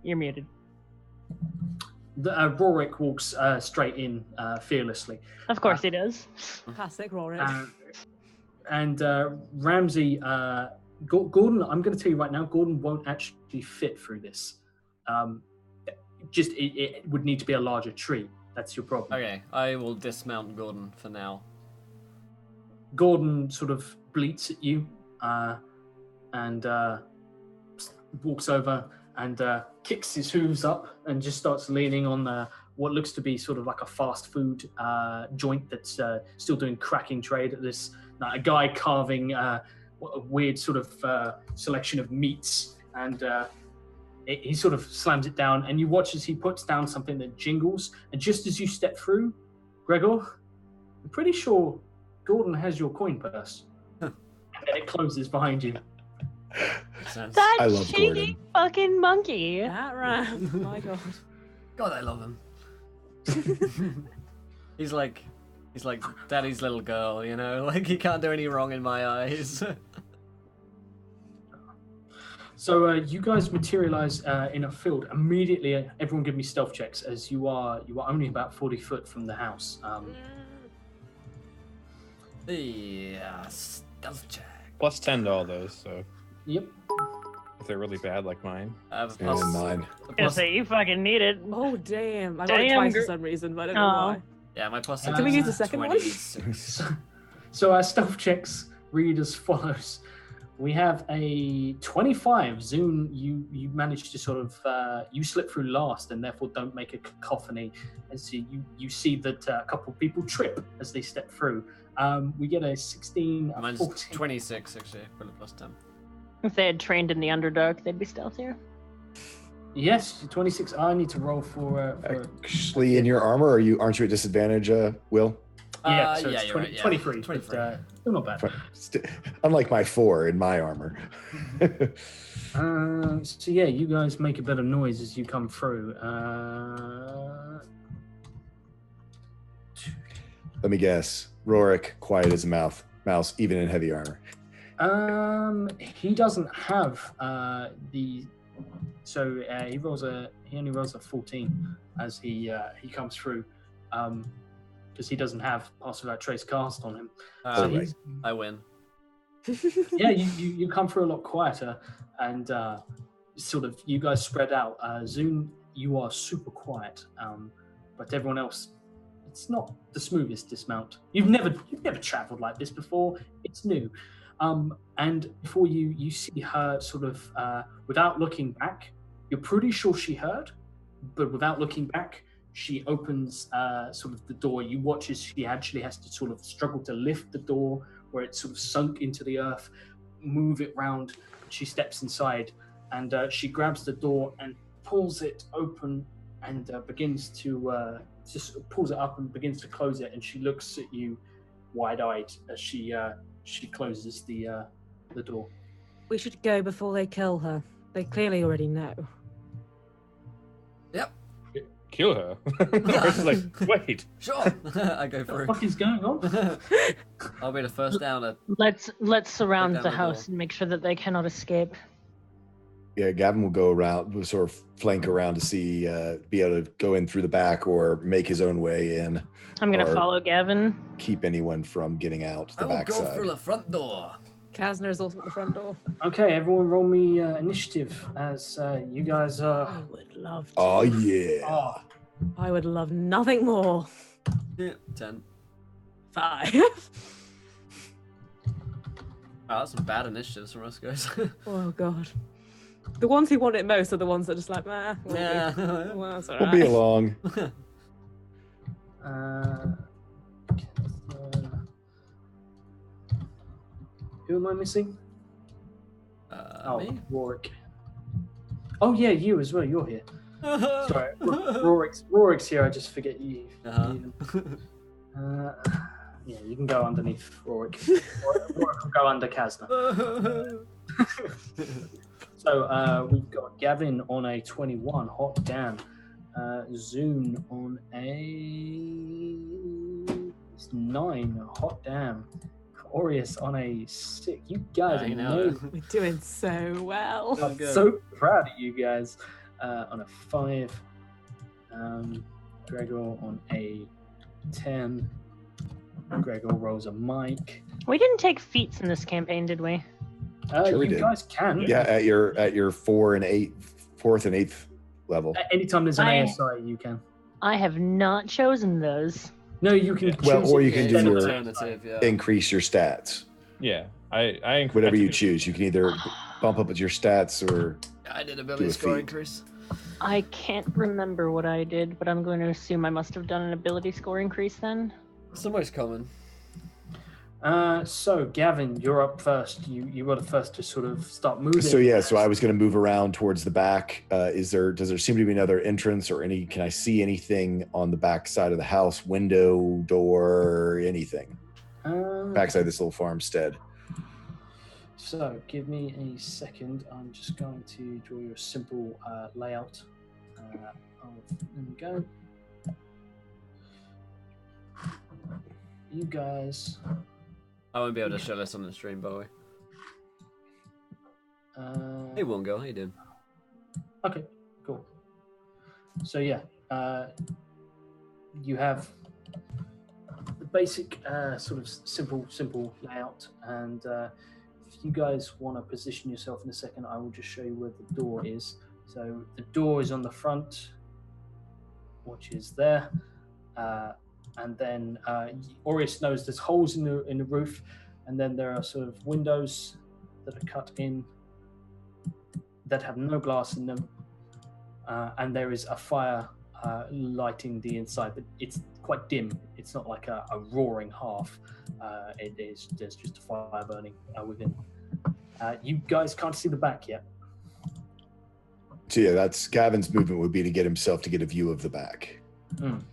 You're muted. Rorik walks straight in fearlessly. Of course he does. Classic Rorik. And Ramsey, Gordon, I'm going to tell you right now, Gordon won't actually fit through this. It would need to be a larger tree. That's your problem. Okay, I will dismount Gordon for now. Gordon sort of bleats at you and walks over and kicks his hooves up and just starts leaning on what looks to be sort of like a fast food joint that's still doing cracking trade at this. A guy carving a weird sort of selection of meats, and he sort of slams it down, and you watch as he puts down something that jingles, and just as you step through, Gregor, I'm pretty sure Gordon has your coin purse. And then it closes behind you. Makes sense. That I love cheeky Gordon. fucking monkey. That ram. My God. God, I love him. He's like daddy's little girl, you know? Like, he can't do any wrong in my eyes. So you guys materialize in a field. Immediately, everyone give me stealth checks, as you are only about 40 foot from the house. Yeah, stealth check. Plus 10 to all those, so Yep. if they're really bad like mine. I have a And plus, 9. a I was gonna plus- say, you fucking need it. Oh, damn. I got it Damn, twice for gr- some reason, but I don't know Oh. why. yeah, my plus Can six we is use the second one? 26. So our stealth checks read as follows. We have a 25. Zune, you managed to sort of you slip through last and therefore don't make a cacophony. As you see that a couple of people trip as they step through. We get a 16. Mine's 14. 26 actually for the plus 10. If they had trained in the Underdark, they'd be stealthier. Yes, 26. I need to roll for Actually, in your armor, aren't you at disadvantage, Will? yeah, so yeah, it's you're 20, right, yeah. 23. 23. But, still not bad. Unlike my 4 in my armor. So yeah, you guys make a bit of noise as you come through. Let me guess. Rorik, quiet as a mouse, even in heavy armor. He doesn't have the. So he only rolls a 14 as he comes through, because he doesn't have Pass Without Trace cast on him. So right. he's, I win. yeah, you come through a lot quieter, and sort of you guys spread out. Zune, you are super quiet, but everyone else, it's not the smoothest dismount. You've never traveled like this before. It's new, and before you see her sort of without looking back. You're pretty sure she heard, but without looking back, she opens sort of the door. You watch as she actually has to sort of struggle to lift the door where it's sort of sunk into the earth, move it round. She steps inside and she grabs the door and pulls it open and begins to just pulls it up and begins to close it. And she looks at you wide-eyed as she closes the door. We should go before they kill her. They clearly already know. Yep. Kill her. It's like, wait. Sure. I go What the through. fuck is going on? I'll be the first down. Let's surround down the the house door. and make sure that they cannot escape. Yeah, Gavin will go around, will sort of flank around to see, be able to go in through the back or make his own way in. I'm gonna Or- follow Gavin. Keep anyone from getting out I the will go backside. through the front door. Kasner is also at the front door. Okay, everyone roll me initiative as you guys are... I would love to. Oh yeah. Oh, I would love nothing more. Yeah, 10. 5. Oh, that's some bad initiatives from us, guys. Oh god. The ones who want it most are the ones that are just like, nah. Yeah. Well, that's all We'll be right. along. who am I missing? Me? Rorik. Oh yeah, you as well. You're here. Sorry, Rorik's here. I just forget you. Yeah, you can go underneath Rorik. Rorik can go under Kasner. So we've got Gavin on a 21. Hot damn. Zune on a 9. Hot damn. Aureus on a 6. You guys I are know. amazing. We're doing so well. Oh, I'm good. so proud of you guys. On a 5. Gregor on a 10. Gregor rolls a mic. We didn't take feats in this campaign, did we? Sure we You did. guys can. Yeah, at your 4th and 8th level. Anytime there's an I- ASI, you can. I have not chosen those. No, you can. Well, choose or it you can instead do of your- an ASI. Alternative, yeah. Increase your stats. Yeah, I Whatever you I- choose. You can either bump up your stats or I did Do ability a score feat. increase. I can't remember what I did, but I'm going to assume I must have done an ability score increase then. It's the most common. So Gavin, you're up first. You were the first to sort of start moving. so yeah. So I was going to move around towards the back. Does there seem to be another entrance or any? Can I see anything on the back side of the house? Window, door, anything? Backside of this little farmstead. So give me a second. I'm just going to draw you a simple layout. There we go. You guys. I won't be able to show this on the stream, by the way. Hey, one girl, how you doing? Okay, cool. So yeah, you have the basic sort of simple layout, and if you guys want to position yourself in a second, I will just show you where the door is. So the door is on the front, which is there, and then Aureus knows there's holes in the roof, and then there are sort of windows that are cut in that have no glass in them, and there is a fire lighting the inside, but it's quite dim. It's not like a roaring hearth. There's just a fire burning within. You guys can't see the back yet. So yeah, that's Gavin's movement would be to get himself to get a view of the back. And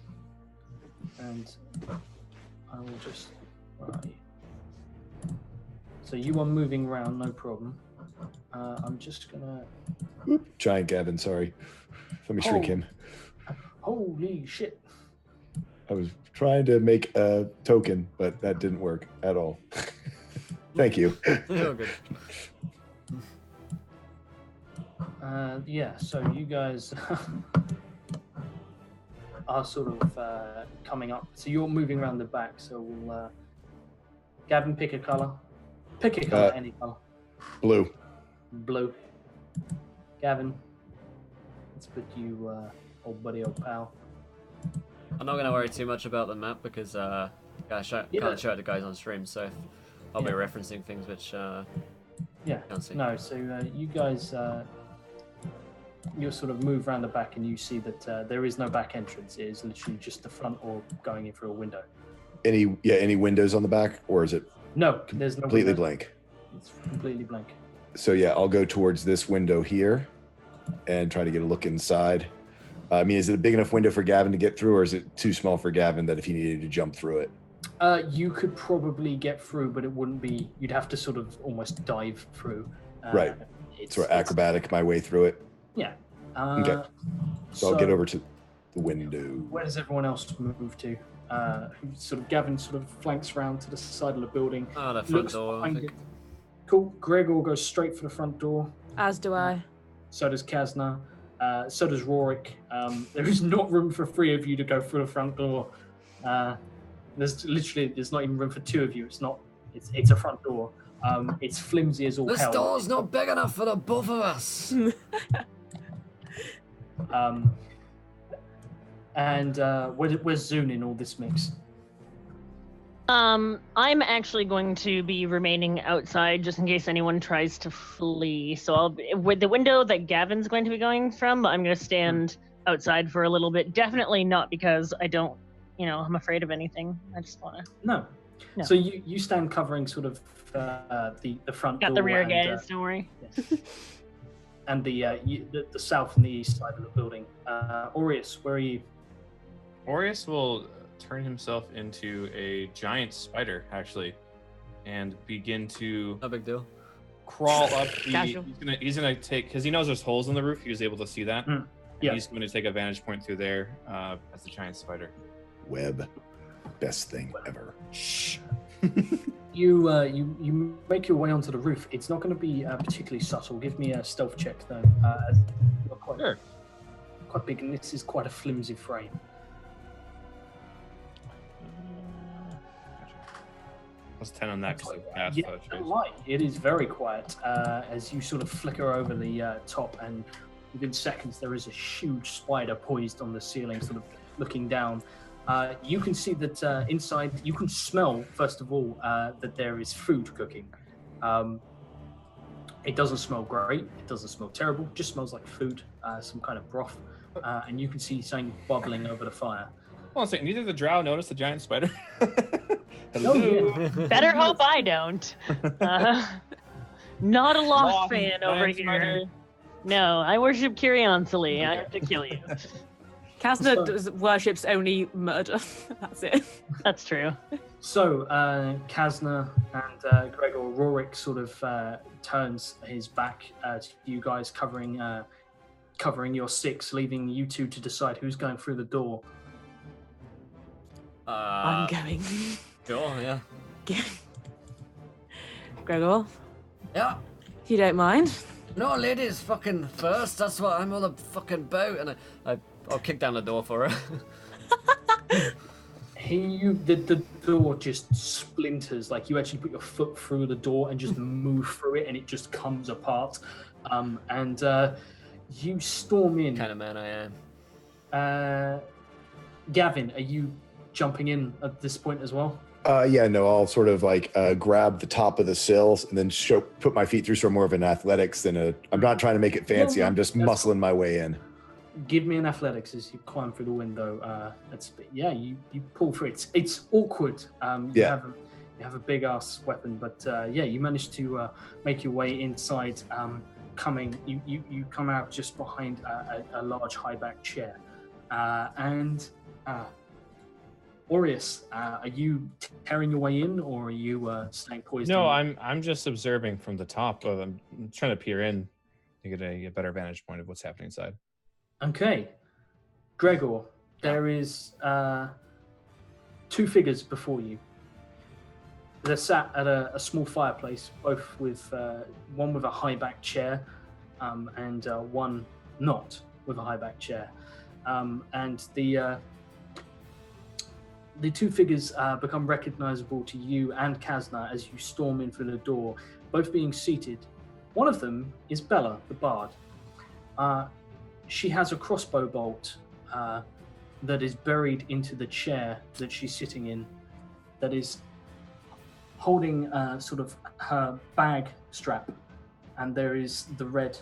I will just. So you are moving around, no problem. I'm just gonna. Giant Gavin, sorry. Let me shrink him. Holy shit! I was trying to make a token, but that didn't work at all. Thank you. Oh, good. Yeah, so you guys are sort of coming up. So you're moving around the back. So we'll Gavin, pick a color. Pick a color, any color. Blue. Blue. Gavin, let's put you, old buddy, old pal. I'm not going to worry too much about the map because I can't show it to guys on stream, so I'll be referencing things which can't see. No, so you guys, you sort of move around the back and you see that there is no back entrance. It is literally just the front or going in through a window. Any windows on the back, or is it? No, there's no completely window. blank. It's completely blank. So yeah, I'll go towards this window here and try to get a look inside. I mean, is it a big enough window for Gavin to get through, or is it too small for Gavin that if he needed to jump through it? You could probably get through, but it wouldn't be. You'd have to sort of almost dive through. Right. Sort of acrobatic my way through it. Yeah. Okay. So I'll get over to the window. Where does everyone else move to? Sort of Gavin sort of flanks around to the side of the building. Oh, the front door, I think. Cool. Gregor goes straight for the front door. As do I. So does Kazna. So does Rorik. There is not room for three of you to go through the front door. There's not even room for two of you. It's a front door. It's flimsy as all this hell. This door's not big enough for the both of us. Where's Zune in all this mix? I'm actually going to be remaining outside just in case anyone tries to flee. So I'll be with the window that Gavin's going to be going from. I'm going to stand outside for a little bit. Definitely not because I don't, I'm afraid of anything. I just want to. No. So you stand covering sort of the front door. Got the rear guys. Don't worry. Yes. And the south and the east side of the building. Aureus, where are you? Aureus will turn himself into a giant spider, actually, and begin to No big deal. crawl up. He's gonna take, because he knows there's holes in the roof. He was able to see that. Yeah. He's going to take a vantage point through there as the giant spider. Web, best thing ever. Shh. You make your way onto the roof. It's not going to be particularly subtle. Give me a stealth check though. You're quite big, and this is quite a flimsy frame. Plus 10 on that because of path. Yeah, light. It is very quiet as you sort of flicker over the top, and within seconds there is a huge spider poised on the ceiling, sort of looking down. You can see that inside, you can smell, first of all, that there is food cooking. It doesn't smell great. It doesn't smell terrible. It just smells like food, some kind of broth. And you can see something bubbling over the fire. Hold on a second. Neither the drow notice the giant spider? Oh, yeah. Better hope I don't. Not a lost fan over here. Spider. No, I worship Kyriansily. I have to kill you. Kazna worships only murder. That's it. That's true. So, Kazna and Gregor, Rorik sort of turns his back to you guys, covering your six, leaving you two to decide who's going through the door. I'm going. Sure, yeah. Gregor, Yeah. if you don't mind. No, ladies fucking first. That's what I'm all the fucking about. And I'll kick down the door for her. The door just splinters. Like you actually put your foot through the door and just move through it, and it just comes apart. And you storm in. Kind of man I am. Gavin, are you jumping in at this point as well? Yeah, no, I'll sort of like grab the top of the sills and then put my feet through sort of more of an athletics than I'm not trying to make it fancy. No, I'm just that's muscling my way in. Give me an athletics as you climb through the window. You pull through. It's awkward. You have a big ass weapon, but you manage to make your way inside. You come out just behind a large high back chair, Aureus, are you tearing your way in, or are you staying poised? No, I'm just observing from the top. I'm trying to peer in to get a better vantage point of what's happening inside. Okay, Gregor, there is 2 figures before you. They're sat at a small fireplace, both with one with a high back chair, and one not with a high back chair, and the 2 figures become recognizable to you and Kazna as you storm in through the door, both being seated. One of them is Bella, the bard. She has a crossbow bolt that is buried into the chair that she's sitting in, that is holding sort of her bag strap, and there is the red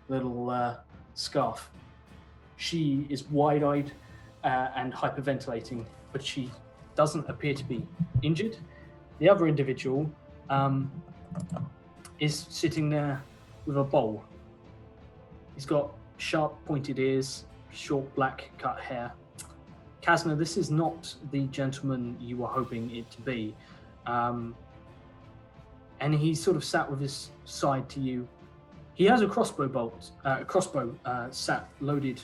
little scarf. She is wide-eyed and hyperventilating, but she doesn't appear to be injured. The other individual is sitting there with a bowl. He's got sharp pointed ears, short black cut hair. Kazna, this is not the gentleman you were hoping it to be. And he sort of sat with his side to you. He has a crossbow sat loaded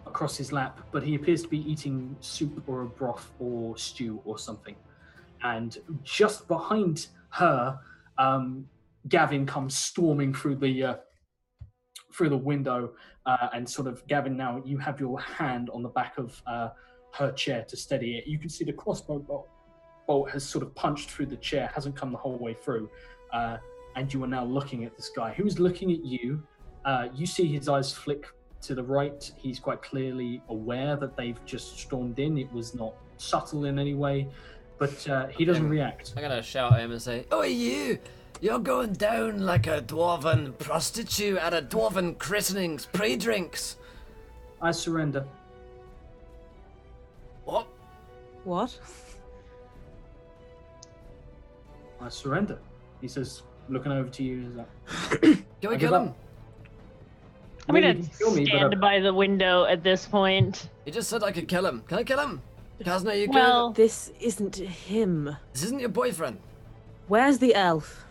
across his lap, but he appears to be eating soup or a broth or stew or something. And just behind her, Gavin comes storming through the window, and sort of, Gavin, now you have your hand on the back of her chair to steady it. You can see the crossbow bolt has sort of punched through the chair, hasn't come the whole way through, and you are now looking at this guy who's looking at you. You see his eyes flick to the right. He's quite clearly aware that they've just stormed in. It was not subtle in any way, but he doesn't react. I'm gonna shout at him and say, "Oh, you're going down like a dwarven prostitute at a dwarven christening's pre-drinks." I surrender. What? I surrender. He says, looking over to you. He's like, Can we kill him? I'm gonna stand by the window at this point. He just said I could kill him. Can I kill him? Kazna, you Well, This isn't him. This isn't your boyfriend. Where's the elf?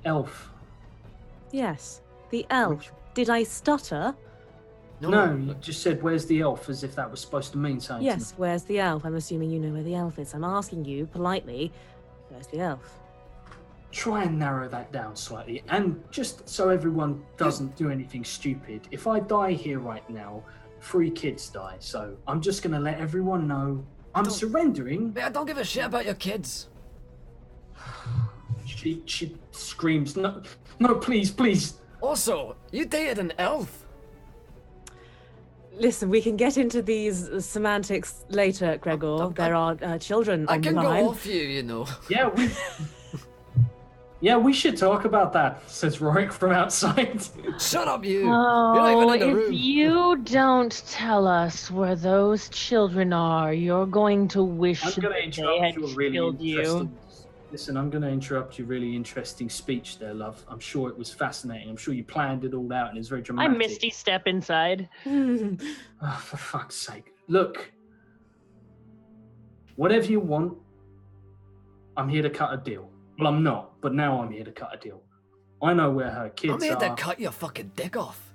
Elf. Yes, the elf. Did I stutter? No, you just said, where's the elf, as if that was supposed to mean something. Yes, where's the elf? I'm assuming you know where the elf is. I'm asking you politely, where's the elf? Try and narrow that down slightly, and just so everyone doesn't do anything stupid. If I die here right now, 3 kids die, so I'm just going to let everyone know I'm surrendering. I don't give a shit about your kids. She screams, no, please. Also, you dated an elf. Listen, we can get into these semantics later, Gregor. There are children on the line. I can go off you know. Yeah, we should talk about that, says Rorik from outside. Shut up, you. Oh, You're not even in the if room. you don't tell us where those children are, you're going to wish I'm going to that they interrupt had your really killed you. interesting... Listen, I'm going to interrupt your really interesting speech there, love. I'm sure it was fascinating. I'm sure you planned it all out and it's very I dramatic. Misty step inside. Oh, for fuck's sake. Look, whatever you want, I'm here to cut a deal. Well, I'm not, but now I'm here to cut a deal. I know where her kids I'm here are. to cut your fucking dick off.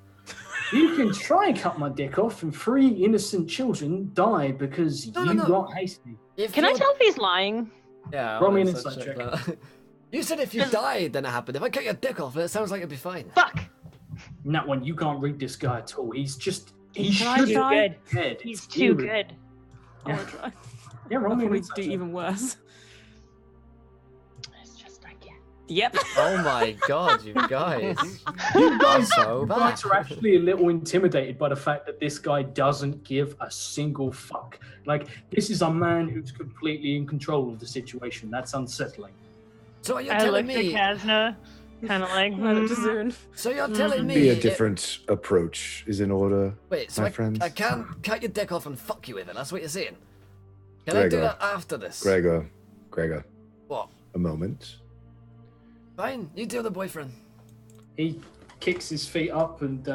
You can try and cut my dick off and 3 innocent children die because you got hasty. Can I tell if he's lying? Yeah. Roll me an that's insight such check. You said if you died, then it happened. If I cut your dick off, it sounds like it'd be fine. Fuck! And that one, you can't read this guy at all. He's just... He Can I should try? be dead. He's It's too eerie. good. Yeah. I'll try. Yeah, roll I'll me an probably insight do check. even worse. It's just like Yep. Oh my god, you guys. You guys, So you bad. guys are actually a little intimidated by the fact that this guy doesn't give a single fuck. Like, this is a man who's completely in control of the situation. That's unsettling. So you're I telling looked at me... Kazna, kind of like, Right up to Zune. So you're telling me... Be a different approach is in order. Wait, so my friends. I can't cut your dick off and fuck you with it, that's what you're saying? Can I do Gregor. that after this? Gregor, What? a moment. Fine, you deal with the boyfriend. He kicks his feet up and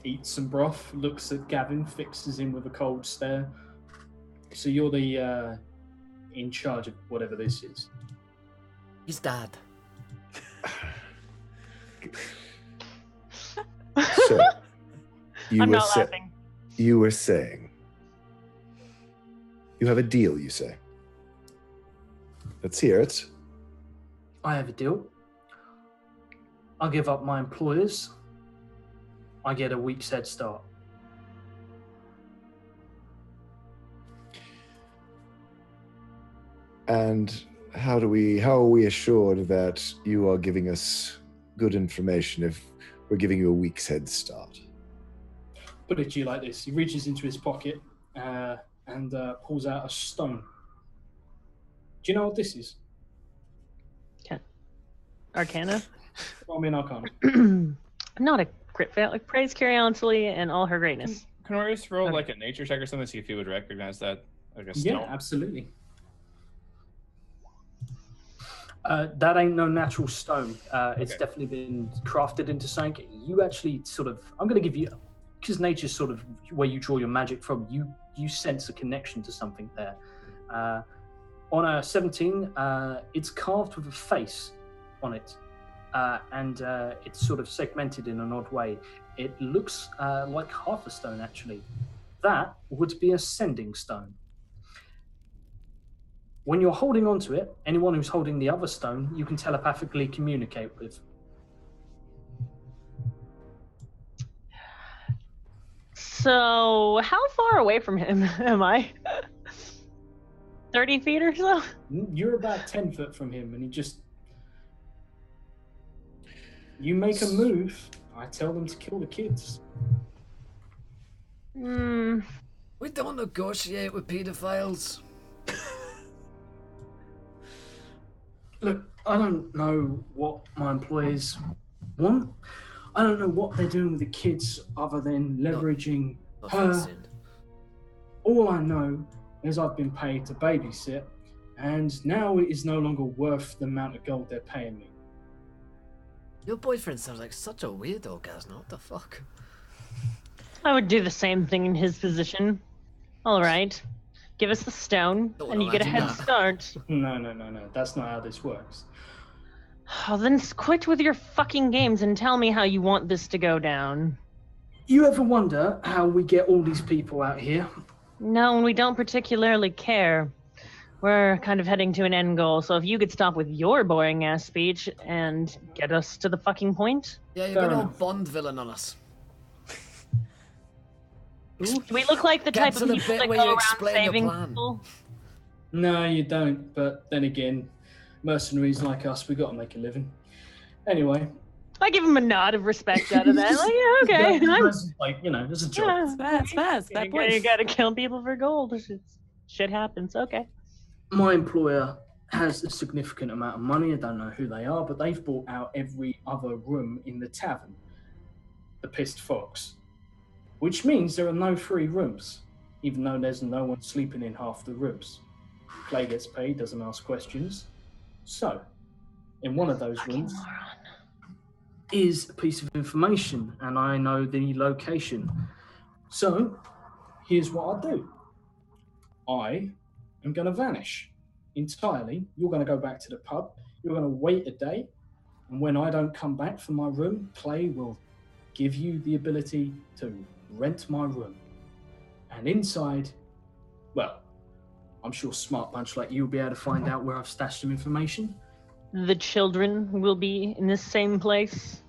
eats some broth, looks at Gavin, fixes him with a cold stare. So you're the in charge of whatever this is. He's dad. So, you I'm were not laughing. you were saying you have a deal. You say. Let's hear it. I have a deal. I give up my employers. I get a week's head start. And how are we assured that you are giving us good information if we're giving you a week's head start? Put it to you like this. He reaches into his pocket and pulls out a stone. Do you know what this is? Arcana? Roll me an Arcana. Not a crit fail. Like, praise Curiosity and all her greatness. Can we just roll Okay. like a nature check or something, see if you would recognize that? I guess Yeah, no. absolutely. That ain't no natural stone. It's Okay. definitely been crafted into something. You actually sort of, I'm going to give you, because nature's sort of where you draw your magic from, you sense a connection to something there. On a 17, it's carved with a face on it. And it's sort of segmented in an odd way. It looks like half a stone, actually. That would be a sending stone. When you're holding onto it, anyone who's holding the other stone, you can telepathically communicate with. So, how far away from him am I? 30 feet or so? You're about 10 foot from him, and he just... You make a move, I tell them to kill the kids. Hmm. We don't negotiate with pedophiles. Look, I don't know what my employees want. I don't know what they're doing with the kids other than leveraging her. Offensive. All I know is I've been paid to babysit, and now it is no longer worth the amount of gold they're paying me. Your boyfriend sounds like such a weirdo, Gazna. What the fuck? I would do the same thing in his position. All right. Give us the stone, Don't and you get a imagine head that. start. No. That's not how this works. Oh, then quit with your fucking games and tell me how you want this to go down. You ever wonder how we get all these people out here? No, and we don't particularly care. We're kind of heading to an end goal, so if you could stop with your boring ass speech and get us to the fucking point. Yeah, you're Fair going all enough. Bond villain on us. Do we look like the Get type to of the people bit that where go you around explain your saving plan. people? No, you don't. But then again, mercenaries like us, we got to make a living. Anyway. I give him a nod of respect out of that. Like, yeah, okay. That's like, it's a job. Yeah. It's fair, it's fair. It's fair You point. gotta kill people for gold. Shit happens. Okay. My employer has a significant amount of money. I don't know who they are, but they've bought out every other room in the tavern. The Pissed Fox. Which means there are no free rooms, even though there's no one sleeping in half the rooms. Clay gets paid, doesn't ask questions. So, in one of those rooms is a piece of information, and I know the location. So, here's what I do. I am going to vanish entirely. You're going to go back to the pub. You're going to wait a day, and when I don't come back from my room, Clay will give you the ability to rent my room. And inside, well, I'm sure smart bunch like you will be able to find out where I've stashed some information. The children will be in the same place.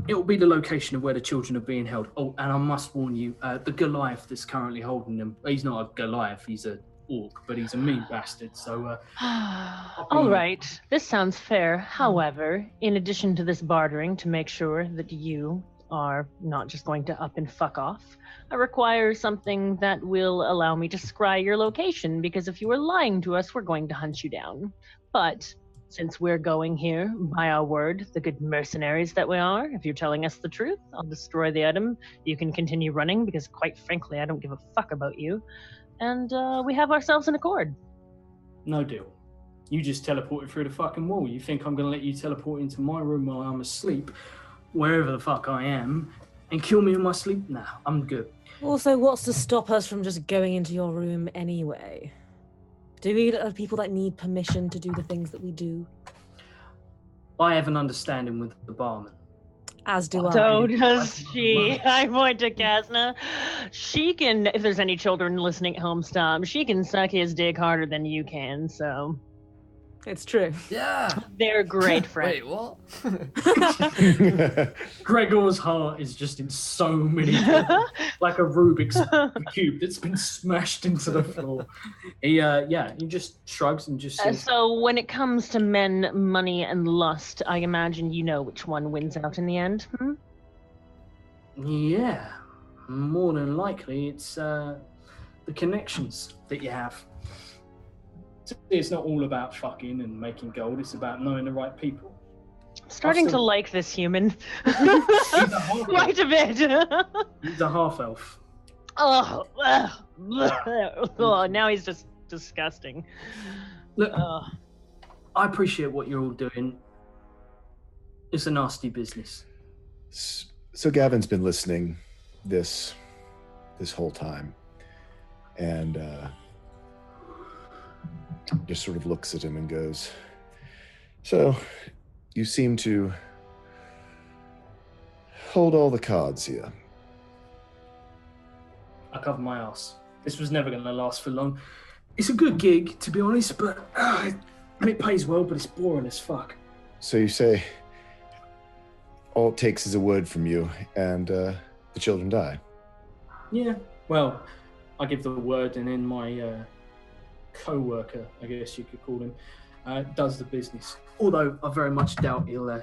It will be the location of where the children are being held. Oh, and I must warn you, the Goliath that's currently holding them, he's not a Goliath, he's a orc, but he's a mean bastard. So, All right, this sounds fair. However, in addition to this bartering, to make sure that you are not just going to up and fuck off, I require something that will allow me to scry your location, because if you are lying to us, we're going to hunt you down. But since we're going here by our word, the good mercenaries that we are, if you're telling us the truth, I'll destroy the item. You can continue running, because quite frankly, I don't give a fuck about you. And we have ourselves an accord. no deal. You just teleported through the fucking wall. You think I'm going to let you teleport into my room while I'm asleep, wherever the fuck I am, and kill me in my sleep? Nah, I'm good. Also, what's to stop us from just going into your room anyway? Do we are people that need permission to do the things that we do? I have an understanding with the barman. As do I. So does she. I point to Kasna. She can, if there's any children listening at home, stop. She can suck his dick harder than you can, so. It's true. Yeah. They're great friends. Wait, what? Gregor's heart is just in so many, like a Rubik's cube that's been smashed into the floor. He just shrugs and just says, So when it comes to men, money, and lust, I imagine you know which one wins out in the end, hmm? yeah, more than likely it's the connections that you have. It's not all about fucking and making gold, it's about knowing the right people. I'm starting to like this human. He's a half-elf. Quite a bit. He's a half-elf. Oh, now he's just disgusting. Look, I appreciate what you're all doing. It's a nasty business. So Gavin's been listening this whole time, and just sort of looks at him and goes, "So, you seem to hold all the cards here." I cover my ass. This was never going to last for long. It's a good gig, to be honest, but it pays well, but it's boring as fuck. So you say all it takes is a word from you, and the children die. Yeah, well, I give the word, and then my co-worker, I guess you could call him, does the business. Although I very much doubt he'll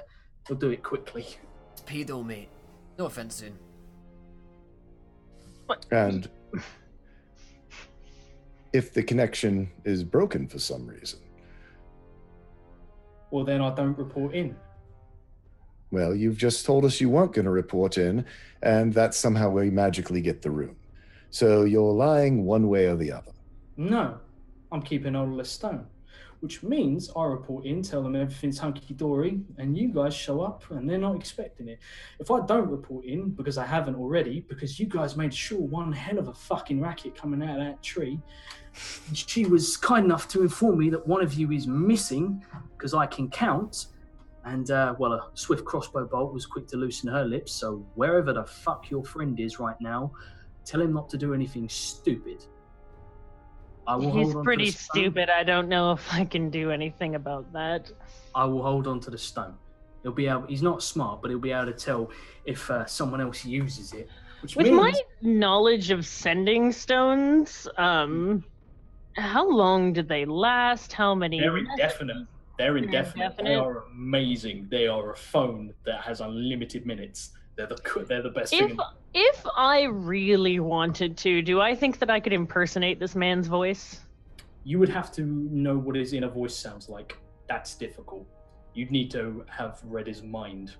do it quickly. Pedo, mate. No offense, Zune. And if the connection is broken for some reason, Well, then I don't report in. well, you've just told us you weren't going to report in, and that's somehow where you magically get the room. So you're lying one way or the other. No, I'm keeping hold of the stone, which means I report in, tell them everything's hunky-dory, and you guys show up and they're not expecting it. If I don't report in, because I haven't already, because you guys made sure one hell of a fucking racket coming out of that tree, she was kind enough to inform me that one of you is missing, because I can count, and, a swift crossbow bolt was quick to loosen her lips, so wherever the fuck your friend is right now, tell him not to do anything stupid. He's pretty stupid. I don't know if I can do anything about that. I will hold on to the stone. He'll be able. He's not smart, but he'll be able to tell if someone else uses it. With my knowledge of sending stones, how long did they last? How many? They're indefinite. They're indefinite. They are amazing. They are a phone that has unlimited minutes. They're the best thing. If I really wanted to, do I think that I could impersonate this man's voice? You would have to know what his inner voice sounds like. That's difficult. You'd need to have read his mind.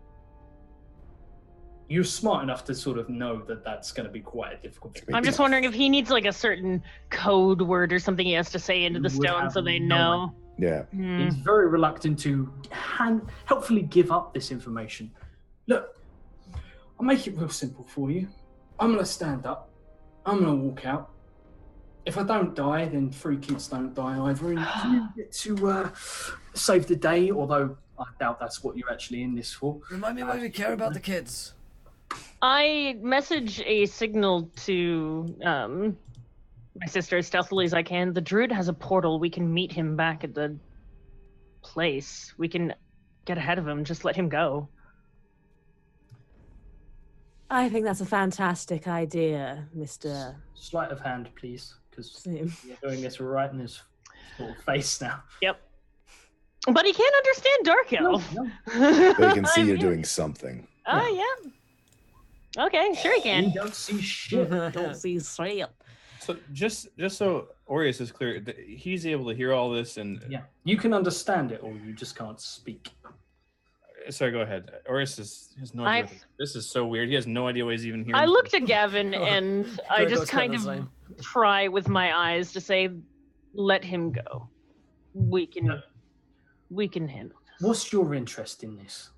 You're smart enough to sort of know that that's going to be quite a difficult thing. I'm just wondering if he needs like a certain code word or something he has to say into the stone so they know. Yeah. He's very reluctant to helpfully give up this information. Look, I'll make it real simple for you. I'm going to stand up. I'm going to walk out. If I don't die, then 3 kids don't die either. And you get to save the day, although I doubt that's what you're actually in this for. Remind me why we care about the kids. I message a signal to my sister as stealthily as I can. The druid has a portal. We can meet him back at the place. We can get ahead of him. Just let him go. I think that's a fantastic idea, Mr. Sleight of hand, please, because Same. you're doing this right in his sort of face now. Yep. But he can't understand Dark Elf. No. They can see you're doing something. Oh, yeah. Okay, sure he You can. don't see shit. Don't see straight up. So just so Aureus is clear, he's able to hear all this and Yeah, you can understand it, or you just can't speak. sorry, go ahead. Aureus has no idea. This is so weird. He has no idea what he's even hearing. I looked at Gavin and I Virgo's just kind kinda of the same. try with my eyes to say, let him go. We can handle this. What's your interest in this?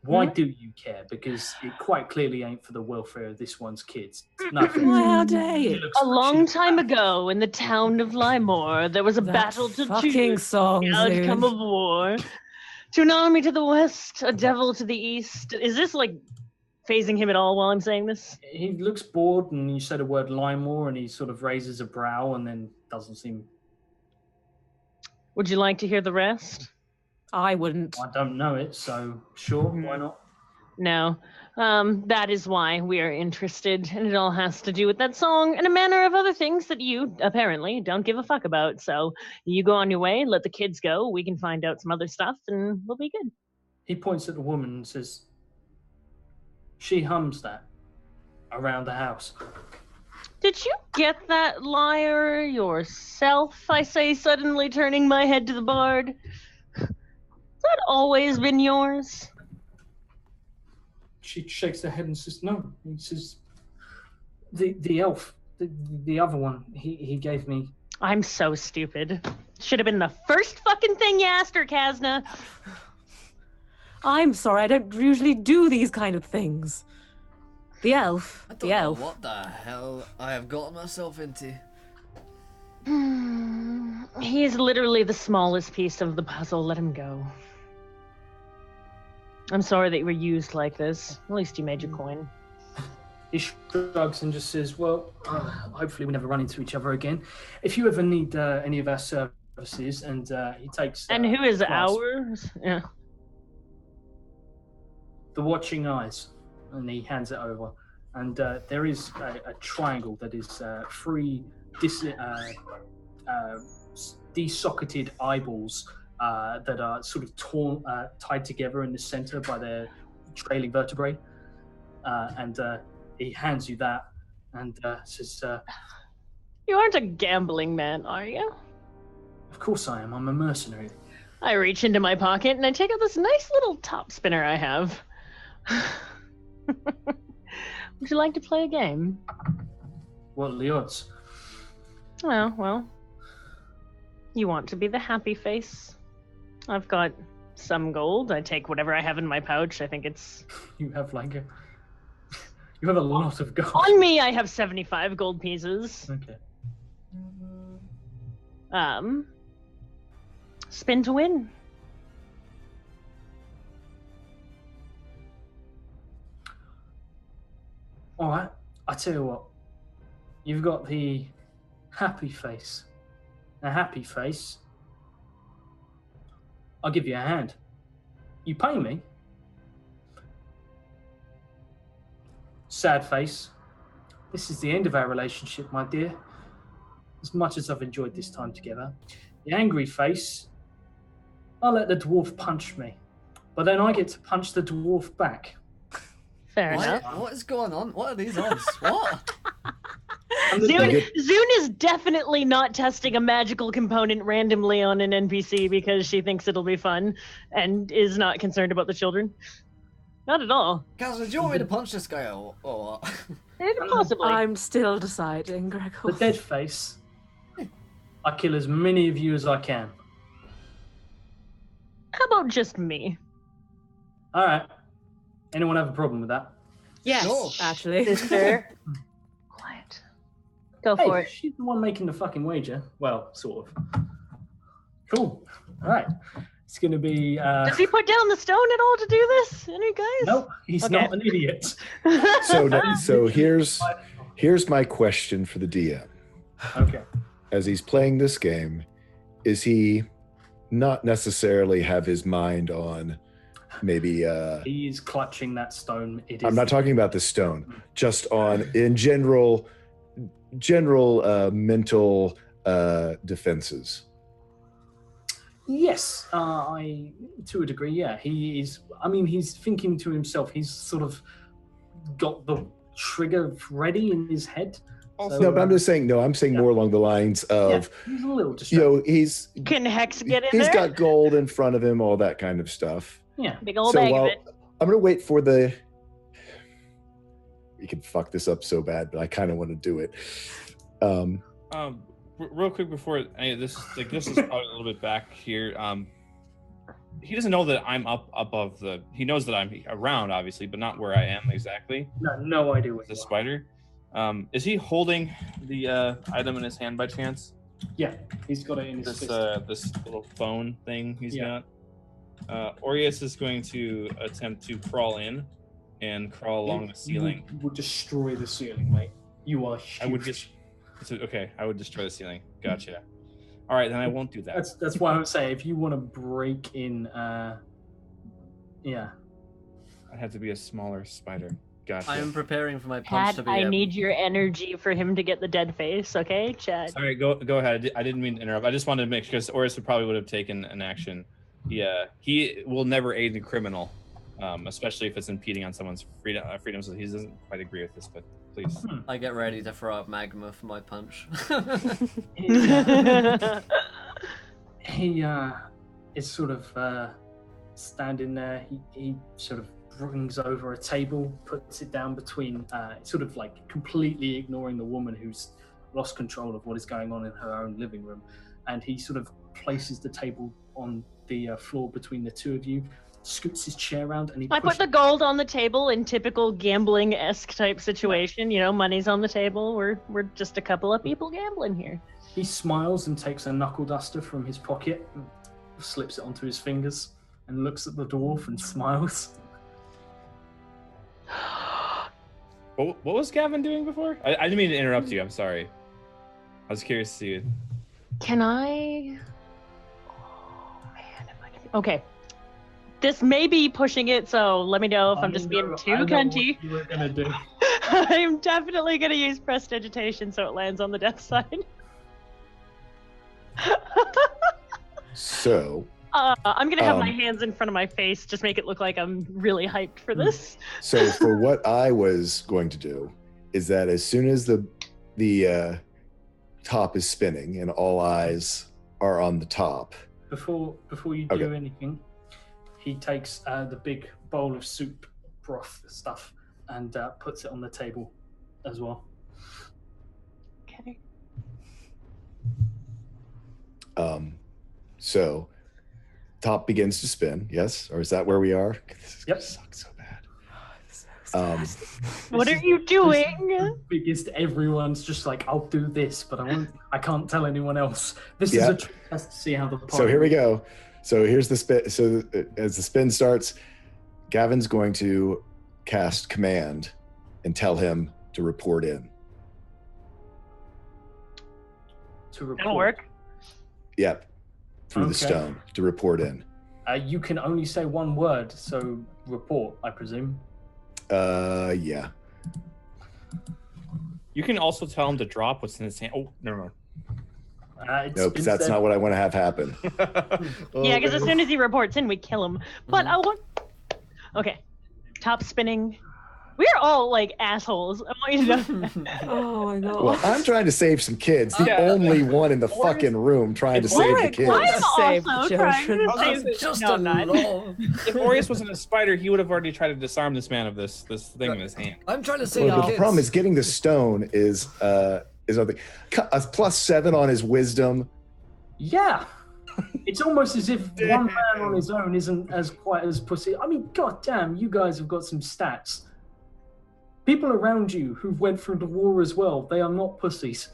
Why do you care? Because it quite clearly ain't for the welfare of this one's kids. Nothing. Why, how dare He you? looks A long cheap. time ago in the town of Lymore, there was a That battle to fucking choose song, the outcome Zoon. of war. To an army to the west, a devil to the east. Is this like phasing him at all while I'm saying this? He looks bored, and you say the word Limor, and he sort of raises a brow, and then doesn't seem. Would you like to hear the rest? I wouldn't. I don't know it, so sure, why not? No. That is why we are interested, and it all has to do with that song and a manner of other things that you apparently don't give a fuck about. So you go on your way, let the kids go. We can find out some other stuff, and we'll be good. He points at the woman and says, "She hums that around the house." Did you get that lyre yourself? I say, suddenly turning my head to the bard. Has that always been yours? She shakes her head and says, "No." He says, "The elf, the other one, he gave me." I'm so stupid. Should have been the first fucking thing you asked her, Kazna. I'm sorry, I don't usually do these kind of things. The elf. I don't The know elf. what the hell I have gotten myself into. He is literally the smallest piece of the puzzle. Let him go. I'm sorry that you were used like this. At least you made your coin. He shrugs and just says, "Well, hopefully we never run into each other again. If you ever need any of our services," and he takes. And who is clasp, ours? Yeah. The Watching Eyes, and he hands it over. And there is a triangle that is three desocketed eyeballs that are sort of torn, tied together in the center by their trailing vertebrae. And he hands you that and says, You aren't a gambling man, are you? "Of course I am. I'm a mercenary." I reach into my pocket and I take out this nice little top spinner I have. Would you like to play a game? What are the odds? Oh, well. You want to be the happy face? I've got some gold. I take whatever I have in my pouch. I think it's... You have you have a lot of gold. On me, I have 75 gold pieces. Okay. Spin to win. All right. I tell you what. You've got the happy face. A happy face. I'll give you a hand. You pay me. Sad face. This is the end of our relationship, my dear. As much as I've enjoyed this time together. The angry face. I'll let the dwarf punch me. But then I get to punch the dwarf back. Fair enough. What is going on? What are these odds? What? Zune is definitely not testing a magical component randomly on an NPC because she thinks it'll be fun and is not concerned about the children. Not at all. Kazna, do you want me to punch this guy or what? Possibly. I'm still deciding, Gregor. The dead face. I kill as many of you as I can. How about just me? All right. Anyone have a problem with that? Yes, Sure. actually. Sister. Quiet. Go Hey, for it. she's the one making the fucking wager. Well, sort of. Cool. All right. It's going to be... Does he put down the stone at all to do this? Any guys? Nope, he's Okay. not an idiot. So here's my question for the DM. Okay. As he's playing this game, is he not necessarily have his mind on maybe He is clutching that stone. It is I'm not talking about the stone, just on in general, general mental defenses. Yes, I to a degree, yeah. He is. I mean, he's thinking to himself. He's sort of got the trigger ready in his head. No, but I'm just saying. No, I'm saying more along the lines of, he's a little distracted. he's Can Hex get in he's there? got gold in front of him, all that kind of stuff. Yeah. Big old bag of it. I'm gonna wait for the. We can fuck this up so bad, but I kind of want to do it. Real quick before this is probably a little bit back here. He doesn't know that I'm up above the. He knows that I'm around, obviously, but not where I am exactly. No idea what The spider. Is he holding the item in his hand by chance? Yeah, he's got it in his fist. This little phone thing he's got. Aureus is going to attempt to crawl in and crawl along the ceiling. You would destroy the ceiling, mate. You are huge. I would destroy the ceiling. Gotcha. All right, then I won't do that. That's why I would say if you want to break in, yeah. I'd have to be a smaller spider. Gotcha. I am preparing for my punch Chad, to be. I need your energy for him to get the dead face, okay, Chad? Sorry, go ahead. I didn't mean to interrupt. I just wanted to make sure, because Aureus probably would have taken an action. Yeah, he will never aid a criminal, especially if it's impeding on someone's freedom. So he doesn't quite agree with this, but please. I get ready to throw up magma for my punch. He is sort of standing there. He sort of brings over a table, puts it down between, sort of like completely ignoring the woman who's lost control of what is going on in her own living room, and he sort of places the table on the floor between the two of you, scoots his chair around, and I put the gold on the table in typical gambling-esque type situation. You know, money's on the table. We're just a couple of people gambling here. He smiles and takes a knuckle duster from his pocket, and slips it onto his fingers, and looks at the dwarf and smiles. What was Gavin doing before? I didn't mean to interrupt you. I'm sorry. I was curious to see it. Can I? Oh man, if I can... Okay. This may be pushing it, so let me know if I'm just being too cunty. What you were gonna do. I'm definitely gonna use prestidigitation so it lands on the death side. So. I'm gonna have my hands in front of my face, just make it look like I'm really hyped for this. So for what I was going to do is that as soon as the top is spinning and all eyes are on the top. Before you do anything, he takes the big bowl of soup, broth stuff, and puts it on the table as well. Okay. So top begins to spin, yes? Or is that where we are? This is gonna suck so bad. What are you doing? Biggest, everyone's just like, I'll do this, but I can't tell anyone else. This is a test to see how the party. So here we go. So here's the spin. So as the spin starts, Gavin's going to cast command and tell him to report in. To report. That'll work. Yep. Through the stone to report in. You can only say one word, so report, I presume. Yeah. You can also tell him to drop what's in his hand. Oh, never mind. No, because that's not what I want to have happen. Yeah, because as soon as he reports in, we kill him. But I want... Okay. Top spinning. We're all, like, assholes. I want you to know. Oh, my God. Well, I'm trying to save some kids. The only one in the fucking room trying to save the kids. I'm Save also children. trying to save... Just No, a not. law. If Aureus wasn't a spider, he would have already tried to disarm this man of this thing in his hand. I'm trying to save Well, the the kids. problem is getting the stone is nothing. A +7 on his wisdom. Yeah. It's almost as if one man on his own isn't as quite as pussy. I mean, goddamn, you guys have got some stats. People around you who've went through the war as well, they are not pussies.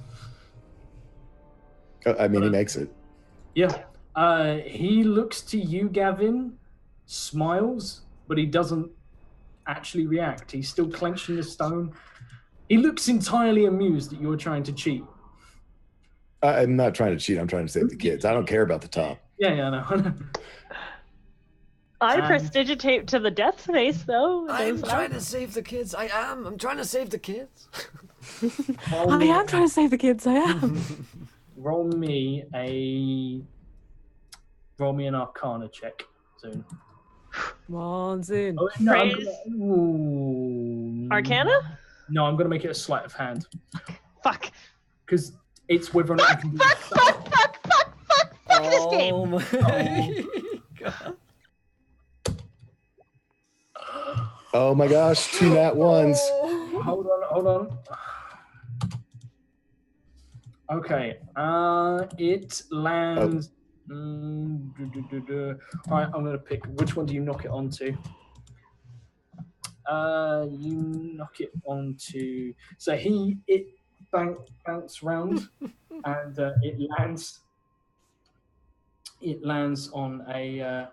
I mean, he makes it. Yeah. He looks to you, Gavin, smiles, but he doesn't actually react. He's still clenching the stone. He looks entirely amused that you're trying to cheat. I'm not trying to cheat. I'm trying to save the kids. I don't care about the top. Yeah, no. I And- prestidigitate to the death face, though. I'm Does trying that- to save the kids. I'm trying to save the kids. Roll I me- am trying to save the kids. I am. Roll me an Arcana check soon. Come on, Zoon. Oh, no, I'm Praise. Ooh. Arcana? No, I'm gonna make it a sleight of hand Fuck. because it's whether or not you can do. Fuck this game. Oh my god. Oh my gosh, 2 nat ones. Hold on. Okay, it lands. All right, I'm gonna pick. Which one do you knock it onto? You knock it onto. So it bounce round, and it lands. It lands on a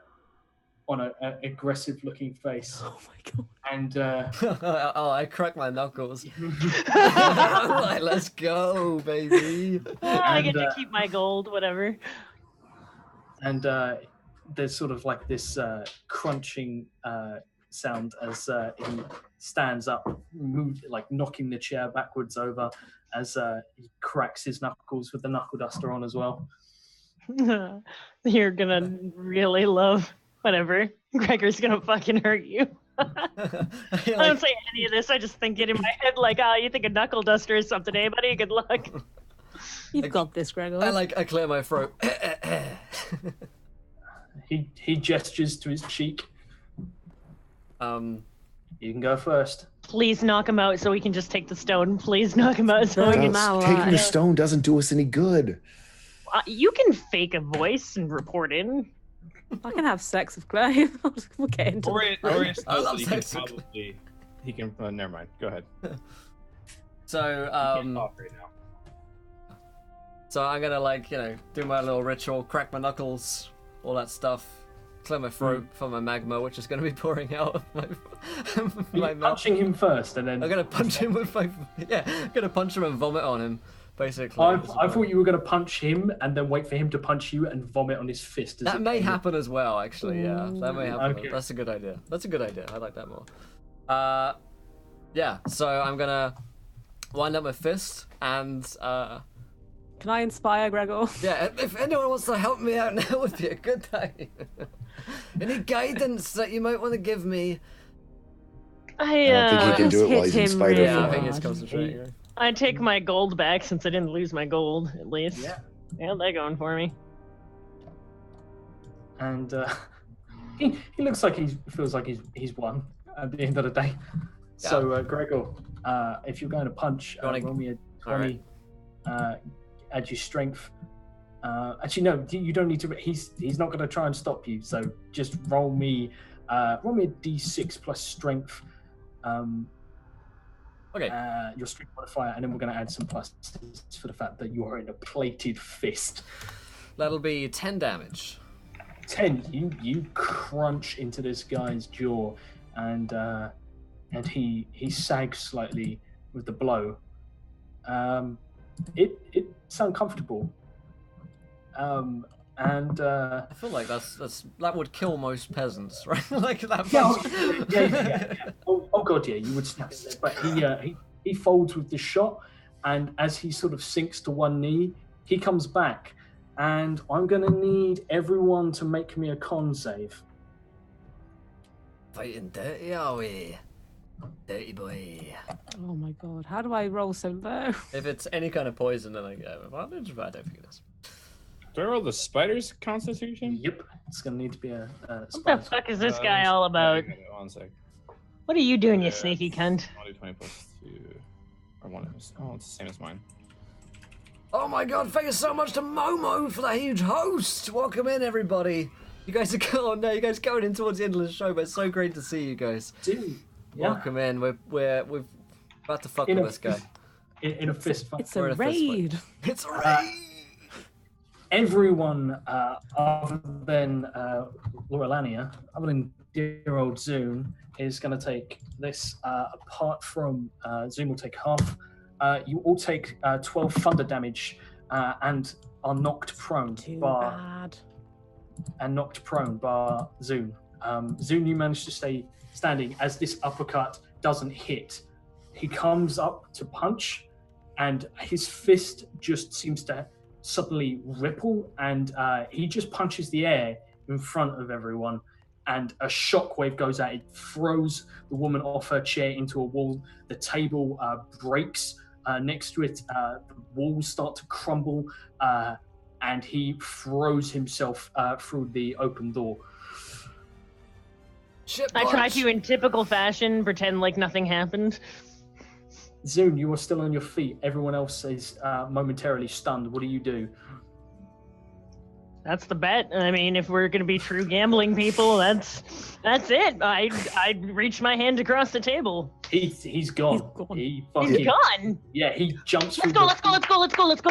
aggressive looking face, Oh my god. and Oh, I cracked my knuckles. Like, let's go, baby. I get And, to keep my gold, whatever. and there's sort of like this crunching sound as he stands up, like knocking the chair backwards over as he cracks his knuckles with the knuckle duster on as well. You're gonna really love whatever. Gregor's gonna fucking hurt you. I don't say any of this. I just think it in my head like, oh, you think a knuckle duster is something, eh, buddy? Good luck. You've got this, Gregor. I clear my throat. He gestures to his cheek. Um, You can go first. Please knock him out so we can just take the stone. Please knock him out so we Knock can. him out. Taking the alive. stone doesn't do us any good. You can fake a voice and report in. I can have sex with Clay. We'll get into that. Orius I knows love that he can sex with probably. He can. Never mind. Go ahead. so, Can't talk right now. so I'm gonna do my little ritual, crack my knuckles, all that stuff, clear my throat for my magma, which is gonna be pouring out of my my You're mouth. punching him first, and then I'm gonna punch him with my I'm gonna punch him and vomit on him, basically. I thought you were going to punch him and then wait for him to punch you and vomit on his fist. That may happen as well, actually. Yeah, that may happen. Okay. That's a good idea. That's a good idea. I like that more. Yeah. So I'm gonna wind up my fist and Can I inspire Gregor? yeah. If anyone wants to help me out now, would be a good day. Any guidance that you might want to give me? I don't think he can do it while hit he's in him spider really Yeah, I form. think it's hard. concentrating. I take my gold back since I didn't lose my gold, at least. Yeah. Yeah, they're going for me. And he looks like he feels like he's won at the end of the day. So Gregor, if you're going to punch, You wanna- roll me a All 20. Add your strength. Actually, no, you don't need to. He's not going to try and stop you. So just roll me a d6 plus strength. Okay. Your strength modifier, and then we're going to add some pluses for the fact that you are in a plated fist. That'll be 10 damage. 10. You crunch into this guy's jaw, and he sags slightly with the blow. It's uncomfortable. I feel like that would kill most peasants, right? Like that. Yeah. Oh god, yeah, you would snap it. But he folds with the shot, and as he sort of sinks to one knee, he comes back, and I'm gonna need everyone to make me a con save. Fighting dirty, are we? Dirty boy. Oh my god, how do I roll so low? If it's any kind of poison, then I get advantage, but I don't think it is. Do I roll the spider's constitution? Yep, it's gonna need to be a What the fuck is this guy all about? One sec. What are you doing, you sneaky cunt? I'll do 20 plus 2. Or 1. Oh, it's the same as mine. Oh my god, thank you so much to Momo for that huge host! Welcome in, everybody. You guys are you guys going in towards the end of the show, but it's so great to see you guys. Dude, yeah. Welcome in. We're about to fuck In with a- this guy. In a fist fight. It's We're a in a fist fight. raid. It's a raid! Everyone other than Laurelania, other than dear old Zoom, is going to take this. Apart from Zoom will take half. You all take 12 thunder damage and are knocked prone. Too bar bad. and knocked prone bar Zoom. Zune, you manage to stay standing as this uppercut doesn't hit. He comes up to punch, and his fist just seems to suddenly ripple, and he just punches the air in front of everyone, and a shockwave goes out. It throws the woman off her chair into a wall. The table breaks next to it. The walls start to crumble, and he throws himself through the open door. I try to, in typical fashion, pretend like nothing happened. Zune, you are still on your feet. Everyone else is momentarily stunned. What do you do? That's the bet. I mean, if we're gonna be true gambling people, that's it. I reach my hand across the table. He's gone. He's gone. Yeah, he jumps. Let's go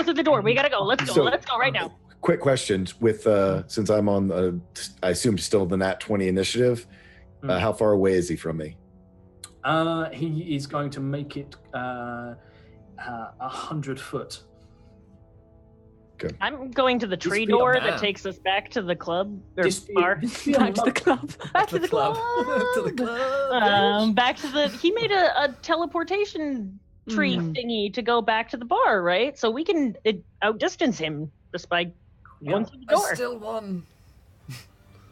through the door. We gotta go. Let's go right now. Quick question: with since I'm on, I assume still the Nat 20 initiative. How far away is he from me? He is going to make it 100 foot. Good. I'm going to the tree door that takes us back to the club or bar. Back to the club. Back to the club. To the club. Back to the. He made a teleportation tree thingy to go back to the bar, right? So we can outdistance him just by going through the door. I still won.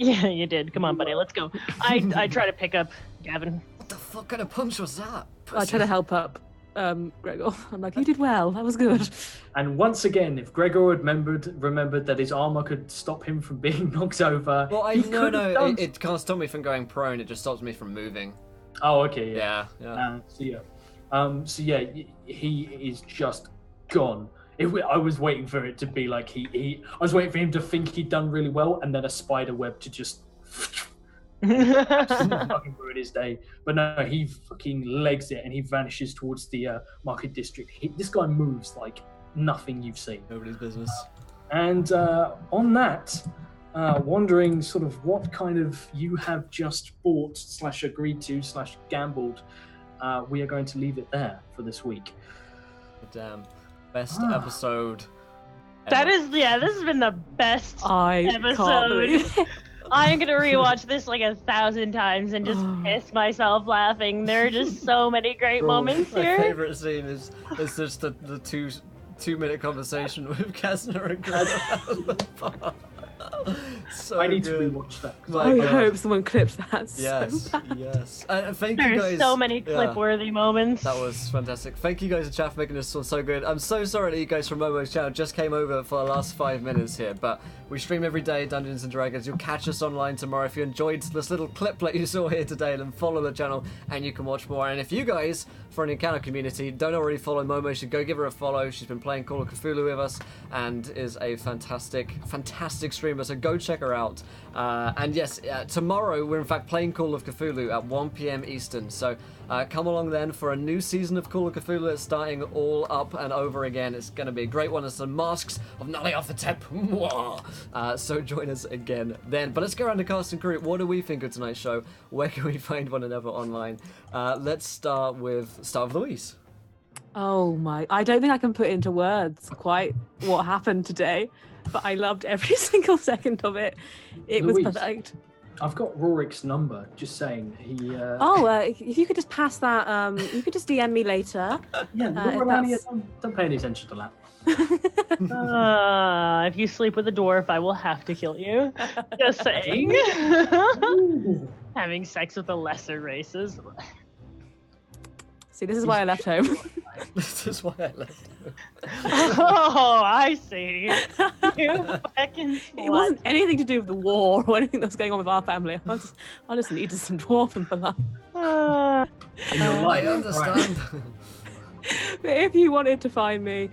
Yeah, you did. Come on, buddy. Let's go. I try to pick up Gavin. What the fuck kind of punch was that? I try to help up Gregor. I'm like, you did well. That was good. And once again, if Gregor had remembered that his armor could stop him from being knocked over. Well, it can't stop me from going prone. It just stops me from moving. Oh, okay. Yeah. So he is just gone. I was waiting for it to be like I was waiting for him to think he'd done really well, and then a spider web to just fucking ruin his day. But no, he fucking legs it and he vanishes towards the market district. This guy moves like nothing you've seen. Nobody's business. And on that, wondering sort of what kind of you have just bought / agreed to / gambled, we are going to leave it there for this week. Damn. Best episode ever. This has been the best episode. I'm gonna rewatch this like 1,000 times and just piss myself laughing. There are just so many great moments here. My favorite scene is just the 2-minute conversation with Kasner and Gregor. So I need good. to rewatch that. I hope someone clips that. Yes. Thank There's you guys. so many clip-worthy moments. That was fantastic. Thank you guys in chat for making this one so good. I'm so sorry that you guys from Momo's channel just came over for the last 5 minutes here, but we stream every day Dungeons and Dragons. You'll catch us online tomorrow. If you enjoyed this little clip that you saw here today, then follow the channel and you can watch more. And if you guys, for an Encounter community, don't already follow Momo, you should go give her a follow. She's been playing Call of Cthulhu with us and is a fantastic streamer, so go check her out. And yes, tomorrow we're in fact playing Call of Cthulhu at 1 PM Eastern, so come along then for a new season of Call of Cthulhu that's starting all up and over again. It's going to be a great one. It's the Masks of Nyarlathotep. So join us again then. But let's go around the cast and crew. What do we think of tonight's show? Where can we find one another online? Let's start with Louise. Oh my, I don't think I can put into words quite what happened today, but I loved every single second of it. It Louise, was perfect. I've got Rorik's number, just saying. If you could just pass that, you could just DM me later. Yeah, don't pay any attention to that. If you sleep with a dwarf, I will have to kill you. Just saying. Having sex with the lesser races. See, this is why I left home. This is why I left home. Oh, I see. You fucking It wasn't anything to do with the war or anything that was going on with our family. I just needed some dwarven for that. I understand. But if you wanted to find me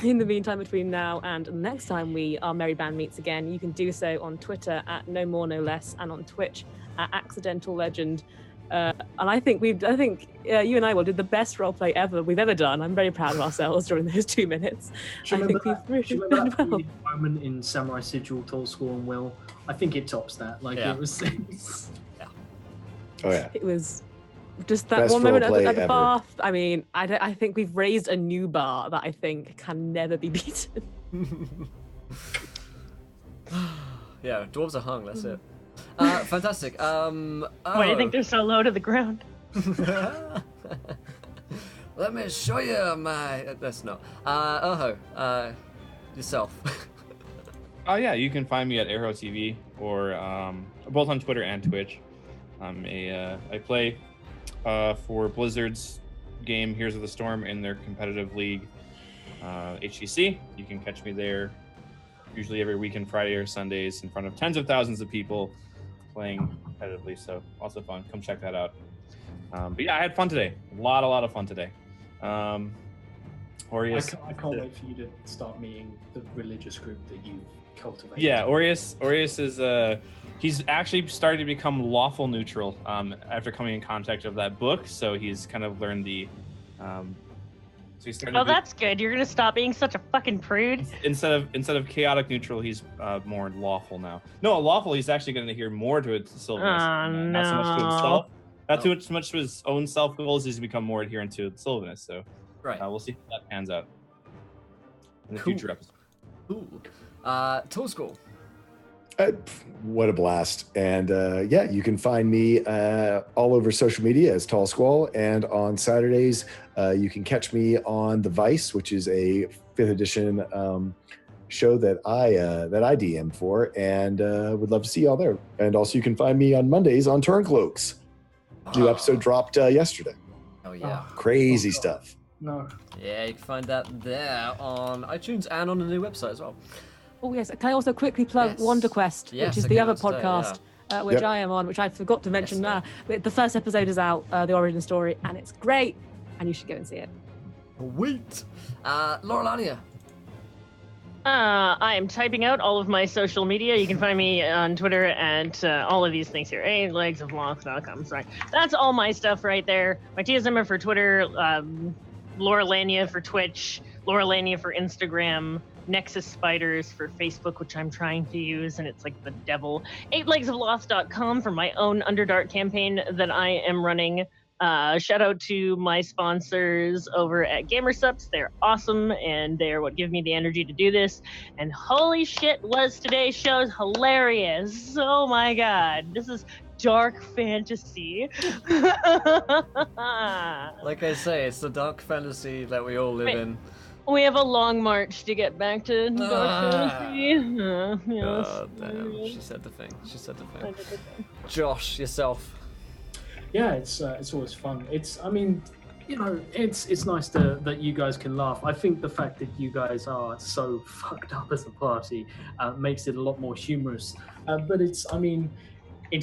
in the meantime between now and next time our merry band meets again, you can do so on Twitter at No More No Less and on Twitch at Accidental Legend. And I think you and I did the best roleplay we've ever done. I'm very proud of ourselves during those 2 minutes. Do you remember that moment in Samurai Sigil, Tolscore and Will? I think it tops that. It was. Oh yeah. It was just that Best one moment at roleplay the ever. bar. I mean, I think we've raised a new bar that I think can never be beaten. Yeah, dwarves are hung, that's it. Fantastic. Why do you think they're so low to the ground? Let me show you my. That's not. Yourself. Oh yeah, you can find me at Arrow TV or both on Twitter and Twitch. I play for Blizzard's game Heroes of the Storm in their competitive league, HGC. You can catch me there usually every weekend, Friday or Sundays, in front of tens of thousands of people playing competitively. So also fun. Come check that out. But yeah, I had fun today. A lot of fun today. Aureus, I can't wait for you to start meeting the religious group that you cultivated. Yeah, Aureus is he's actually started to become lawful neutral after coming in contact of that book. So he's kind of learned the. So he's starting. Oh, that's good. You're gonna stop being such a fucking prude. Instead of chaotic neutral, he's more lawful now. No, lawful. He's actually going to adhere more to his Sylvanus, not so much to himself. Not too much to his own self goals. He's become more adherent to Sylvanus. So. Right. We'll see how that pans out in the Cool. future episodes. Cool. Tool School. What a blast. And yeah, you can find me all over social media as Tall Squall. And on Saturdays, you can catch me on The Vice, which is a 5th edition show that I DM for, and would love to see y'all there. And also you can find me on Mondays on Turncloaks. New episode dropped yesterday. Oh yeah. Crazy stuff. No. Yeah, you can find that there on iTunes and on the new website as well. Oh yes, can I also quickly plug Yes. Wonder Quest, Yes, which is I the can other understand, podcast, which Yep. I am on, which I forgot to mention Yes, now. But the first episode is out, the origin story, and it's great, and you should go and see it. Sweet. Laurelania. I am typing out all of my social media. You can find me on Twitter and all of these things here. legsofloth.com. Sorry. That's all my stuff right there. My TSM are for Twitter, Laurelania for Twitch, Laurelania for Instagram, Nexus Spiders for Facebook, which I'm trying to use, and it's like the devil. 8legsofloth.com for my own Underdark campaign that I am running. Shout out to my sponsors over at GamerSups. They're awesome, and they're what give me the energy to do this. And holy shit, was today's show hilarious. Oh my god, this is dark fantasy. Like I say, it's the dark fantasy that we all live Wait. in. We have a long march to get back to dark fantasy. Yes. God damn. She said the thing. Josh, yourself. Yeah, it's always fun. I mean, you know, it's nice that you guys can laugh. I think the fact that you guys are so fucked up as a party makes it a lot more humorous. But it's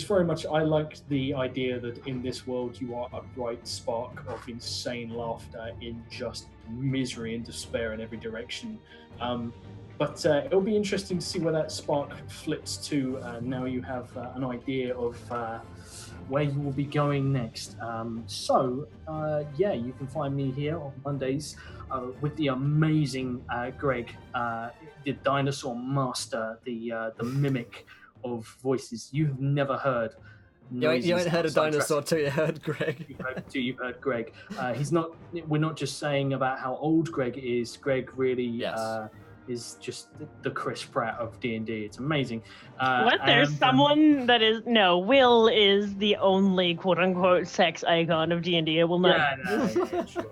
very much, I like the idea that in this world you are a bright spark of insane laughter in just misery and despair in every direction. But it'll be interesting to see where that spark flips to. Now you have an idea of where you will be going next. Yeah, you can find me here on Mondays with the amazing Greg, the dinosaur master, the mimic of voices you've never heard. You ain't heard a outside dinosaur till you heard Greg. You've heard Greg. We're not just saying about how old Greg is. Greg really Yes. is just the Chris Pratt of D&D. It's amazing. What? There's someone that is Will is the only quote unquote sex icon of D&D. I will not. Yeah, sure.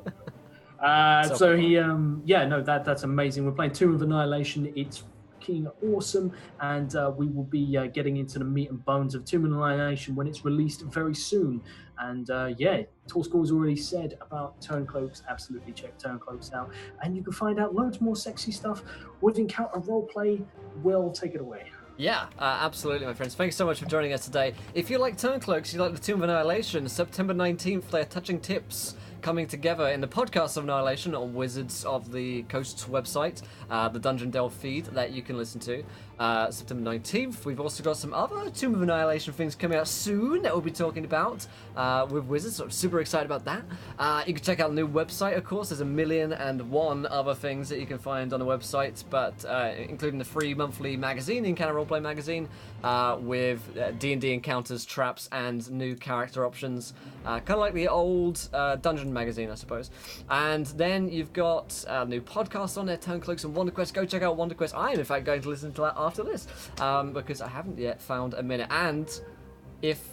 So he, that's amazing. We're playing Tomb of Annihilation. It's fucking awesome, and we will be getting into the meat and bones of Tomb of Annihilation when it's released very soon. And Tall Squall's already said about Turncloaks. Absolutely check Turncloaks out, and you can find out loads more sexy stuff with Encounter Roleplay. Will, take it away. Yeah, absolutely, my friends. Thanks so much for joining us today. If you like Turncloaks, you like the Tomb of Annihilation, September 19th, they're touching tips coming together in the podcast of Annihilation on Wizards of the Coast's website, the Dungeon Delve feed that you can listen to. September 19th. We've also got some other Tomb of Annihilation things coming out soon that we'll be talking about with Wizards, so I'm super excited about that. You can check out the new website, of course. There's 1,000,001 other things that you can find on the website, but including the free monthly magazine, the Encounter Roleplay magazine, with D&D encounters, traps, and new character options. Kind of like the old Dungeon magazine, I suppose. And then you've got a new podcast on there, Turncloaks and Wonder Quest. Go check out Wonder Quest. I am, in fact, going to listen to that after this, because I haven't yet found a minute. And if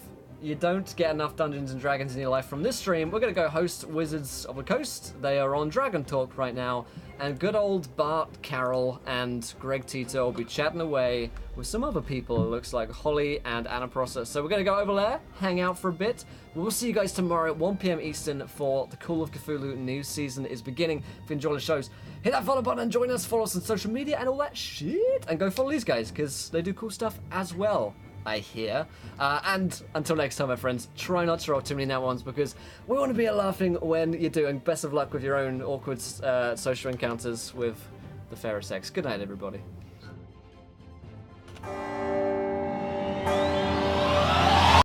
you don't get enough Dungeons and Dragons in your life from this stream, we're going to go host Wizards of the Coast. They are on Dragon Talk right now, and good old Bart Carroll and Greg Tito will be chatting away with some other people, it looks like Holly and Anna Prosser. So we're going to go over there, hang out for a bit. We'll see you guys tomorrow at 1 p.m. Eastern for the Call of Cthulhu new season is beginning. If you enjoy the shows, hit that follow button and join us, follow us on social media and all that shit, and go follow these guys, because they do cool stuff as well, I hear. And until next time, my friends, try not to roll too many nat ones, because we want to be laughing when you do, and best of luck with your own awkward social encounters with the fairer sex. Good night, everybody.